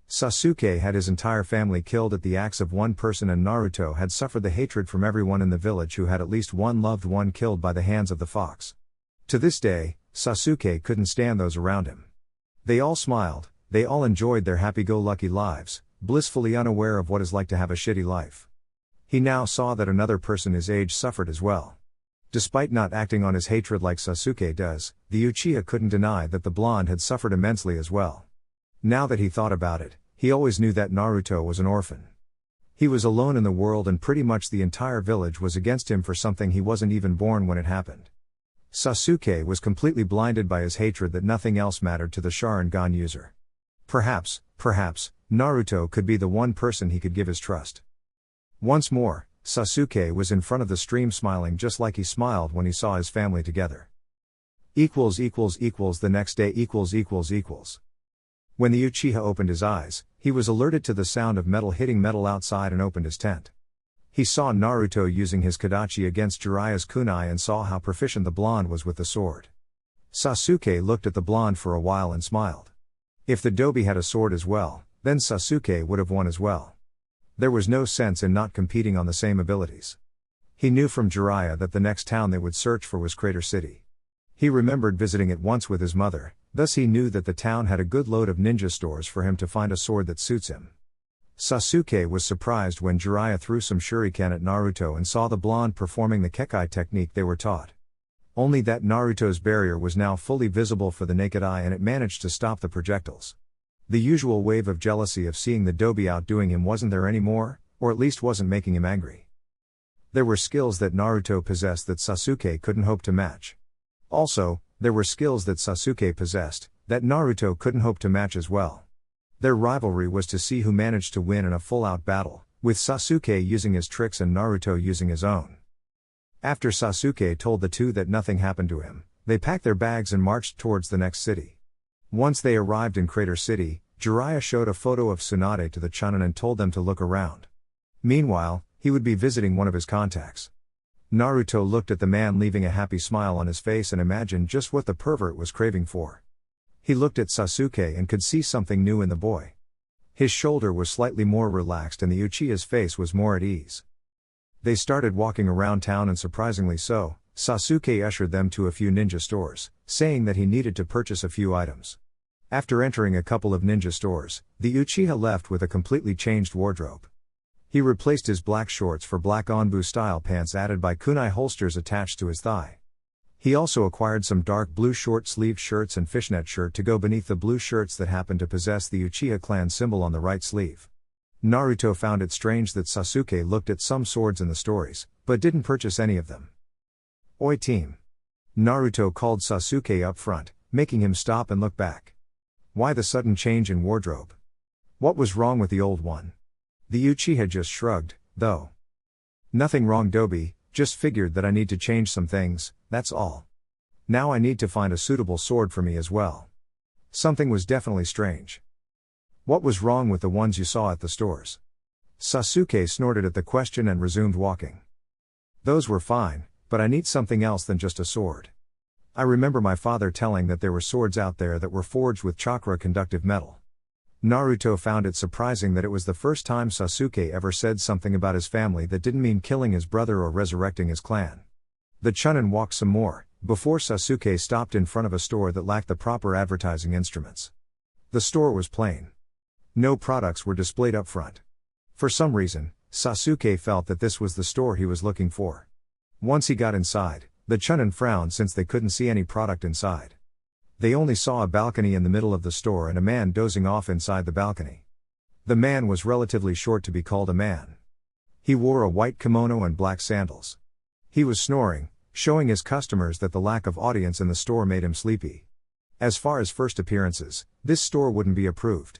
Sasuke had his entire family killed at the axe of one person and Naruto had suffered the hatred from everyone in the village who had at least one loved one killed by the hands of the fox. To this day, Sasuke couldn't stand those around him. They all smiled, they all enjoyed their happy-go-lucky lives, blissfully unaware of what it's like to have a shitty life. He now saw that another person his age suffered as well. Despite not acting on his hatred like Sasuke does, the Uchiha couldn't deny that the blonde had suffered immensely as well. Now that he thought about it, he always knew that Naruto was an orphan. He was alone in the world and pretty much the entire village was against him for something he wasn't even born when it happened. Sasuke was completely blinded by his hatred that nothing else mattered to the Sharingan user. Perhaps, Naruto could be the one person he could give his trust. Once more, Sasuke was in front of the stream smiling just like he smiled when he saw his family together. The next day When the Uchiha opened his eyes, he was alerted to the sound of metal hitting metal outside and opened his tent. He saw Naruto using his Kadachi against Jiraiya's kunai and saw how proficient the blonde was with the sword. Sasuke looked at the blonde for a while and smiled. If the Dobi had a sword as well, then Sasuke would have won as well. There was no sense in not competing on the same abilities. He knew from Jiraiya that the next town they would search for was Crater City. He remembered visiting it once with his mother, thus he knew that the town had a good load of ninja stores for him to find a sword that suits him. Sasuke was surprised when Jiraiya threw some shuriken at Naruto and saw the blonde performing the Kekai technique they were taught. Only that Naruto's barrier was now fully visible for the naked eye and it managed to stop the projectiles. The usual wave of jealousy of seeing the Dobi outdoing him wasn't there anymore, or at least wasn't making him angry. There were skills that Naruto possessed that Sasuke couldn't hope to match. Also, there were skills that Sasuke possessed, that Naruto couldn't hope to match as well. Their rivalry was to see who managed to win in a full-out battle, with Sasuke using his tricks and Naruto using his own. After Sasuke told the two that nothing happened to him, they packed their bags and marched towards the next city. Once they arrived in Crater City, Jiraiya showed a photo of Tsunade to the Chunin and told them to look around. Meanwhile, he would be visiting one of his contacts. Naruto looked at the man, leaving a happy smile on his face, and imagined just what the pervert was craving for. He looked at Sasuke and could see something new in the boy. His shoulder was slightly more relaxed and the Uchiha's face was more at ease. They started walking around town, and surprisingly so, Sasuke ushered them to a few ninja stores, saying that he needed to purchase a few items. After entering a couple of ninja stores, the Uchiha left with a completely changed wardrobe. He replaced his black shorts for black Onbu-style pants added by kunai holsters attached to his thigh. He also acquired some dark blue short-sleeved shirts and fishnet shirt to go beneath the blue shirts that happened to possess the Uchiha clan symbol on the right sleeve. Naruto found it strange that Sasuke looked at some swords in the stories, but didn't purchase any of them. "Oi team!" Naruto called Sasuke up front, making him stop and look back. Why the sudden change in wardrobe? What was wrong with the old one? The Uchiha just shrugged, though. "Nothing wrong, Dobi, just figured that I need to change some things, that's all. Now I need to find a suitable sword for me as well." Something was definitely strange. "What was wrong with the ones you saw at the stores?" Sasuke snorted at the question and resumed walking. "Those were fine, but I need something else than just a sword. I remember my father telling that there were swords out there that were forged with chakra-conductive metal." Naruto found it surprising that it was the first time Sasuke ever said something about his family that didn't mean killing his brother or resurrecting his clan. The Chunin walked some more, before Sasuke stopped in front of a store that lacked the proper advertising instruments. The store was plain. No products were displayed up front. For some reason, Sasuke felt that this was the store he was looking for. Once he got inside, the Chunin frowned since they couldn't see any product inside. They only saw a balcony in the middle of the store and a man dozing off inside the balcony. The man was relatively short to be called a man. He wore a white kimono and black sandals. He was snoring, showing his customers that the lack of audience in the store made him sleepy. As far as first appearances, this store wouldn't be approved.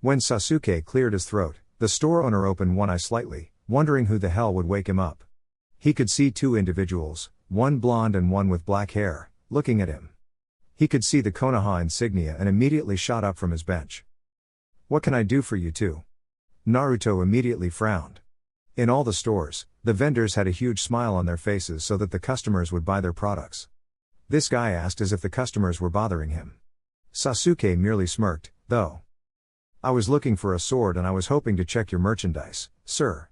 When Sasuke cleared his throat, the store owner opened one eye slightly, wondering who the hell would wake him up. He could see two individuals, one blonde and one with black hair, looking at him. He could see the Konoha insignia and immediately shot up from his bench. "What can I do for you two?" Naruto immediately frowned. In all the stores, the vendors had a huge smile on their faces so that the customers would buy their products. This guy asked as if the customers were bothering him. Sasuke merely smirked, though. "I was looking for a sword and I was hoping to check your merchandise, sir."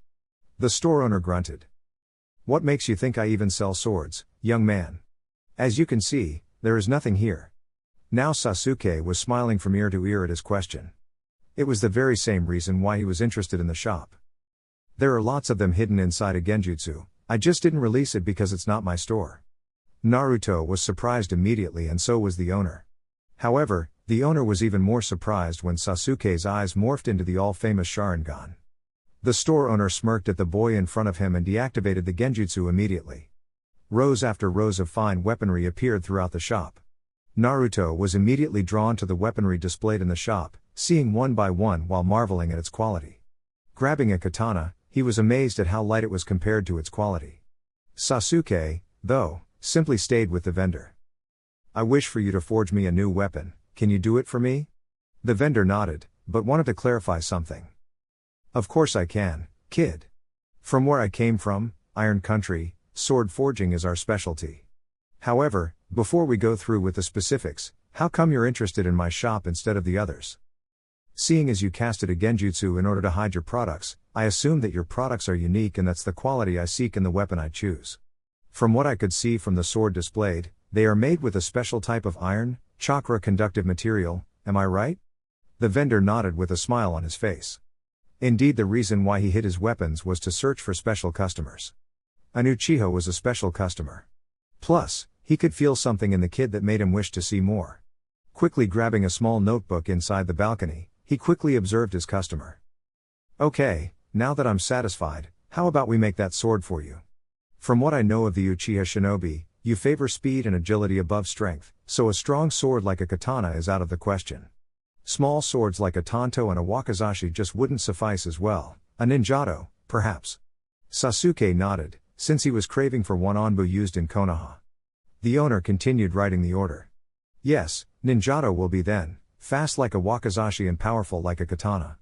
The store owner grunted. "What makes you think I even sell swords, young man? As you can see, there is nothing here." Now Sasuke was smiling from ear to ear at his question. It was the very same reason why he was interested in the shop. "There are lots of them hidden inside a genjutsu, I just didn't release it because it's not my store." Naruto was surprised immediately and so was the owner. However, the owner was even more surprised when Sasuke's eyes morphed into the all-famous Sharingan. The store owner smirked at the boy in front of him and deactivated the genjutsu immediately. Rows after rows of fine weaponry appeared throughout the shop. Naruto was immediately drawn to the weaponry displayed in the shop, seeing one by one while marveling at its quality. Grabbing a katana, he was amazed at how light it was compared to its quality. Sasuke, though, simply stayed with the vendor. "I wish for you to forge me a new weapon, can you do it for me?" The vendor nodded, but wanted to clarify something. "Of course I can, kid. From where I came from, Iron Country, sword forging is our specialty. However, before we go through with the specifics, how come you're interested in my shop instead of the others? Seeing as you casted a genjutsu in order to hide your products, I assume that your products are unique and that's the quality I seek in the weapon I choose. From what I could see from the sword displayed, they are made with a special type of iron, chakra-conductive material, am I right?" The vendor nodded with a smile on his face. Indeed, the reason why he hid his weapons was to search for special customers. An Uchiha was a special customer. Plus, he could feel something in the kid that made him wish to see more. Quickly grabbing a small notebook inside the balcony, He quickly observed his customer. Okay, now that I'm satisfied, how about we make that sword for you? From what I know of the Uchiha Shinobi, you favor speed and agility above strength, so a strong sword like a katana is out of the question. Small swords like a tanto and a wakizashi just wouldn't suffice as well, a ninjato, perhaps. Sasuke nodded, since he was craving for one onbu used in Konoha. The owner continued writing the order. Yes, ninjato will be then, fast like a wakizashi and powerful like a katana.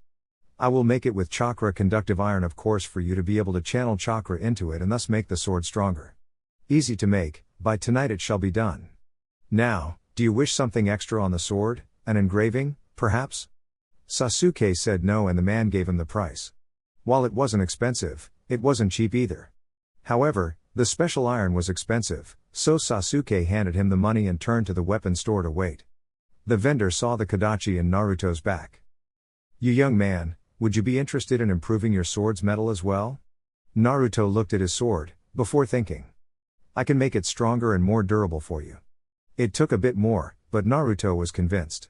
I will make it with chakra conductive iron of course for you to be able to channel chakra into it and thus make the sword stronger. Easy to make, by tonight it shall be done. Now, do you wish something extra on the sword, an engraving, perhaps? Sasuke said no and the man gave him the price. While it wasn't expensive, it wasn't cheap either. However, the special iron was expensive, so Sasuke handed him the money and turned to the weapon store to wait. The vendor saw the Kadachi in Naruto's back. You young man, would you be interested in improving your sword's metal as well? Naruto looked at his sword, before thinking. I can make it stronger and more durable for you. It took a bit more, but Naruto was convinced.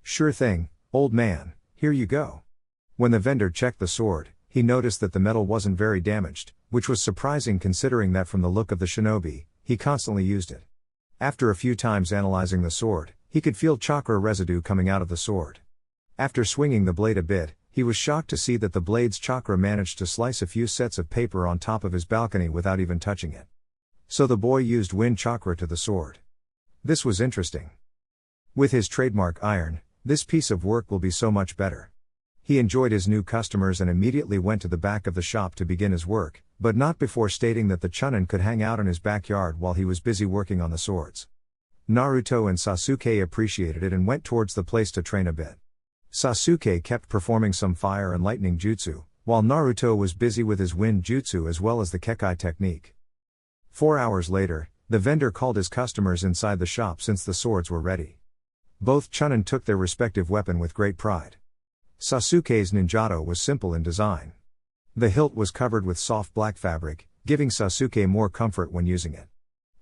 Sure thing, old man, here you go. When the vendor checked the sword, he noticed that the metal wasn't very damaged, which was surprising considering that from the look of the shinobi, he constantly used it. After a few times analyzing the sword, he could feel chakra residue coming out of the sword. After swinging the blade a bit, he was shocked to see that the blade's chakra managed to slice a few sets of paper on top of his balcony without even touching it. So the boy used wind chakra to the sword. This was interesting. With his trademark iron, this piece of work will be so much better. He enjoyed his new customers and immediately went to the back of the shop to begin his work, but not before stating that the Chunin could hang out in his backyard while he was busy working on the swords. Naruto and Sasuke appreciated it and went towards the place to train a bit. Sasuke kept performing some fire and lightning jutsu, while Naruto was busy with his wind jutsu as well as the kekai technique. 4 hours later, the vendor called his customers inside the shop since the swords were ready. Both Chunin took their respective weapon with great pride. Sasuke's ninjato was simple in design. The hilt was covered with soft black fabric, giving Sasuke more comfort when using it.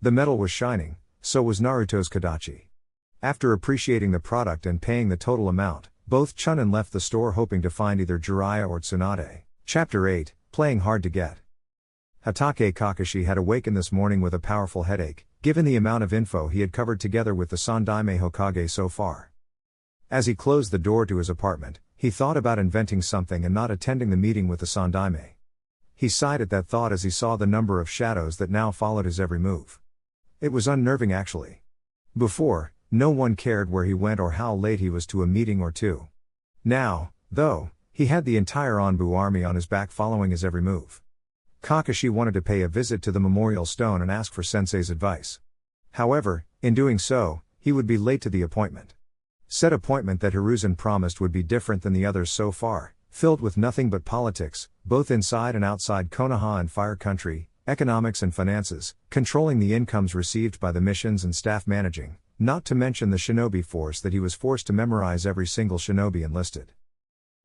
The metal was shining, so was Naruto's Kadachi. After appreciating the product and paying the total amount, both Chunin left the store hoping to find either Jiraiya or Tsunade. Chapter 8, Playing Hard to Get. Hatake Kakashi had awakened this morning with a powerful headache, given the amount of info he had covered together with the Sandaime Hokage so far. As he closed the door to his apartment, he thought about inventing something and not attending the meeting with the Sandaime. He sighed at that thought as he saw the number of shadows that now followed his every move. It was unnerving actually. Before, no one cared where he went or how late he was to a meeting or two. Now, though, he had the entire Onbu army on his back following his every move. Kakashi wanted to pay a visit to the memorial stone and ask for Sensei's advice. However, in doing so, he would be late to the appointment. Said appointment that Hiruzen promised would be different than the others so far, filled with nothing but politics, both inside and outside Konoha and Fire Country, economics and finances, controlling the incomes received by the missions and staff managing, not to mention the shinobi force that he was forced to memorize every single shinobi enlisted.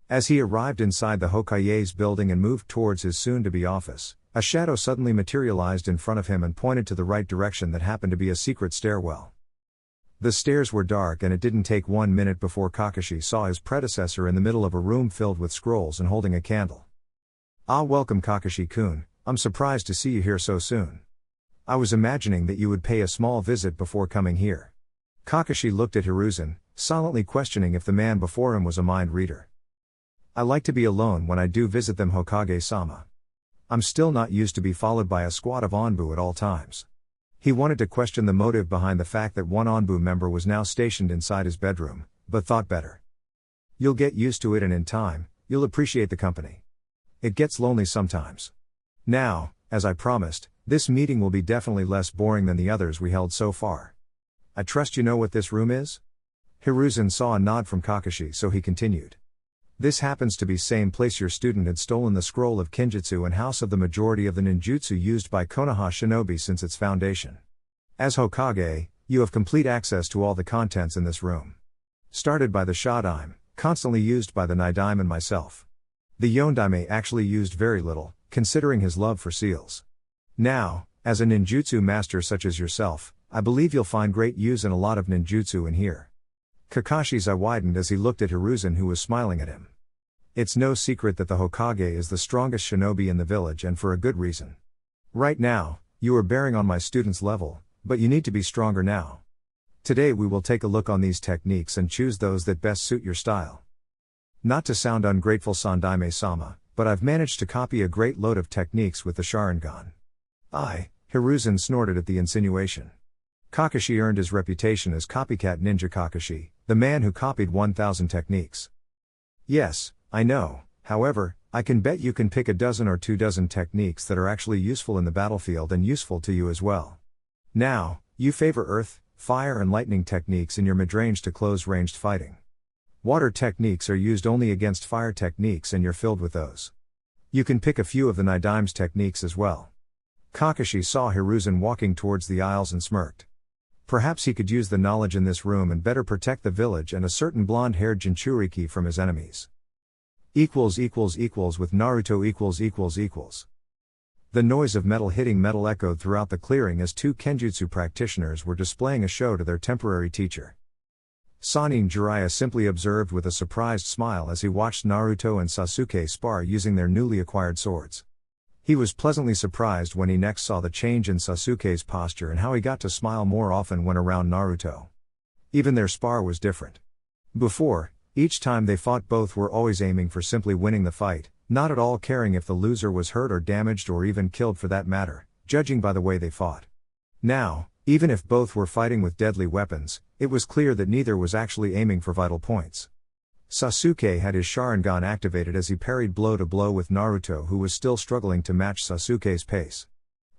As he arrived inside the Hokage's building and moved towards his soon-to-be office, a shadow suddenly materialized in front of him and pointed to the right direction that happened to be a secret stairwell. The stairs were dark and it didn't take 1 minute before Kakashi saw his predecessor in the middle of a room filled with scrolls and holding a candle. Ah, welcome Kakashi-kun, I'm surprised to see you here so soon. I was imagining that you would pay a small visit before coming here. Kakashi looked at Hiruzen, silently questioning if the man before him was a mind reader. I like to be alone when I do visit them, Hokage-sama. I'm still not used to be followed by a squad of Onbu at all times. He wanted to question the motive behind the fact that one Onbu member was now stationed inside his bedroom, but thought better. You'll get used to it and in time, you'll appreciate the company. It gets lonely sometimes. Now, as I promised, this meeting will be definitely less boring than the others we held so far. I trust you know what this room is? Hiruzen saw a nod from Kakashi, so he continued. This happens to be same place your student had stolen the scroll of Kinjutsu and house of the majority of the ninjutsu used by Konoha shinobi since its foundation. As Hokage, you have complete access to all the contents in this room. Started by the Shadaime, constantly used by the Nidaime and myself. The Yondaime actually used very little, considering his love for seals. Now, as a ninjutsu master such as yourself, I believe you'll find great use in a lot of ninjutsu in here. Kakashi's eye widened as he looked at Hiruzen, who was smiling at him. It's no secret that the Hokage is the strongest shinobi in the village, and for a good reason. Right now, you are bearing on my student's level, but you need to be stronger now. Today we will take a look on these techniques and choose those that best suit your style. Not to sound ungrateful, Sandaime-sama, but I've managed to copy a great load of techniques with the Sharingan. Hiruzen snorted at the insinuation. Kakashi earned his reputation as copycat ninja Kakashi, the man who copied 1,000 techniques. Yes, I know, however, I can bet you can pick a dozen or 2 dozen techniques that are actually useful in the battlefield and useful to you as well. Now, you favor earth, fire and lightning techniques in your mid-range to close-ranged fighting. Water techniques are used only against fire techniques, and you're filled with those. You can pick a few of the Nidaime's techniques as well. Kakashi saw Hiruzen walking towards the aisles and smirked. Perhaps he could use the knowledge in this room and better protect the village and a certain blonde-haired Jinchuriki from his enemies. With Naruto . The noise of metal hitting metal echoed throughout the clearing as 2 Kenjutsu practitioners were displaying a show to their temporary teacher. Sannin Jiraiya simply observed with a surprised smile as he watched Naruto and Sasuke spar using their newly acquired swords. He was pleasantly surprised when he next saw the change in Sasuke's posture and how he got to smile more often when around Naruto. Even their spar was different. Before, each time they fought, both were always aiming for simply winning the fight, not at all caring if the loser was hurt or damaged or even killed for that matter, judging by the way they fought. Now, even if both were fighting with deadly weapons, it was clear that neither was actually aiming for vital points. Sasuke had his Sharingan activated as he parried blow to blow with Naruto, who was still struggling to match Sasuke's pace.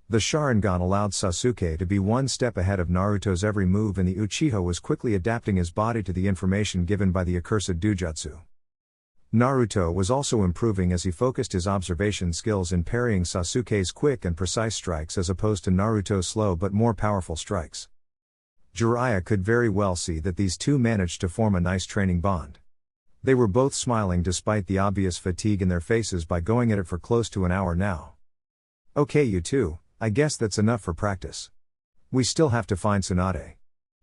The Sharingan allowed Sasuke to be one step ahead of Naruto's every move, and the Uchiha was quickly adapting his body to the information given by the accursed Dujutsu. Naruto was also improving as he focused his observation skills in parrying Sasuke's quick and precise strikes as opposed to Naruto's slow but more powerful strikes. Jiraiya could very well see that these two managed to form a nice training bond. They were both smiling despite the obvious fatigue in their faces by going at it for close to an hour now. Okay, you two, I guess that's enough for practice. We still have to find Tsunade.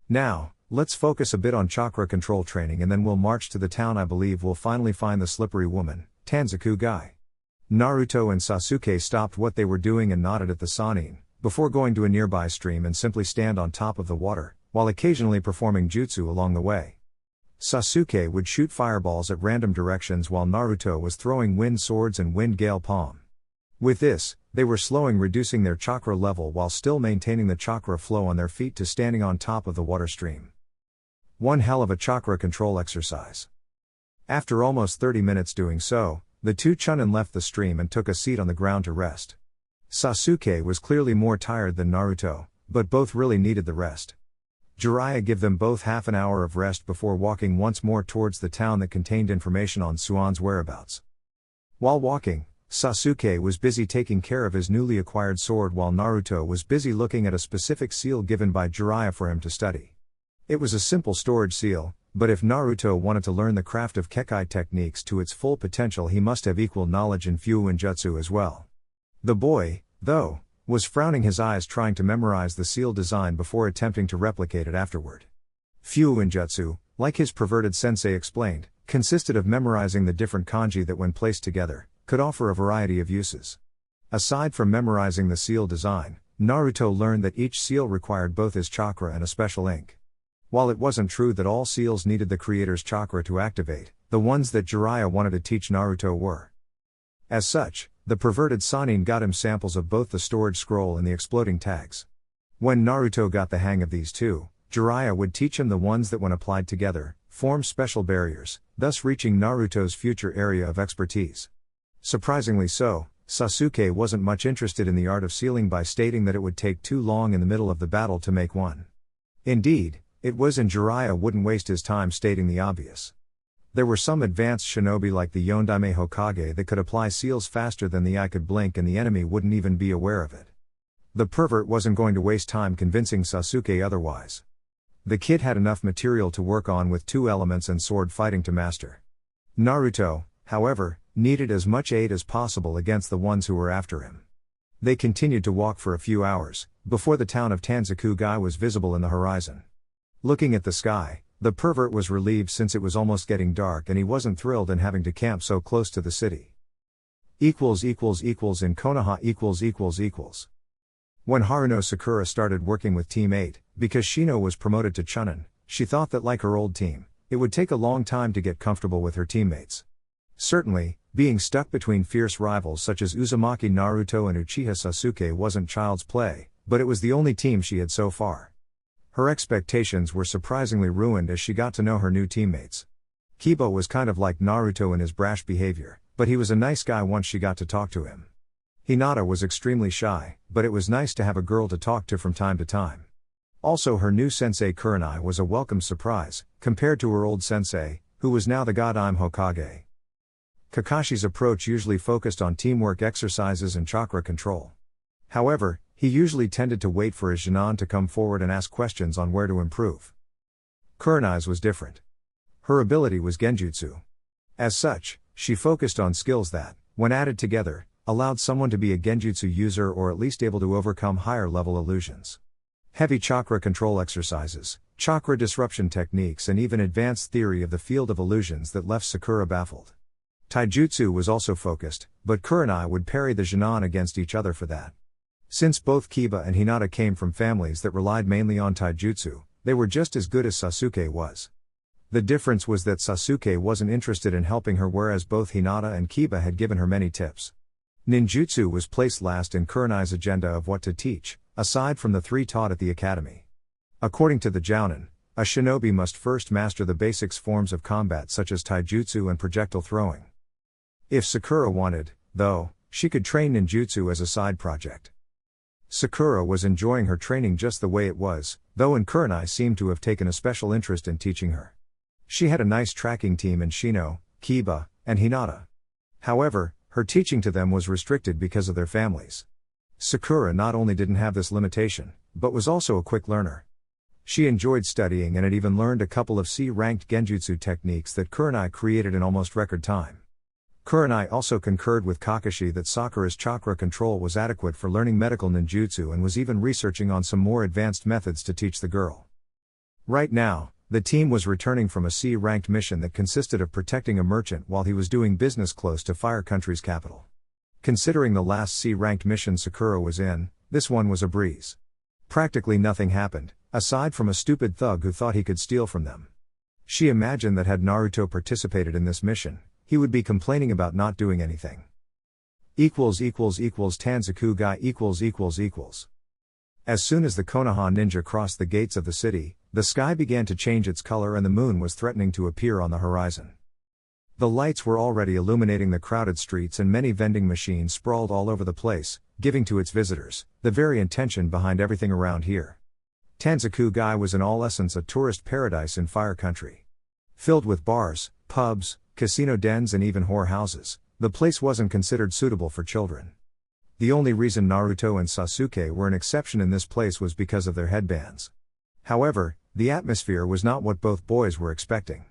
Now, let's focus a bit on chakra control training and then we'll march to the town. I believe we'll finally find the slippery woman, Tanzaku guy. Naruto and Sasuke stopped what they were doing and nodded at the Sannin, before going to a nearby stream and simply stand on top of the water, while occasionally performing jutsu along the way. Sasuke would shoot fireballs at random directions while Naruto was throwing wind swords and wind gale palm. With this, they were reducing their chakra level while still maintaining the chakra flow on their feet to standing on top of the water stream. One hell of a chakra control exercise. After almost 30 minutes doing so, the two Chunin left the stream and took a seat on the ground to rest. Sasuke was clearly more tired than Naruto, but both really needed the rest. Jiraiya gave them both half an hour of rest before walking once more towards the town that contained information on Suan's whereabouts. While walking, Sasuke was busy taking care of his newly acquired sword while Naruto was busy looking at a specific seal given by Jiraiya for him to study. It was a simple storage seal, but if Naruto wanted to learn the craft of Kekai techniques to its full potential, he must have equal knowledge in Fuinjutsu as well. The boy, though, was frowning his eyes trying to memorize the seal design before attempting to replicate it afterward. Fuinjutsu, like his perverted sensei explained, consisted of memorizing the different kanji that when placed together, could offer a variety of uses. Aside from memorizing the seal design, Naruto learned that each seal required both his chakra and a special ink. While it wasn't true that all seals needed the creator's chakra to activate, the ones that Jiraiya wanted to teach Naruto were. As such, the perverted Sannin got him samples of both the storage scroll and the exploding tags. When Naruto got the hang of these two, Jiraiya would teach him the ones that when applied together, form special barriers, thus reaching Naruto's future area of expertise. Surprisingly so, Sasuke wasn't much interested in the art of sealing by stating that it would take too long in the middle of the battle to make one. Indeed, it was, and Jiraiya wouldn't waste his time stating the obvious. There were some advanced shinobi like the Yondaime Hokage that could apply seals faster than the eye could blink and the enemy wouldn't even be aware of it. The pervert wasn't going to waste time convincing Sasuke otherwise. The kid had enough material to work on with 2 elements and sword fighting to master. Naruto, however, needed as much aid as possible against the ones who were after him. They continued to walk for a few hours, before the town of Tanzaku-gai was visible in the horizon. Looking at the sky, The pervert was relieved since it was almost getting dark and he wasn't thrilled in having to camp so close to the city. In Konoha . When Haruno Sakura started working with Team 8, because Shino was promoted to Chunin, she thought that like her old team, it would take a long time to get comfortable with her teammates. Certainly, being stuck between fierce rivals such as Uzumaki Naruto and Uchiha Sasuke wasn't child's play, but it was the only team she had so far. Her expectations were surprisingly ruined as she got to know her new teammates. Kiba was kind of like Naruto in his brash behavior, but he was a nice guy once she got to talk to him. Hinata was extremely shy, but it was nice to have a girl to talk to from time to time. Also, her new sensei Kurenai was a welcome surprise, compared to her old sensei, who was now the god Hokage. Kakashi's approach usually focused on teamwork exercises and chakra control. However, he usually tended to wait for his genin to come forward and ask questions on where to improve. Kurenai's was different. Her ability was genjutsu. As such, she focused on skills that, when added together, allowed someone to be a genjutsu user or at least able to overcome higher level illusions. Heavy chakra control exercises, chakra disruption techniques and even advanced theory of the field of illusions that left Sakura baffled. Taijutsu was also focused, but Kurenai would parry the genin against each other for that. Since both Kiba and Hinata came from families that relied mainly on taijutsu, they were just as good as Sasuke was. The difference was that Sasuke wasn't interested in helping her, whereas both Hinata and Kiba had given her many tips. Ninjutsu was placed last in Kurenai's agenda of what to teach, aside from the 3 taught at the academy. According to the Jounin, a shinobi must first master the basics forms of combat such as taijutsu and projectile throwing. If Sakura wanted, though, she could train ninjutsu as a side project. Sakura was enjoying her training just the way it was, though Kurenai seemed to have taken a special interest in teaching her. She had a nice tracking team in Shino, Kiba, and Hinata. However, her teaching to them was restricted because of their families. Sakura not only didn't have this limitation, but was also a quick learner. She enjoyed studying and had even learned a couple of C-ranked genjutsu techniques that Kurenai created in almost record time. Kurenai also concurred with Kakashi that Sakura's chakra control was adequate for learning medical ninjutsu and was even researching on some more advanced methods to teach the girl. Right now, the team was returning from a C-ranked mission that consisted of protecting a merchant while he was doing business close to Fire Country's capital. Considering the last C-ranked mission Sakura was in, this one was a breeze. Practically nothing happened, aside from a stupid thug who thought he could steal from them. She imagined that had Naruto participated in this mission, he would be complaining about not doing anything. Tanzaku Gai . As soon as the Konoha ninja crossed the gates of the city, the sky began to change its color and the moon was threatening to appear on the horizon. The lights were already illuminating the crowded streets and many vending machines sprawled all over the place, giving to its visitors the very intention behind everything around here. Tanzaku Gai was in all essence a tourist paradise in Fire Country. Filled with bars, pubs, casino dens and even whore houses, the place wasn't considered suitable for children. The only reason Naruto and Sasuke were an exception in this place was because of their headbands. However, the atmosphere was not what both boys were expecting.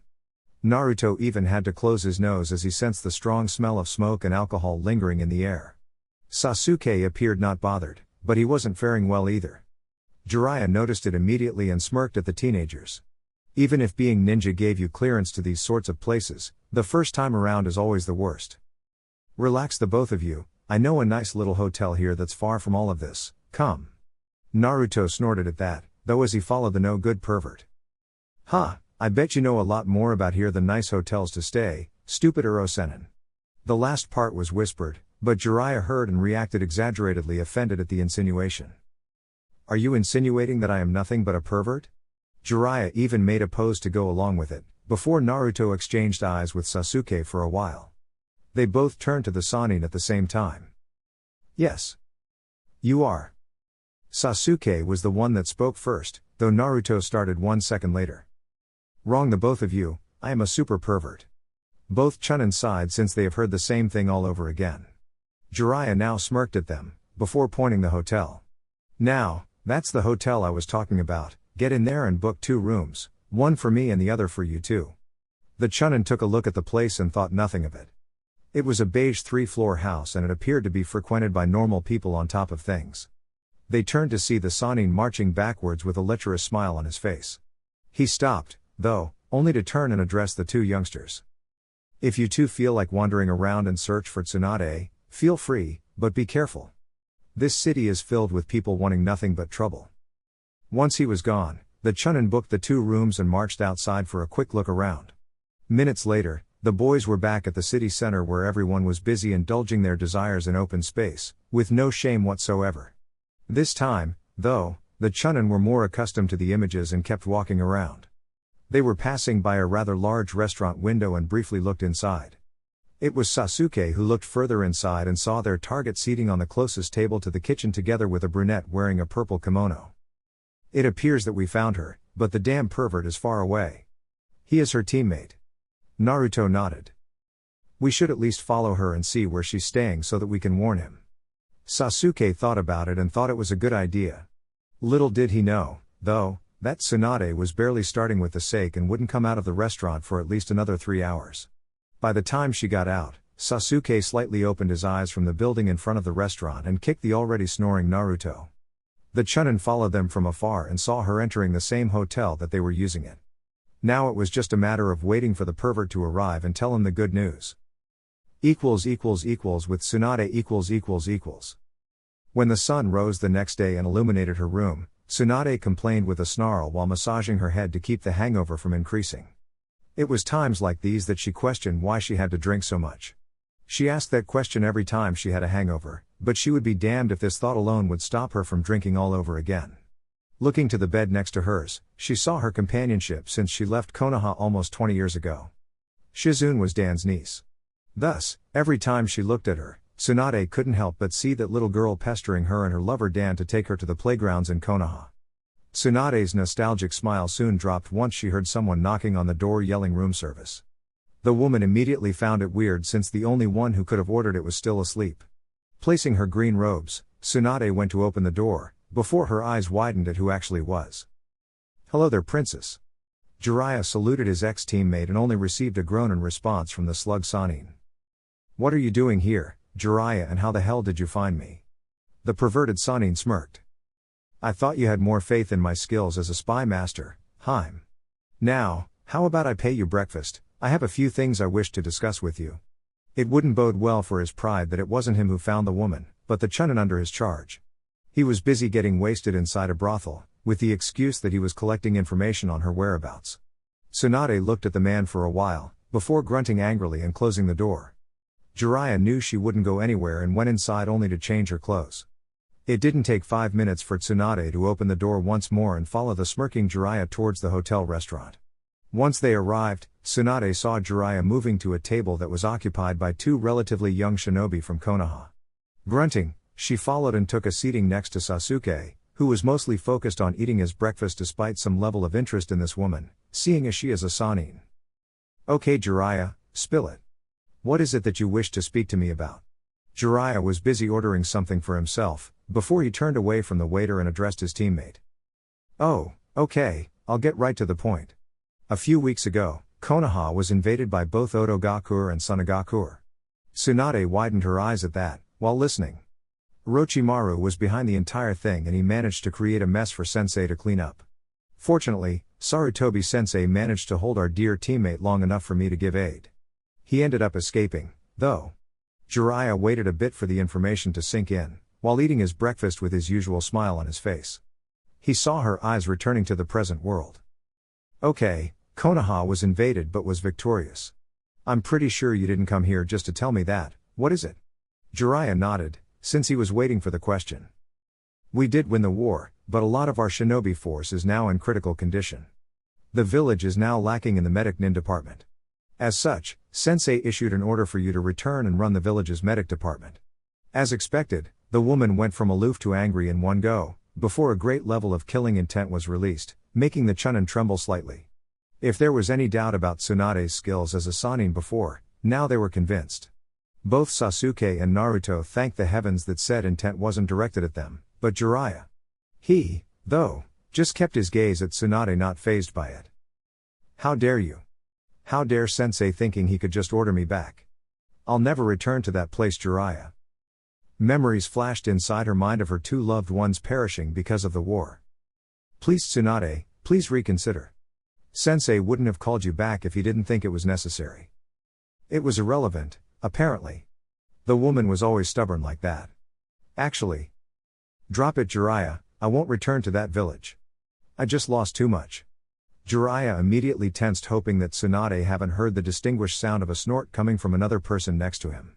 Naruto even had to close his nose as he sensed the strong smell of smoke and alcohol lingering in the air. Sasuke appeared not bothered, but he wasn't faring well either. Jiraiya noticed it immediately and smirked at the teenagers. Even if being ninja gave you clearance to these sorts of places, the first time around is always the worst. Relax the both of you, I know a nice little hotel here that's far from all of this, come. Naruto snorted at that, though as he followed the no-good pervert. Ha, I bet you know a lot more about here than nice hotels to stay, stupid Uro-senin. The last part was whispered, but Jiraiya heard and reacted exaggeratedly offended at the insinuation. Are you insinuating that I am nothing but a pervert? Jiraiya even made a pose to go along with it, before Naruto exchanged eyes with Sasuke for a while. They both turned to the Sannin at the same time. Yes. You are. Sasuke was the one that spoke first, though Naruto started 1 second later. Wrong the both of you, I am a super pervert. Both Chunin sighed since they have heard the same thing all over again. Jiraiya now smirked at them, before pointing the hotel. Now, that's the hotel I was talking about, get in there and book 2 rooms, one for me and the other for you too. The Chunin took a look at the place and thought nothing of it. It was a beige 3-floor house and it appeared to be frequented by normal people on top of things. They turned to see the Sannin marching backwards with a lecherous smile on his face. He stopped, though, only to turn and address the two youngsters. If you too feel like wandering around and search for Tsunade, feel free, but be careful. This city is filled with people wanting nothing but trouble. Once he was gone, the Chunin booked the 2 rooms and marched outside for a quick look around. Minutes later, the boys were back at the city center where everyone was busy indulging their desires in open space, with no shame whatsoever. This time, though, the Chunin were more accustomed to the images and kept walking around. They were passing by a rather large restaurant window and briefly looked inside. It was Sasuke who looked further inside and saw their target seating on the closest table to the kitchen together with a brunette wearing a purple kimono. It appears that we found her, but the damn pervert is far away. He is her teammate. Naruto nodded. We should at least follow her and see where she's staying so that we can warn him. Sasuke thought about it and thought it was a good idea. Little did he know, though, that Tsunade was barely starting with the sake and wouldn't come out of the restaurant for at least another 3 hours. By the time she got out, Sasuke slightly opened his eyes from the building in front of the restaurant and kicked the already snoring Naruto. The Chunin followed them from afar and saw her entering the same hotel that they were using it. Now it was just a matter of waiting for the pervert to arrive and tell him the good news. With Tsunade . When the sun rose the next day and illuminated her room, Tsunade complained with a snarl while massaging her head to keep the hangover from increasing. It was times like these that she questioned why she had to drink so much. She asked that question every time she had a hangover, but she would be damned if this thought alone would stop her from drinking all over again. Looking to the bed next to hers, she saw her companionship since she left Konoha almost 20 years ago. Shizune was Dan's niece. Thus, every time she looked at her, Tsunade couldn't help but see that little girl pestering her and her lover Dan to take her to the playgrounds in Konoha. Tsunade's nostalgic smile soon dropped once she heard someone knocking on the door yelling room service. The woman immediately found it weird since the only one who could have ordered it was still asleep. Placing her green robes, Tsunade went to open the door, before her eyes widened at who actually was. Hello there, princess. Jiraiya saluted his ex-teammate and only received a groan in response from the slug Sanin. What are you doing here, Jiraiya, and how the hell did you find me? The perverted Sanin smirked. I thought you had more faith in my skills as a spy master, Haim. Now, how about I pay you breakfast? I have a few things I wish to discuss with you. It wouldn't bode well for his pride that it wasn't him who found the woman, but the Chunin under his charge. He was busy getting wasted inside a brothel, with the excuse that he was collecting information on her whereabouts. Tsunade looked at the man for a while, before grunting angrily and closing the door. Jiraiya knew she wouldn't go anywhere and went inside only to change her clothes. It didn't take 5 minutes for Tsunade to open the door once more and follow the smirking Jiraiya towards the hotel restaurant. Once they arrived, Tsunade saw Jiraiya moving to a table that was occupied by 2 relatively young shinobi from Konoha. Grunting, she followed and took a seating next to Sasuke, who was mostly focused on eating his breakfast despite some level of interest in this woman, seeing as she is a Sanin. Okay Jiraiya, spill it. What is it that you wish to speak to me about? Jiraiya was busy ordering something for himself, before he turned away from the waiter and addressed his teammate. Oh, okay, I'll get right to the point. A few weeks ago, Konoha was invaded by both Otogakur and Sunagakur. Tsunade widened her eyes at that, while listening. Orochimaru was behind the entire thing and he managed to create a mess for Sensei to clean up. Fortunately, Sarutobi Sensei managed to hold our dear teammate long enough for me to give aid. He ended up escaping, though. Jiraiya waited a bit for the information to sink in, while eating his breakfast with his usual smile on his face. He saw her eyes returning to the present world. Okay, Konoha was invaded but was victorious. I'm pretty sure you didn't come here just to tell me that, what is it? Jiraiya nodded, since he was waiting for the question. We did win the war, but a lot of our shinobi force is now in critical condition. The village is now lacking in the medic nin department. As such, Sensei issued an order for you to return and run the village's medic department. As expected, the woman went from aloof to angry in one go, before a great level of killing intent was released, making the Chunin tremble slightly. If there was any doubt about Tsunade's skills as a Sanin before, now they were convinced. Both Sasuke and Naruto thanked the heavens that said intent wasn't directed at them, but Jiraiya. He, though, just kept his gaze at Tsunade, not fazed by it. How dare you? How dare Sensei, thinking he could just order me back? I'll never return to that place, Jiraiya. Memories flashed inside her mind of her 2 loved ones perishing because of the war. Please Tsunade, please reconsider. Sensei wouldn't have called you back if he didn't think it was necessary. It was irrelevant, apparently. The woman was always stubborn like that. Actually. Drop it, Jiraiya, I won't return to that village. I just lost too much. Jiraiya immediately tensed, hoping that Tsunade hadn't heard the distinguished sound of a snort coming from another person next to him.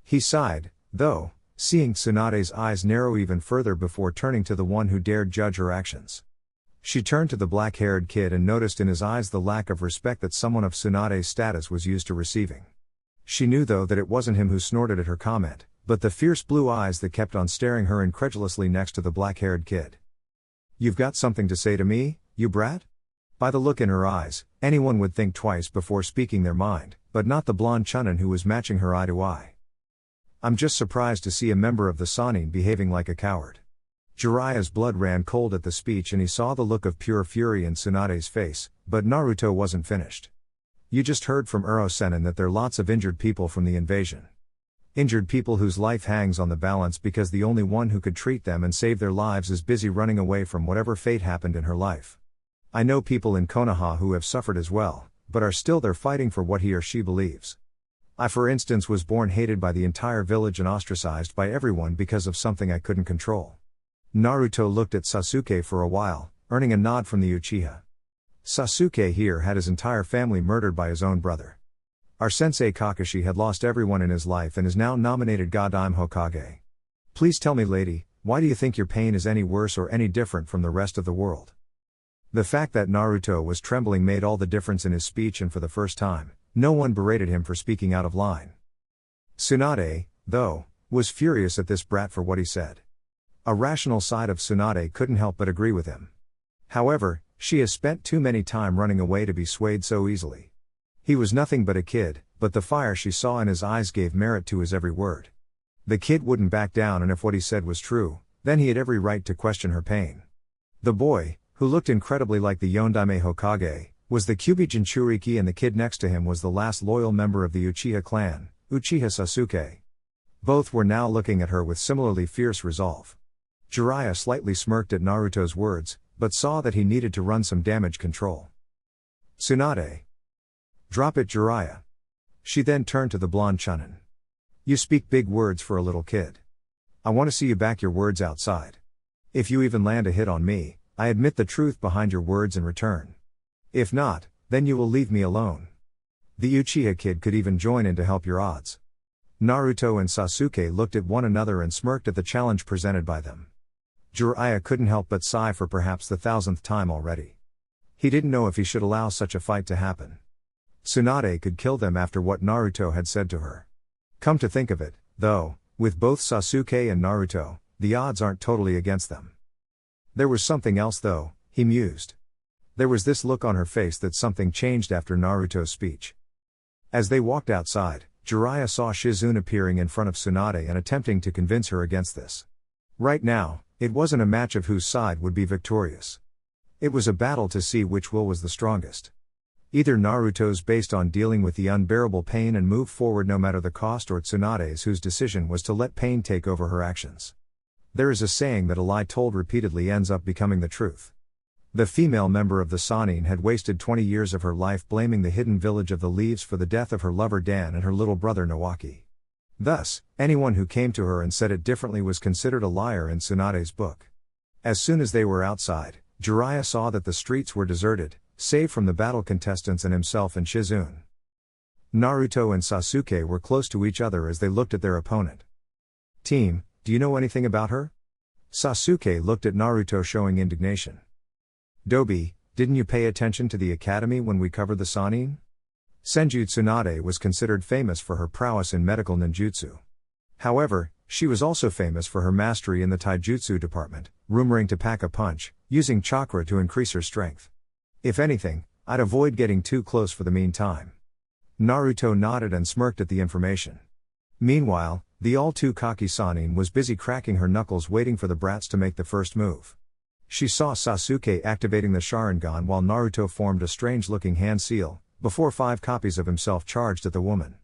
He sighed, though, seeing Tsunade's eyes narrow even further before turning to the one who dared judge her actions. She turned to the black-haired kid and noticed in his eyes the lack of respect that someone of Tsunade's status was used to receiving. She knew though that it wasn't him who snorted at her comment, but the fierce blue eyes that kept on staring her incredulously next to the black-haired kid. "You've got something to say to me, you brat?" By the look in her eyes, anyone would think twice before speaking their mind, but not the blonde Chunin who was matching her eye to eye. "I'm just surprised to see a member of the Sannin behaving like a coward." Jiraiya's blood ran cold at the speech and he saw the look of pure fury in Tsunade's face, but Naruto wasn't finished. "You just heard from Uro-Sennin that there are lots of injured people from the invasion. Injured people whose life hangs on the balance because the only one who could treat them and save their lives is busy running away from whatever fate happened in her life. I know people in Konoha who have suffered as well, but are still there fighting for what he or she believes. I, for instance, was born hated by the entire village and ostracized by everyone because of something I couldn't control." Naruto looked at Sasuke for a while, earning a nod from the Uchiha. Sasuke here had his entire family murdered by his own brother. Our sensei Kakashi had lost everyone in his life and is now nominated Godime Hokage. Please tell me, lady, why do you think your pain is any worse or any different from the rest of the world? The fact that Naruto was trembling made all the difference in his speech, and for the first time, no one berated him for speaking out of line. Tsunade, though, was furious at this brat for what he said. A rational side of Tsunade couldn't help but agree with him. However, she has spent too many time running away to be swayed so easily. He was nothing but a kid, but the fire she saw in his eyes gave merit to his every word. The kid wouldn't back down, and if what he said was true, then he had every right to question her pain. The boy, who looked incredibly like the Yondaime Hokage, was the Kyuubi Jinchuriki, and the kid next to him was the last loyal member of the Uchiha clan, Uchiha Sasuke. Both were now looking at her with similarly fierce resolve. Jiraiya slightly smirked at Naruto's words, but saw that he needed to run some damage control. "Tsunade. Drop it, Jiraiya." She then turned to the blonde Chunin. "You speak big words for a little kid. I want to see you back your words outside. If you even land a hit on me, I admit the truth behind your words in return. If not, then you will leave me alone." The Uchiha kid could even join in to help your odds. Naruto and Sasuke looked at one another and smirked at the challenge presented by them. Jiraiya couldn't help but sigh for perhaps the 1000th time already. He didn't know if he should allow such a fight to happen. Tsunade could kill them after what Naruto had said to her. Come to think of it, though, with both Sasuke and Naruto, the odds aren't totally against them. There was something else though, he mused. There was this look on her face that something changed after Naruto's speech. As they walked outside, Jiraiya saw Shizune appearing in front of Tsunade and attempting to convince her against this. Right now, it wasn't a match of whose side would be victorious. It was a battle to see which will was the strongest. Either Naruto's based on dealing with the unbearable pain and move forward no matter the cost, or Tsunade's whose decision was to let pain take over her actions. There is a saying that a lie told repeatedly ends up becoming the truth. The female member of the Sannin had wasted 20 years of her life blaming the hidden village of the Leaves for the death of her lover Dan and her little brother Nawaki. Thus, anyone who came to her and said it differently was considered a liar in Tsunade's book. As soon as they were outside, Jiraiya saw that the streets were deserted, save from the battle contestants and himself and Shizune. Naruto and Sasuke were close to each other as they looked at their opponent. "Team, do you know anything about her?" Sasuke looked at Naruto showing indignation. "Dobi, didn't you pay attention to the academy when we covered the Sannin?" Senju Tsunade was considered famous for her prowess in medical ninjutsu. However, she was also famous for her mastery in the taijutsu department, rumoring to pack a punch, using chakra to increase her strength. "If anything, I'd avoid getting too close for the meantime." Naruto nodded and smirked at the information. Meanwhile, the all too cocky Sannin was busy cracking her knuckles waiting for the brats to make the first move. She saw Sasuke activating the Sharingan while Naruto formed a strange-looking hand seal, before 5 copies of himself charged at the woman.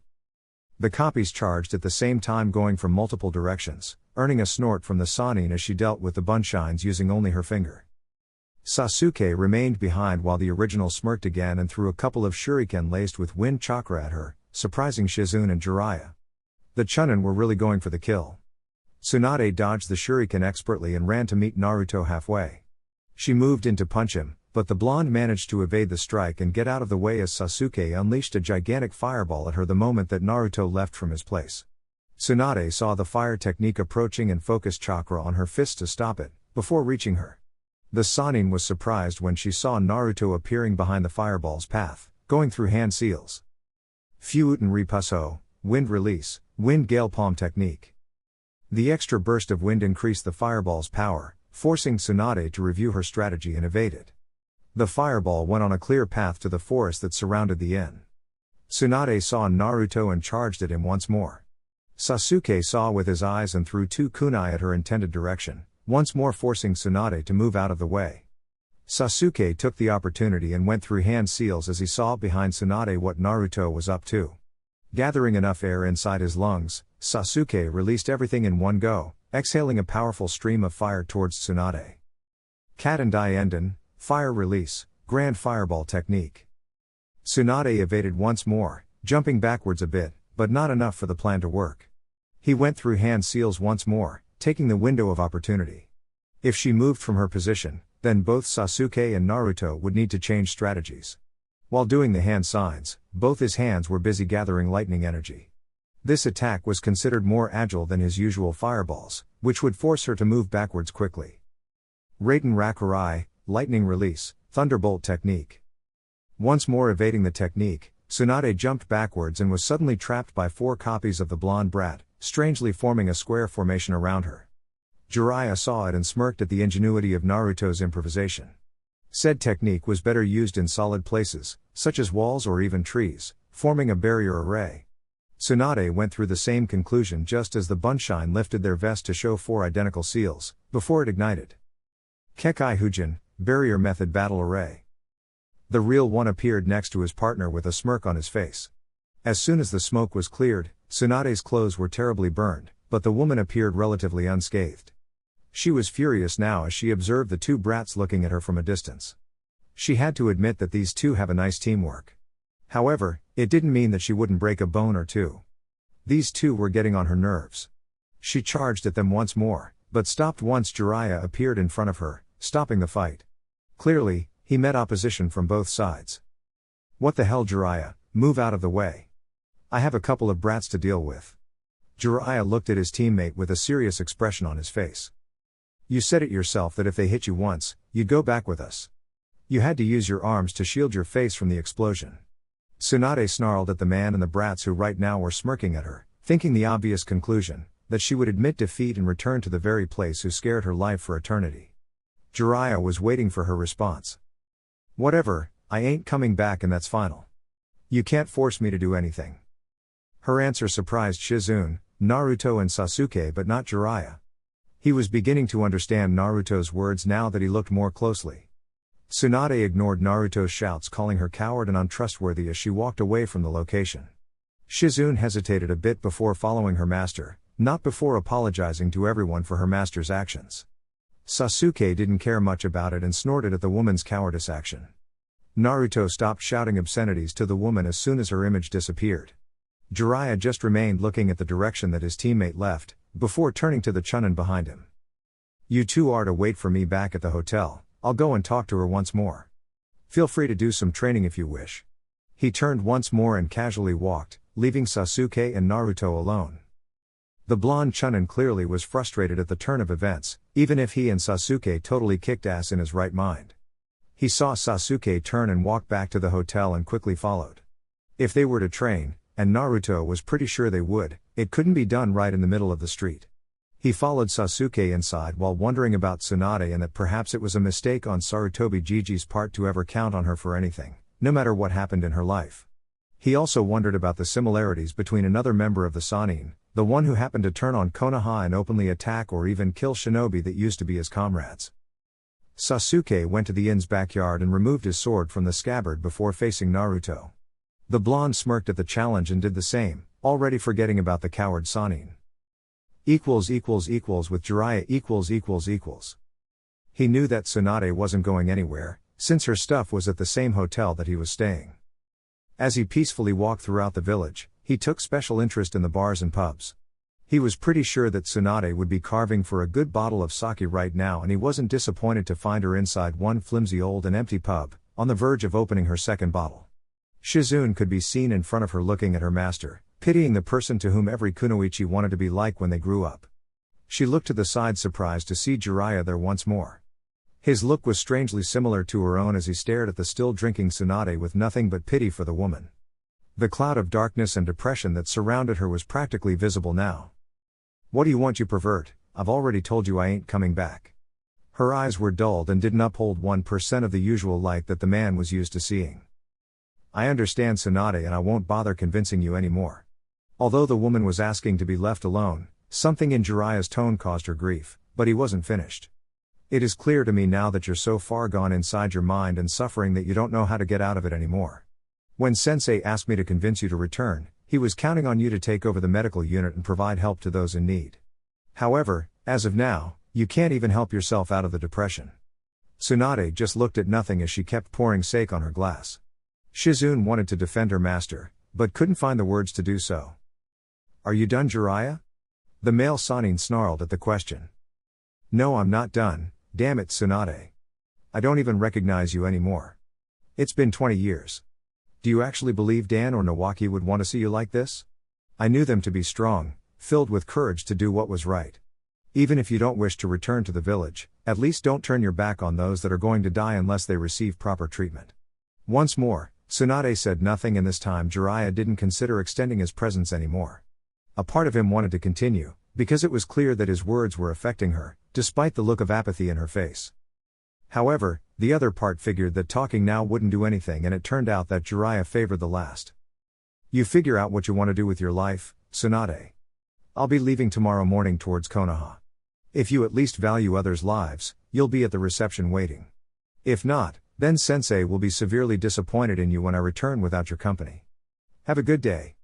The copies charged at the same time going from multiple directions, earning a snort from the Sannin as she dealt with the bunshines using only her finger. Sasuke remained behind while the original smirked again and threw a couple of shuriken laced with wind chakra at her, surprising Shizune and Jiraiya. The Chunin were really going for the kill. Tsunade dodged the shuriken expertly and ran to meet Naruto halfway. She moved in to punch him, but the blonde managed to evade the strike and get out of the way as Sasuke unleashed a gigantic fireball at her the moment that Naruto left from his place. Tsunade saw the fire technique approaching and focused chakra on her fist to stop it, before reaching her. The Sannin was surprised when she saw Naruto appearing behind the fireball's path, going through hand seals. Fuuten Ripusso, wind release, wind gale palm technique. The extra burst of wind increased the fireball's power, forcing Tsunade to review her strategy and evade it. The fireball went on a clear path to the forest that surrounded the inn. Tsunade saw Naruto and charged at him once more. Sasuke saw with his eyes and threw two kunai at her intended direction, once more forcing Tsunade to move out of the way. Sasuke took the opportunity and went through hand seals as he saw behind Tsunade what Naruto was up to. Gathering enough air inside his lungs, Sasuke released everything in one go, exhaling a powerful stream of fire towards Tsunade. Katen Enden, fire release, grand fireball technique. Tsunade evaded once more, jumping backwards a bit, but not enough for the plan to work. He went through hand seals once more, taking the window of opportunity. If she moved from her position, then both Sasuke and Naruto would need to change strategies. While doing the hand signs, both his hands were busy gathering lightning energy. This attack was considered more agile than his usual fireballs, which would force her to move backwards quickly. Raiden Rakurai, lightning release, thunderbolt technique. Once more evading the technique, Tsunade jumped backwards and was suddenly trapped by 4 copies of the blonde brat, strangely forming a square formation around her. Jiraiya saw it and smirked at the ingenuity of Naruto's improvisation. Said technique was better used in solid places, such as walls or even trees, forming a barrier array. Tsunade went through the same conclusion just as the Bunshine lifted their vest to show 4 identical seals, before it ignited. Kekai Hujin, barrier method battle array. The real one appeared next to his partner with a smirk on his face. As soon as the smoke was cleared, Tsunade's clothes were terribly burned, but the woman appeared relatively unscathed. She was furious now as she observed the 2 brats looking at her from a distance. She had to admit that these 2 have a nice teamwork. However, it didn't mean that she wouldn't break a bone or 2. These 2 were getting on her nerves. She charged at them once more, but stopped once Jiraiya appeared in front of her, stopping the fight. Clearly, he met opposition from both sides. What the hell, Jiraiya, move out of the way. I have a couple of brats to deal with. Jiraiya looked at his teammate with a serious expression on his face. You said it yourself that if they hit you once, you'd go back with us. You had to use your arms to shield your face from the explosion. Tsunade snarled at the man and the brats who right now were smirking at her, thinking the obvious conclusion, that she would admit defeat and return to the very place who scared her life for eternity. Jiraiya was waiting for her response. Whatever, I ain't coming back and that's final. You can't force me to do anything. Her answer surprised Shizune, Naruto and Sasuke but not Jiraiya. He was beginning to understand Naruto's words now that he looked more closely. Tsunade ignored Naruto's shouts calling her coward and untrustworthy as she walked away from the location. Shizune hesitated a bit before following her master, not before apologizing to everyone for her master's actions. Sasuke didn't care much about it and snorted at the woman's cowardice action. Naruto stopped shouting obscenities to the woman as soon as her image disappeared. Jiraiya just remained looking at the direction that his teammate left, before turning to the Chunin behind him. You 2 are to wait for me back at the hotel, I'll go and talk to her once more. Feel free to do some training if you wish. He turned once more and casually walked, leaving Sasuke and Naruto alone. The blonde Chunin clearly was frustrated at the turn of events, even if he and Sasuke totally kicked ass in his right mind. He saw Sasuke turn and walk back to the hotel and quickly followed. If they were to train, and Naruto was pretty sure they would, it couldn't be done right in the middle of the street. He followed Sasuke inside while wondering about Tsunade and that perhaps it was a mistake on Sarutobi Gigi's part to ever count on her for anything, no matter what happened in her life. He also wondered about the similarities between another member of the Sannin, the one who happened to turn on Konoha and openly attack or even kill shinobi that used to be his comrades. Sasuke went to the inn's backyard and removed his sword from the scabbard before facing Naruto. The blonde smirked at the challenge and did the same, already forgetting about the coward Sannin. With Jiraiya . He knew that Tsunade wasn't going anywhere, since her stuff was at the same hotel that he was staying. As he peacefully walked throughout the village, he took special interest in the bars and pubs. He was pretty sure that Tsunade would be carving for a good bottle of sake right now, and he wasn't disappointed to find her inside one flimsy old and empty pub, on the verge of opening her second bottle. Shizune could be seen in front of her looking at her master, pitying the person to whom every kunoichi wanted to be like when they grew up. She looked to the side surprised to see Jiraiya there once more. His look was strangely similar to her own as he stared at the still drinking Tsunade with nothing but pity for the woman. The cloud of darkness and depression that surrounded her was practically visible now. "What do you want, you pervert? I've already told you I ain't coming back." Her eyes were dulled and didn't uphold 1% of the usual light that the man was used to seeing. "I understand, Tsunade, and I won't bother convincing you anymore." Although the woman was asking to be left alone, something in Jiraiya's tone caused her grief, but he wasn't finished. "It is clear to me now that you're so far gone inside your mind and suffering that you don't know how to get out of it anymore. When Sensei asked me to convince you to return, he was counting on you to take over the medical unit and provide help to those in need. However, as of now, you can't even help yourself out of the depression." Tsunade just looked at nothing as she kept pouring sake on her glass. Shizune wanted to defend her master, but couldn't find the words to do so. "Are you done, Jiraiya?" The male Sannin snarled at the question. "No, I'm not done, damn it, Tsunade. I don't even recognize you anymore. It's been 20 years. Do you actually believe Dan or Nawaki would want to see you like this? I knew them to be strong, filled with courage to do what was right. Even if you don't wish to return to the village, at least don't turn your back on those that are going to die unless they receive proper treatment." Once more, Tsunade said nothing, and this time Jiraiya didn't consider extending his presence anymore. A part of him wanted to continue, because it was clear that his words were affecting her, despite the look of apathy in her face. However, the other part figured that talking now wouldn't do anything, and it turned out that Jiraiya favored the last. "You figure out what you want to do with your life, Tsunade. I'll be leaving tomorrow morning towards Konoha. If you at least value others' lives, you'll be at the reception waiting. If not, then Sensei will be severely disappointed in you when I return without your company. Have a good day."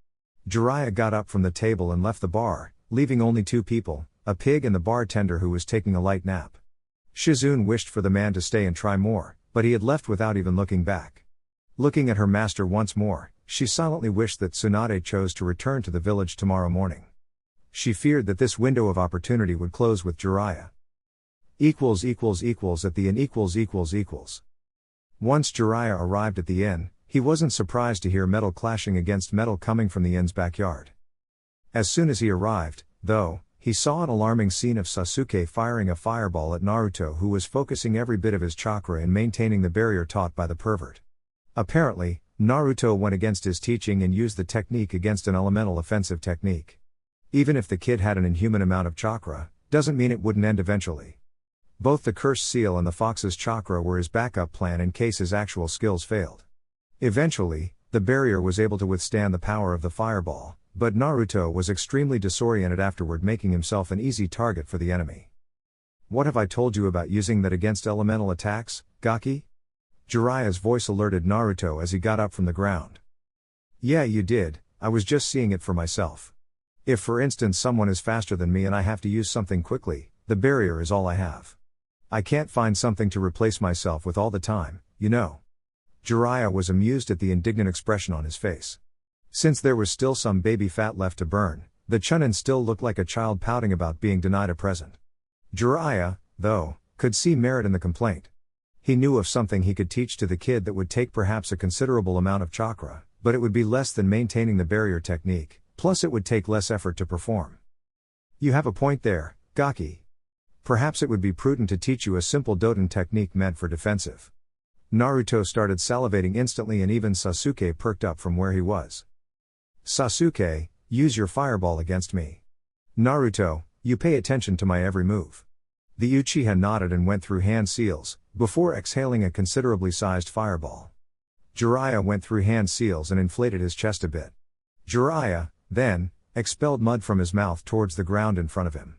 Jiraiya got up from the table and left the bar, leaving only two people, a pig and the bartender who was taking a light nap. Shizune wished for the man to stay and try more, but he had left without even looking back. Looking at her master once more, she silently wished that Tsunade chose to return to the village tomorrow morning. She feared that this window of opportunity would close with Jiraiya. At the inn. Once Jiraiya arrived at the inn, he wasn't surprised to hear metal clashing against metal coming from the inn's backyard. As soon as he arrived, though, he saw an alarming scene of Sasuke firing a fireball at Naruto, who was focusing every bit of his chakra in maintaining the barrier taught by the pervert. Apparently, Naruto went against his teaching and used the technique against an elemental offensive technique. Even if the kid had an inhuman amount of chakra, doesn't mean it wouldn't end eventually. Both the cursed seal and the fox's chakra were his backup plan in case his actual skills failed. Eventually, the barrier was able to withstand the power of the fireball, but Naruto was extremely disoriented afterward, making himself an easy target for the enemy. "What have I told you about using that against elemental attacks, Gaki?" Jiraiya's voice alerted Naruto as he got up from the ground. "Yeah, you did, I was just seeing it for myself. If for instance someone is faster than me and I have to use something quickly, the barrier is all I have. I can't find something to replace myself with all the time, you know." Jiraiya was amused at the indignant expression on his face. Since there was still some baby fat left to burn, the Chunin still looked like a child pouting about being denied a present. Jiraiya, though, could see merit in the complaint. He knew of something he could teach to the kid that would take perhaps a considerable amount of chakra, but it would be less than maintaining the barrier technique, plus it would take less effort to perform. "You have a point there, Gaki. Perhaps it would be prudent to teach you a simple Doton technique meant for defensive." Naruto started salivating instantly, and even Sasuke perked up from where he was. "Sasuke, use your fireball against me. Naruto, you pay attention to my every move." The Uchiha nodded and went through hand seals, before exhaling a considerably sized fireball. Jiraiya went through hand seals and inflated his chest a bit. Jiraiya, then, expelled mud from his mouth towards the ground in front of him.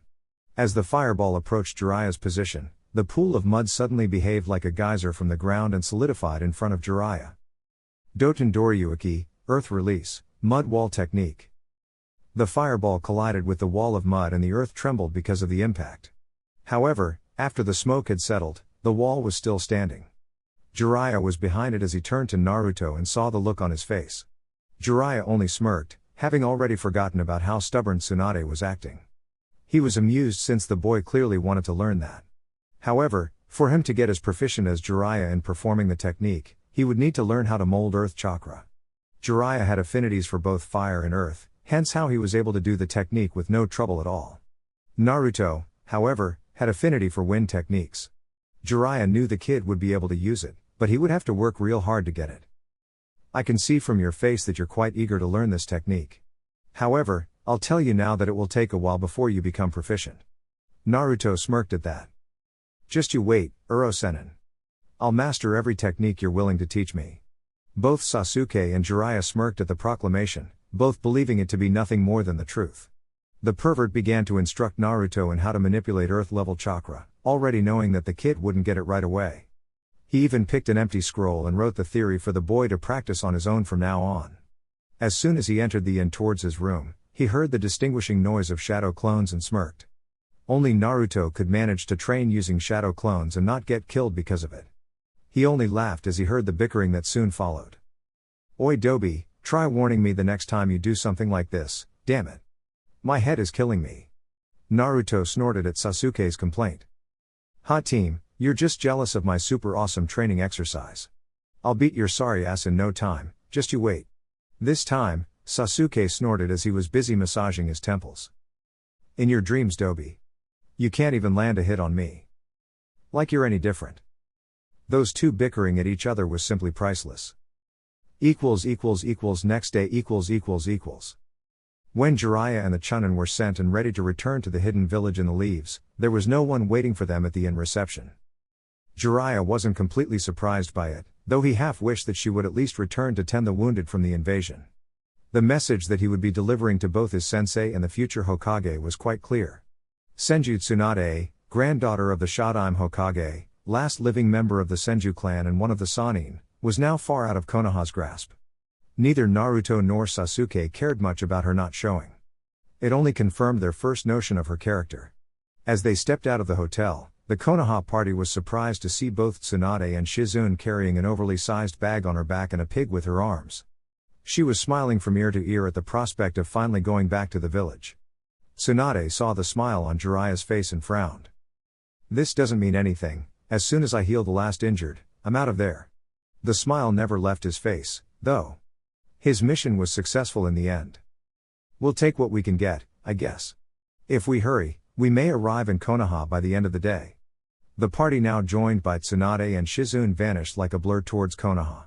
As the fireball approached Jiraiya's position, the pool of mud suddenly behaved like a geyser from the ground and solidified in front of Jiraiya. Doton Doryuki, Earth Release, Mud Wall Technique. The fireball collided with the wall of mud and the earth trembled because of the impact. However, after the smoke had settled, The wall was still standing. Jiraiya was behind it as he turned to Naruto and saw the look on his face. Jiraiya only smirked, having already forgotten about how stubborn Tsunade was acting. He was amused since the boy clearly wanted to learn that. However, for him to get as proficient as Jiraiya in performing the technique, he would need to learn how to mold earth chakra. Jiraiya had affinities for both fire and earth, hence how he was able to do the technique with no trouble at all. Naruto, however, had affinity for wind techniques. Jiraiya knew the kid would be able to use it, but he would have to work real hard to get it. I can see from your face that you're quite eager to learn this technique. However, I'll tell you now that it will take a while before you become proficient. Naruto smirked at that. Just you wait, Uro-sennin. I'll master every technique you're willing to teach me. Both Sasuke and Jiraiya smirked at the proclamation, both believing it to be nothing more than the truth. The pervert began to instruct Naruto in how to manipulate earth-level chakra, already knowing that the kid wouldn't get it right away. He even picked an empty scroll and wrote the theory for the boy to practice on his own from now on. As soon as he entered the inn towards his room, he heard the distinguishing noise of shadow clones and smirked. Only Naruto could manage to train using shadow clones and not get killed because of it. He only laughed as he heard the bickering that soon followed. Oi Dobi, try warning me the next time you do something like this, damn it. My head is killing me. Naruto snorted at Sasuke's complaint. Ha team, you're just jealous of my super awesome training exercise. I'll beat your sorry ass in no time, just you wait. This time, Sasuke snorted as he was busy massaging his temples. In your dreams, Dobi. You can't even land a hit on me. Like you're any different. Those two bickering at each other was simply priceless. Next day When Jiraiya and the Chunin were sent and ready to return to the hidden village in the leaves, there was no one waiting for them at the inn reception. Jiraiya wasn't completely surprised by it, though he half wished that she would at least return to tend the wounded from the invasion. The message that he would be delivering to both his sensei and the future Hokage was quite clear. Senju Tsunade, granddaughter of the Shodaime Hokage, last living member of the Senju clan and one of the Sannin, was now far out of Konoha's grasp. Neither Naruto nor Sasuke cared much about her not showing. It only confirmed their first notion of her character. As they stepped out of the hotel, the Konoha party was surprised to see both Tsunade and Shizune carrying an overly sized bag on her back and a pig with her arms. She was smiling from ear to ear at the prospect of finally going back to the village. Tsunade saw the smile on Jiraiya's face and frowned. This doesn't mean anything, as soon as I heal the last injured, I'm out of there. The smile never left his face, though. His mission was successful in the end. We'll take what we can get, I guess. If we hurry, we may arrive in Konoha by the end of the day. The party now joined by Tsunade and Shizune vanished like a blur towards Konoha.